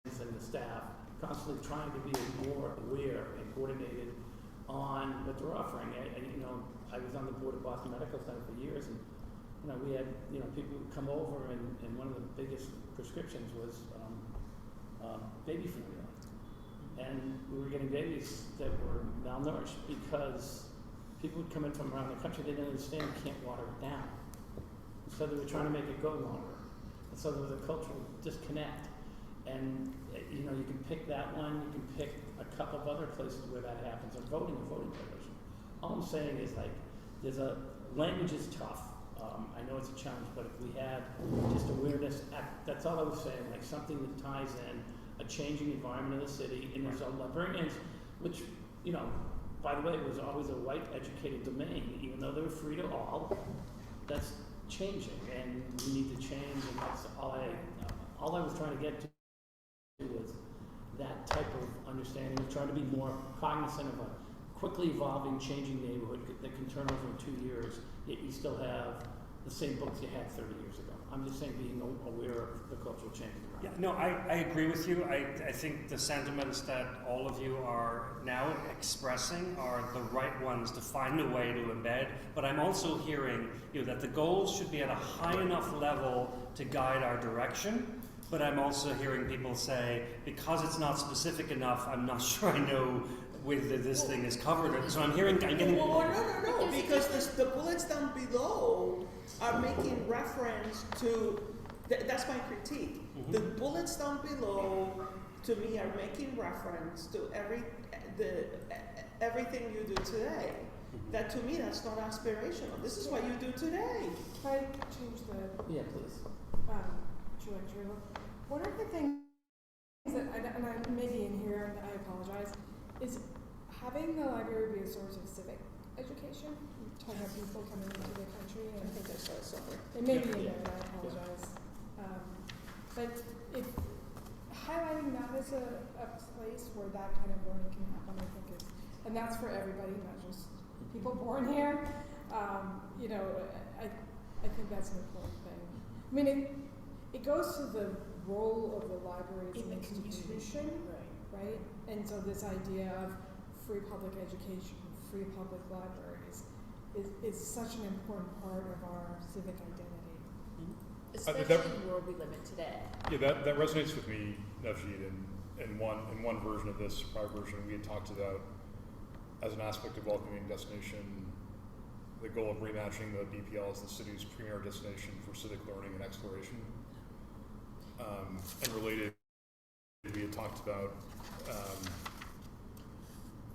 and the staff constantly trying to be more aware and coordinated on what they're offering. I was on the board of Boston Medical Center for years, and we had people would come over, and one of the biggest prescriptions was baby formula, and we were getting babies that were malnourished because people would come in from around the country, they didn't understand you can't water it down, so they were trying to make it go longer, and so there was a cultural disconnect. And you can pick that one, you can pick a couple of other places where that happens, or voting coalition. All I'm saying is, language is tough. I know it's a challenge, but if we had just awareness, that's all I was saying, something that ties in a changing environment of the city, and there's a librarians, which, by the way, was always a white educated domain, even though they were free to all. That's changing, and we need to change, and that's all I was trying to get to was that type of understanding, of trying to be more cognizant of a quickly evolving, changing neighborhood that can turn over in 2 years, yet you still have the same books you had 30 years ago. I'm just saying, being aware of the cultural changes around. Yeah, no, I agree with you. I think the sentiments that all of you are now expressing are the right ones to find a way to embed, but I'm also hearing that the goals should be at a high enough level to guide our direction. But I'm also hearing people say, because it's not specific enough, I'm not sure I know whether this thing is covered. So I'm getting. No, because the bullets down below are making reference to. That's my critique. Mm-hmm. The bullets down below, to me, are making reference to everything you do today. Mm-hmm. That, to me, that's not aspirational. This is what you do today. If I change the Yeah, please. trajectory, one of the things that, and I may be in here, and I apologize, is having the library be a source of civic education. We're talking about people coming into the country, and I think there's somewhere. It may be in there, and I apologize. But if highlighting that as a place where that kind of learning can happen, I think is, and that's for everybody, not just people born here. I think that's an important thing. I mean, it goes to the role of the library as an institution, right? And so this idea of free public education, free public libraries, is such an important part of our civic identity. Especially in the world we live in today. Yeah, that resonates with me, Navjeet, in one version of this prior version we had talked about as an aspect of welcoming destination, the goal of reimagining the BPL as the city's premier destination for civic learning and exploration. And related, we had talked about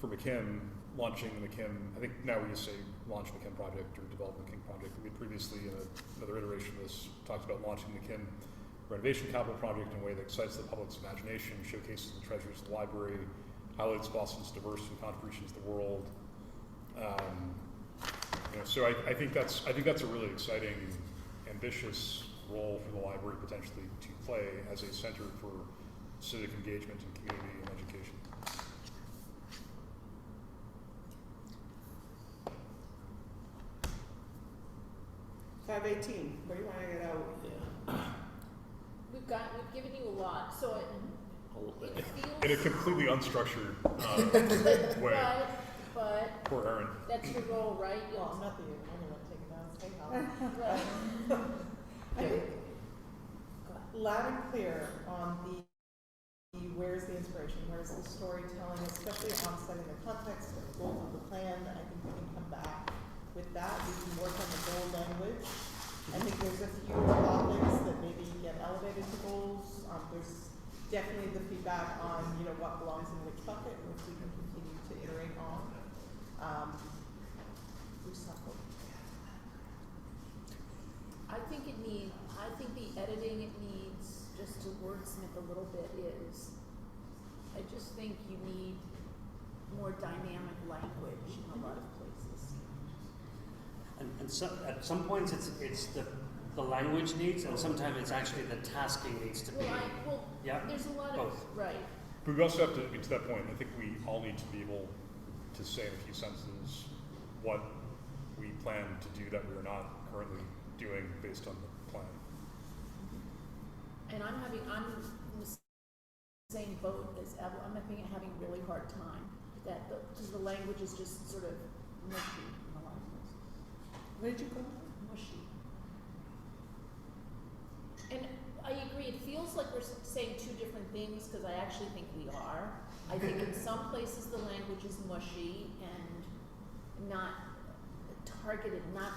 for McKim, launching the McKim, I think now we just say launch McKim project or develop McKim project. We had previously, in another iteration of this, talked about launching the McKim renovation capital project in a way that excites the public's imagination, showcases the treasures of the library, highlights Boston's diversity and contributions to the world. So I think that's a really exciting, ambitious role for the library potentially to play as a center for civic engagement and community and education. 518, what do you wanna get out? Yeah. We've given you a lot, so it feels. In a completely unstructured way. But Poor Erin. that's your goal, right? Well, I'm not the only one taking down, stay home. Right. I think Go ahead. loud and clear on the where's the inspiration, where's the storytelling, especially on setting the context of the goals of the plan. I think we can come back with that. We can work on the goal language. I think there's a few topics that maybe get elevated to goals. There's definitely the feedback on what belongs in which bucket, which we can continue to iterate on. Recycle. I think the editing it needs, just to wordsmith a little bit, is, I just think you need more dynamic language in a lot of places. And so, at some points it's the language needs, and sometimes it's actually the tasking needs to be. Yeah, there's a lot of, both. right. But we also have to, to that point, I think we all need to be able to say in a few sentences what we plan to do that we are not currently doing based on the plan. And I'm in the same boat as Evelyn. I'm having a really hard time with that, because the language is just sort of mushy in a lot of places. Where did you go? Mushy. And I agree, it feels like we're saying two different things, because I actually think we are. I think in some places the language is mushy and not targeted, not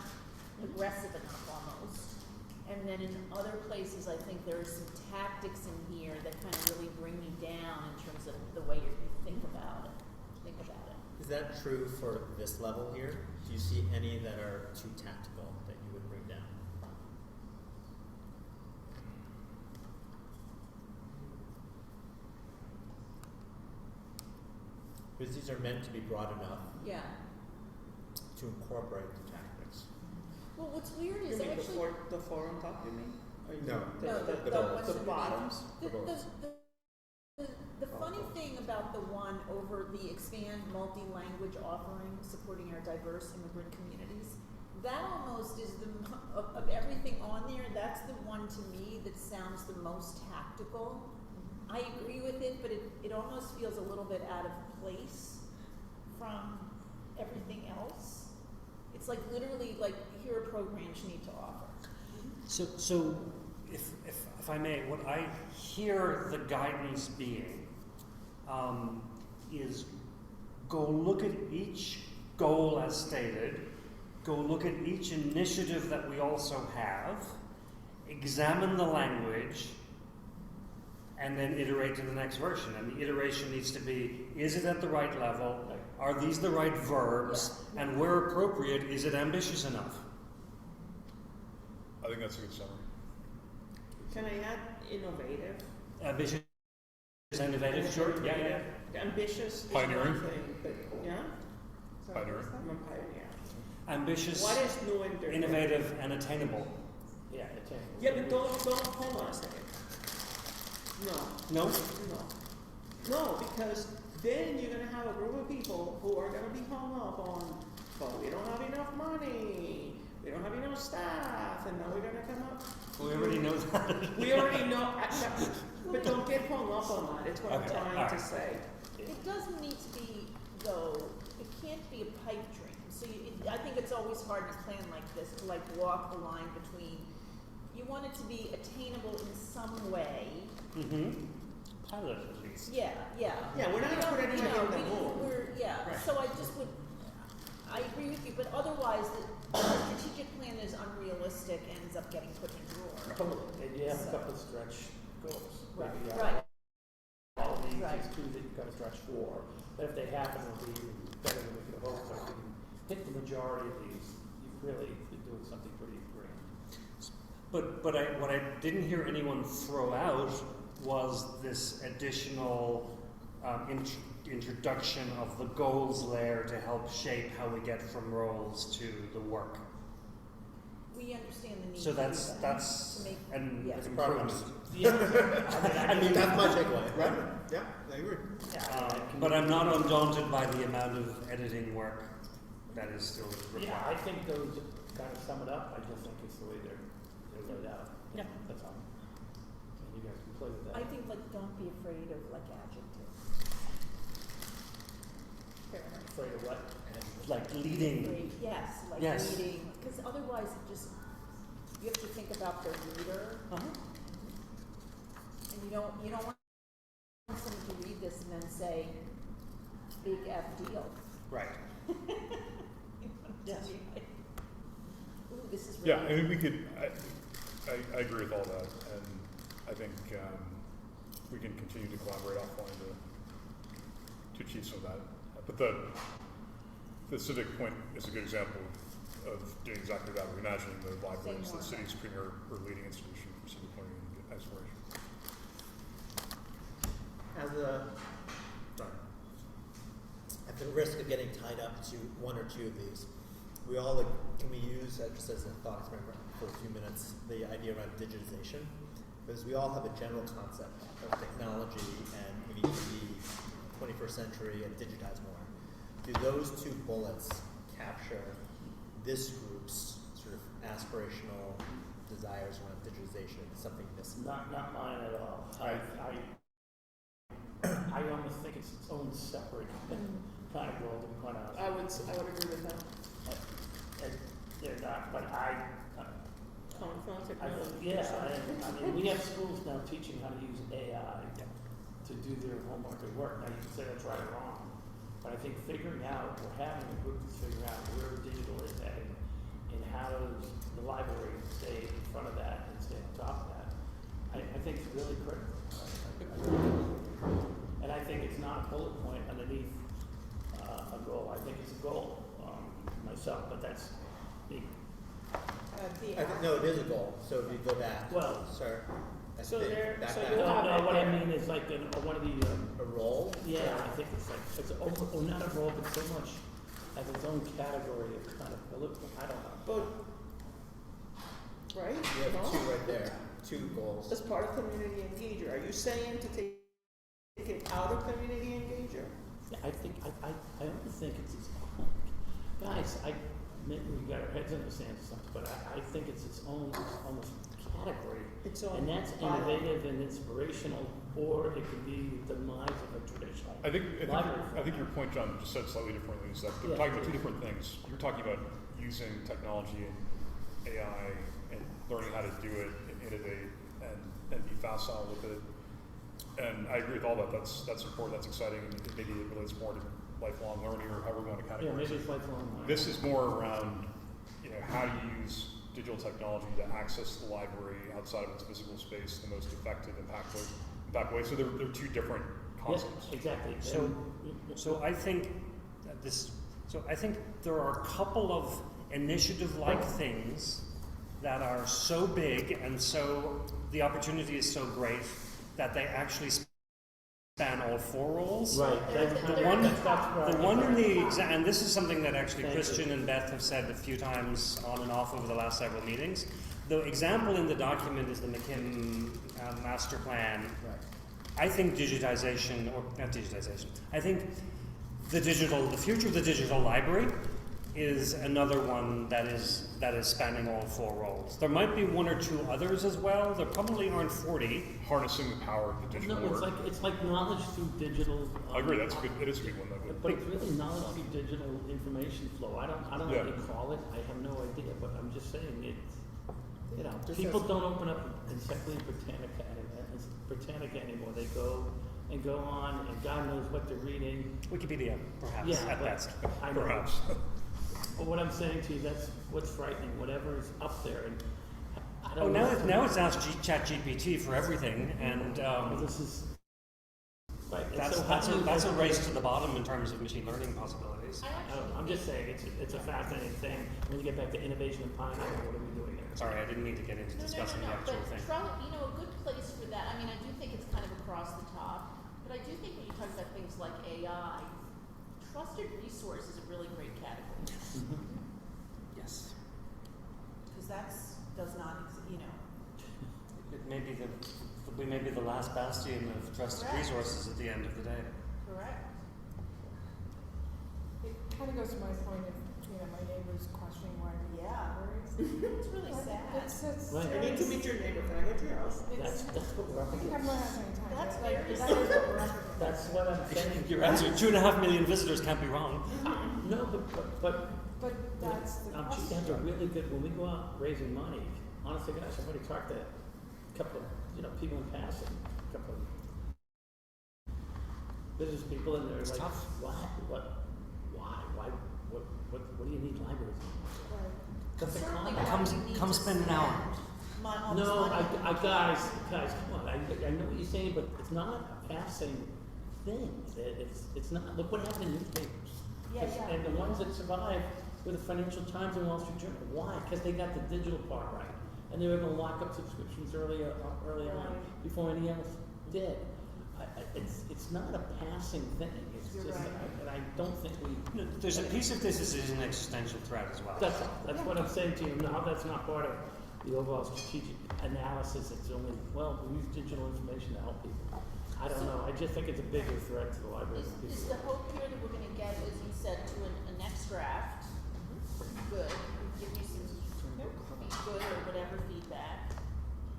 aggressive enough almost. And then in other places, I think there are some tactics in here that kind of really bring you down in terms of the way you think about it. Is that true for this level here? Do you see any that are too tactical that you would bring down? Because these are meant to be broad enough Yeah. to incorporate the tactics. Well, what's weird You is mean actually the four on top, you mean? Or you No. mean No, the the ones the underneath. bottoms? The funny thing about the one over the expand multi-language offering supporting our diverse immigrant communities, that almost is of everything on there, that's the one to me that sounds the most tactical. I agree with it, but it almost feels a little bit out of place from everything else. It's like literally like, here are programs you need to offer. So if I may, what I hear the guidance being is go look at each goal as stated, go look at each initiative that we also have, examine the language, and then iterate to the next version. And the iteration needs to be, is it at the right level? Are these the right verbs? Yeah. And where appropriate, is it ambitious enough? I think that's a good summary. Can I add innovative? Ambitious, innovative, sure. Yeah. Ambitious is Pioneering. one thing, but yeah, Pioneering. I'm a pioneer. Ambitious, What is new and different? innovative, and attainable. Yeah, attainable. Yeah, but don't hold on a second. No? No, because then you're gonna have a group of people who are gonna be hung up on, well, we don't have enough money, we don't have enough staff, and now we're gonna come up. We already know that. We already know, but don't get hung up on that, it's what I'm Okay, trying all to right. say. It doesn't need to be, though, it can't be a pipe dream. So I think it's always hard in a plan like this to like walk the line between, you want it to be attainable in some way. Mm-hmm. Pilot at least. Yeah. Yeah, we're not gonna put anything in the mold. Yeah, so I just would, I agree with you, but otherwise, the strategic plan is unrealistic and ends up getting put in drawer. Totally, and you have So- a couple of stretch goals. Right, Maybe, right. All of these, Right. these two that you've got to stretch for, but if they happen, it'll be even better than we could have hoped. So if we can hit the majority of these, you've really been doing something pretty grand. But what I didn't hear anyone throw out was this additional introduction of the goals layer to help shape how we get from roles to the work. We understand the need So to do that's that. To make- an yes. improvement. I mean, That's my takeaway, right? Yeah, I agree. But I'm not undaunted by the amount of editing work that is still required. yeah, I think those kind of sum it up, I just think it's the way they're laid out. Yeah. That's all. And you guys can play with that. I think like don't be afraid of like adjectives. Fair enough. Afraid of what? Like leading. Afraid, yes, like Yes. reading, because otherwise it just, you have to think about the reader, Uh-huh. and you don't want someone to read this and then say, big F deal. Right. You know what I'm Yes. saying? Ooh, this is really. Yeah, I mean, we could, I agree with all that, and I think we can continue to collaborate offline to achieve some of that. But the civic point is a good example of doing exactly that. We're imagining the library as the city's premier or leading institution for civic learning and exploration. At the risk of getting tied up to one or two of these, we all can we use just as a thought experiment for a few minutes the idea around digitization, because we all have a general concept of technology and we need to be 21st century and digitize more. Do those two bullets capture this group's sort of aspirational desires around digitization? Something missing? Not mine at all. I almost think it's its own separate kind of world, to be quite honest. I would agree with that. They're not, but Coming from I technology. I mean, we have schools now teaching how to use AI to do their homework at work. Now, you can say that's right or wrong, but I think figuring out, or having a group to figure out where digital is heading and how does the library stay in front of that and stay on top of that, I think it's really critical. And I think it's not a bullet point underneath a goal. I think it's a goal myself, but that's me. No, it is a goal. So if you go back, Well, sir, so there- back so back. you'll have No, it what I there. mean is like one of the, A role? yeah, I think it's like, or not a role, but so much as its own category of kind of, I don't know. But, right? You have No? two right there. Two goals. As part of community engager, are you saying to take it out of community engager? Yeah, I think, I only think it's its own, guys, maybe we got our heads in the sand or something, but I think it's its own, almost category. It's on. And that's innovative and inspirational, or it could be the demise of a traditional library. I think your point, John, just said slightly differently, is that they're Yeah. talking about two different things. You're talking about using technology and AI and learning how to do it and innovate and be facile with it. And I agree with all that. That's important. That's exciting. And maybe it relates more to lifelong learning or however we want to categorize Yeah, maybe it. it's lifelong learning. This is more around, how do you use digital technology to access the library outside of its physical space in the most effective, impactful way. So they're two different concepts. Yeah, exactly. So I think I think there are a couple of initiative-like things that are so big and so the opportunity is so great that they actually span all four roles. Right. The one in the and this is something that actually Christian and Beth have said a few times on and off over the last several meetings. The example in the document is the McKim master plan. Right. I think digitization, or not digitization, I think the future of the digital library is another one that is spanning all four roles. There might be one or two others as well. There probably aren't 40. Harnessing the power of the digital No, world. it's like knowledge through digital. I agree. That's good. It is a good one, though. But it's really knowledge through digital information flow. I don't know Yeah. what you call it. I have no idea, but I'm just saying it's. Just People as- don't open up Encyclopedia Britannica anymore. They go on, and God knows what they're reading. Wikipedia, perhaps, Yeah, at but best. I know. Perhaps. But what I'm saying to you, that's what's frightening. Whatever is up there, and I don't Oh, know. now it's asked ChatGPT for everything, and This is right. and that's so how do you- a race to the bottom in terms of machine learning possibilities. I'm just saying it's a fascinating thing. When you get back to innovation and pioneering, what are we doing here? Sorry, I didn't mean to get into discussing the actual thing. But a good place for that, I mean, I do think it's kind of across the top, but I do think when you talk about things like AI, trusted resource is a really great category. Yes. Because does not, It may be we may be the last bastion of trusted Correct. resources at the end of the day. correct. It kind of goes to my point of, my neighbors questioning why we Yeah. worry It's really sad. It's Right. I need to meet your neighbor, can I go to your house? That's what we're up You can come to my against. house anytime. That's Like, very that is what we're up against. That's what I'm saying. Your answer, 2.5 million visitors can't be wrong. No, but But that's the Chief question. has a really good, when we go out raising money, honestly, guys, I've already talked to a couple of, people in passing, a couple of business people, and they're It's like, tough. why, what do you need libraries? What's the Certainly cost? why Come- we need come to spend an hour. all this No, money. guys, come on, I know what you're saying, but it's not a passing thing. It's not, look what happened in newspapers. Yeah, yeah. And the ones that survived were the Financial Times and Wall Street Journal. Why? Because they got the digital part right. And they were able to lock up subscriptions early on, before anyone else did. It's not a passing thing, it's You're just, right. and I don't think we. There's a piece of this is an existential threat as well. That's what I'm saying to you, no, that's not part of the overall strategic analysis, it's only, well, we use digital information to help people. I don't know, I just think it's a bigger threat to the library than Is people. the hope here that we're gonna get, as you said, to an next draft, good, give you some, be good or whatever feedback,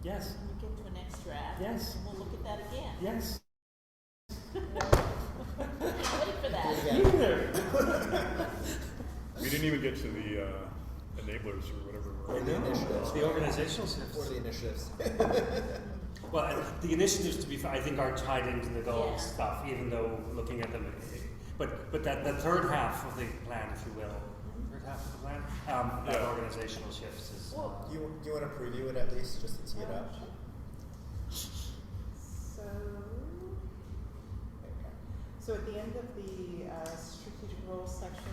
Yes, and we get to a next draft. Yes. And we'll look at that again. yes. Wait for that. We didn't even get to the enablers or whatever. Or the initiatives. The organizational shifts. Or the initiatives. Well, the initiatives, to be fair, I think are tied into the goal Yeah. stuff, even though looking at them, but that the third half of the plan, if you will, third half of the plan, that Yeah. organizational shifts is. Well, Do you want to preview it at least, just to tee it up? So, okay. So at the end of the strategic roles section,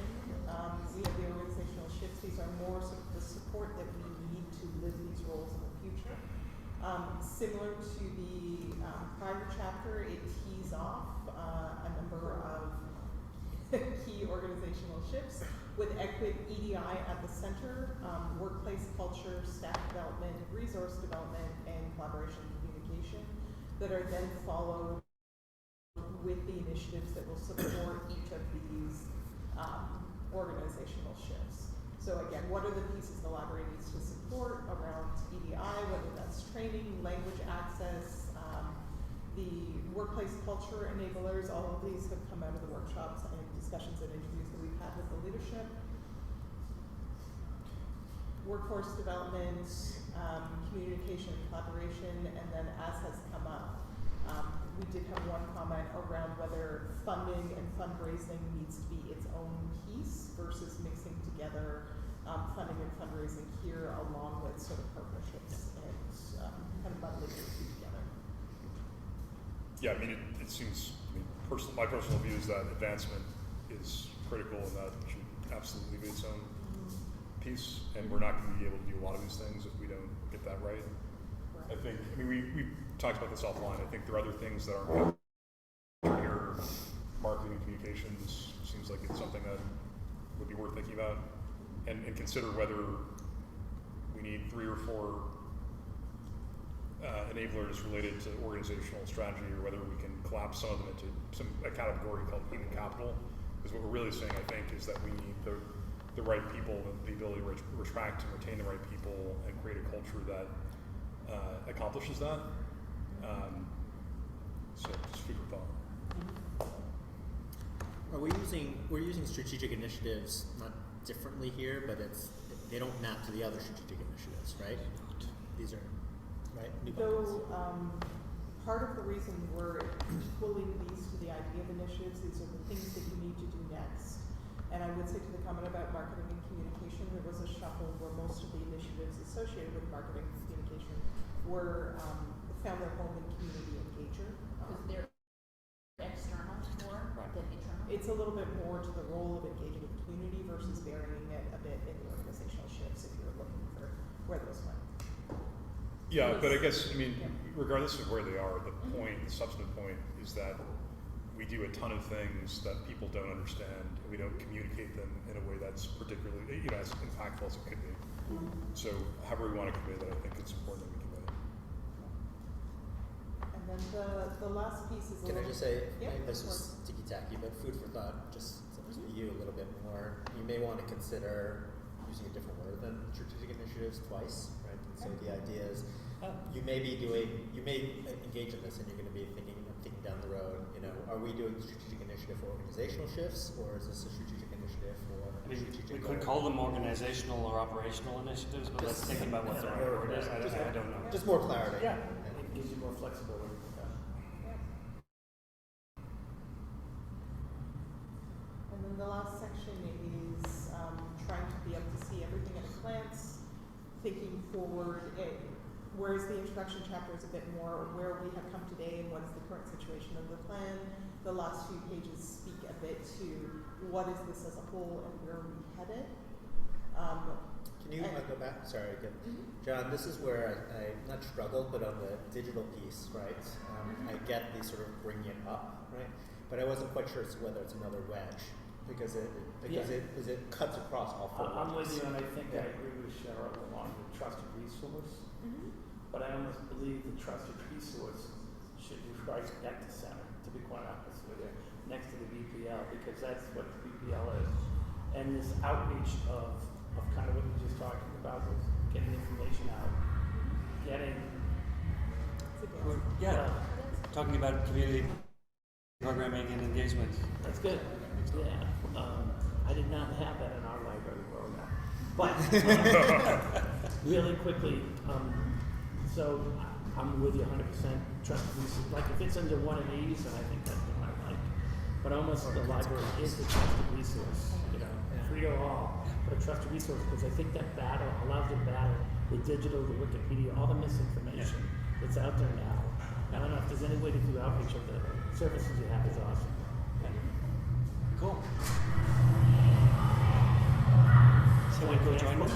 we have the organizational shifts. These are more sort of the support that we need to live these roles in the future. Similar to the prior chapter, it tees off a number of key organizational shifts with EDI at the center, workplace culture, staff development, resource development, and collaboration and communication that are then followed with the initiatives that will support each of these organizational shifts. So again, what are the pieces the library needs to support around EDI, whether that's training, language access, the workplace culture enablers, all of these have come out of the workshops and discussions and interviews that we've had with the leadership. Workforce development, communication and collaboration, and then as has come up, we did have one comment around whether funding and fundraising needs to be its own piece versus mixing together funding and fundraising here along with sort of partnerships and kind of bundling the two together. Yeah, I mean, it seems, my personal view is that advancement is critical and that should absolutely be its own piece, and we're not going to be able to do a lot of these things if we don't get that right. I think, we talked about this offline. I think there are other things that are here. Marketing and communications seems like it's something that would be worth thinking about, and consider whether we need 3 or 4 enablers related to organizational strategy, or whether we can collapse some of them into a category called human capital. Because what we're really saying, I think, is that we need the right people, the ability to attract and retain the right people, and create a culture that accomplishes that. So just food for thought. We're using strategic initiatives not differently here, but they don't map to the other strategic initiatives, right? These are right. New buckets. Though part of the reason we're equaling these to the idea of initiatives, these are the things that you need to do next. And I would say to the comment about marketing and communication, there was a shuffle where most of the initiatives associated with marketing and communication were found their home in community engager. because they're external more than internal. It's a little bit more to the role of engaging with the community versus burying it a bit in the organizational shifts if you're looking for where those went. Yeah, but I guess, regardless of where they are, the substantive point is that we do a ton of things that people don't understand, and we don't communicate them in a way that's particularly, as impactful as it could be. So however we want to convey that, I think it's important that we convey it. And then the last piece is a Can I little. just say, Yeah, this of is ticky-tacky, but food for thought, just for you a little bit more. You may want to consider using a different word than strategic initiatives twice, right? And so the idea is you may engage in this and you're going to be thinking down the road, you know, are we doing strategic initiative for organizational shifts, or is this a strategic initiative for strategic we could goal? call them organizational or operational initiatives, but let's think about what the right word is. I don't know. Just more clarity. Yeah, it gives you more flexibility. And then the last section is trying to be able to see everything at a glance, thinking forward, whereas the introduction chapter is a bit more where we have come today and what is the current situation of the plan. The last few pages speak a bit to what is this as a whole and where are we headed. Can you go back? Sorry, again. John, this is where I not struggled, but on the digital piece, right? I get the sort of bringing it up, right? But I wasn't quite sure as to whether it's another wedge because it cuts across all four. I'm with wedges. you, and I think I agree with Cheryl along the trusted resource. But I almost believe the trusted resource should be right at the center, to be quite honest with you, next to the BPL, because that's what the BPL is. And this outreach of kind of what you just talking about was getting information out, Talking about community programming and engagement. That's good. Yeah. I did not have that in our library growing up. But really quickly, so I'm with you 100%. Trusted resource. Like if it's under one of these, then I think that's the one I like. But almost the library is the trusted resource. You know, free to all, but a trusted resource because I think that battle allows you to battle the digital, the Wikipedia, all the misinformation that's out there now. I don't know if there's any way to do outreach of the services you have is awesome. Cool. So we go join them. No,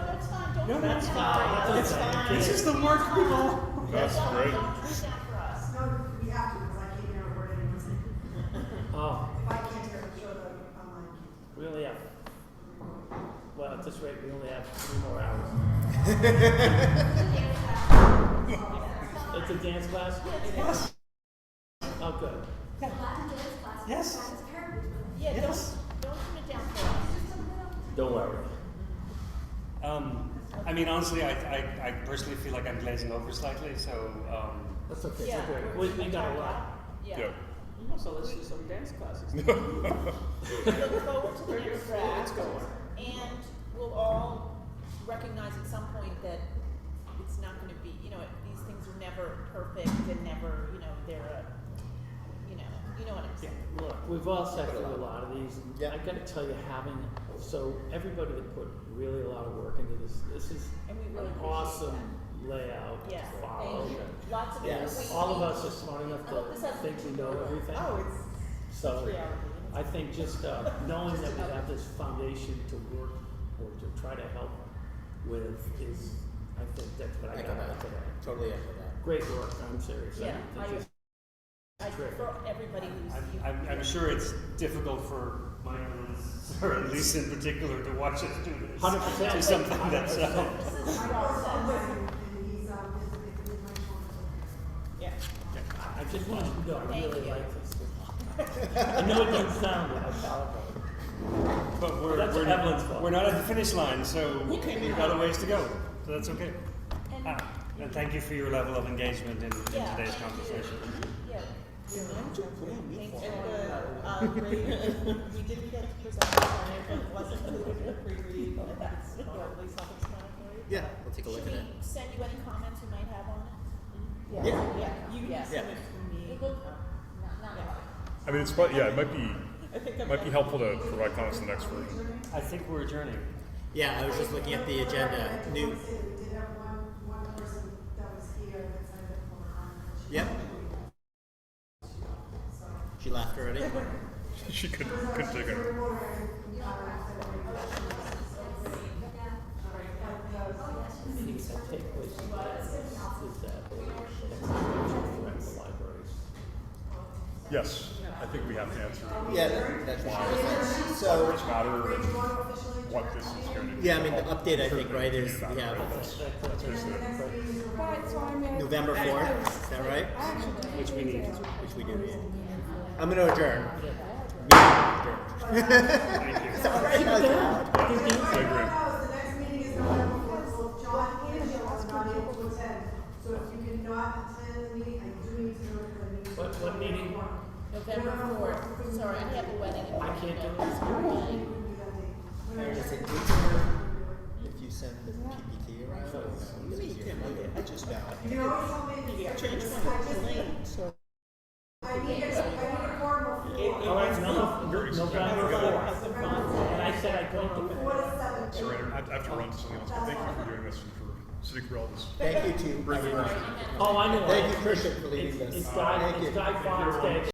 that's fine, don't. No, that's fine. That's fine. This is the work people. That's great. Don't put it down for us. No, we have to, because I can't hear a word anyone's saying. Oh, If I can't hear it, show the online. we only have, well, at this rate, we only have 3 more hours. It's a dance class? Yes. Oh, good. Latin dance class. Yes. Practice parody. Yeah, Yes. don't put it down for us. Don't worry. I mean, honestly, I personally feel like I'm glazing over slightly, so That's okay. Yeah, We got a lot. Yeah. Yeah. So let's do some dance classes. We look forward to the next draft, and we'll all recognize at some point that it's not going to be, you know, these things are never perfect and never, you know, they're, you know what I'm saying. Look, we've all sat through a lot of these. And Yeah. I got to tell you, everybody that put really a lot of work into this is And we really an appreciate awesome layout Yeah, to follow. thank you. Lots of Yes. All of us are smart enough I hope this to hasn't think we know everything. Oh, it's So reality. I think just knowing that we have this foundation to work or to try to help with is, I think that's what I Echo got out that. of today. Totally echo that. Great work, I'm serious. Yeah, think it's I terrific. for everybody who's. I'm sure it's difficult for Mike or Lisa in particular to watch us do this. 100%. To something that's. This is I'm process. with you, and he's my shoulder. Yeah. I just want you to know, I Thank really you. like this. I know it doesn't sound good, I apologize. But we're, That's we're, Evelyn's fault. we're not at the finish line, so we've got a ways to go. So that's okay. And, And thank you for your level of engagement in yeah, today's thank you. conversation. Yeah. And Thanks for we didn't get to present the plan, but it was included in the pre-read, and that's probably self-explanatory. Yeah, we'll take a look Should at it. we send you any comments you might have on it? Yeah, you can Yeah. send it to me. It looked, not Yeah. I mean, it's yeah, it might be I think I'm helpful to provide comments in the next version. I think we're adjourning. Yeah, I was just looking at the agenda. We New. did have one person that was here that signed up for comment. Yep. She laughed already. She could take it. Meetings that take place in the is that expectation from the libraries. Yes, I think we have to answer Yeah, that's what she was saying. So, which matter and what this is going to do. yeah, I mean, the update I think, right, is we have That's basically it. Right, so I'm at. November 4th, is that right? I actually Which we need. Which we do, yeah. I'm gonna adjourn. Meeting adjourned. Thank you. Sorry about that. Just so I agree. everyone knows, the next meeting is November 4th, both John and Jill are not able to attend. So if you cannot attend the meeting, I do need to know for the meeting. What meeting? November fourth, sorry, I have a wedding. I can't do it. And is it easier if you send the PPT around? So, It's easier. I just know. You can always tell me. Change I my just need, lane, so. I need a quorum of It- four. All right, November November 4th. 4th. And I said I couldn't do it. 4 to 7. Surrender. I have to run to something else, but thank you for doing this and for sitting through all this. Thank you to everyone. Oh, I know. Thank you, Christian, for leading It's this. Guy, Thank you. it's Guy Fawkes Day.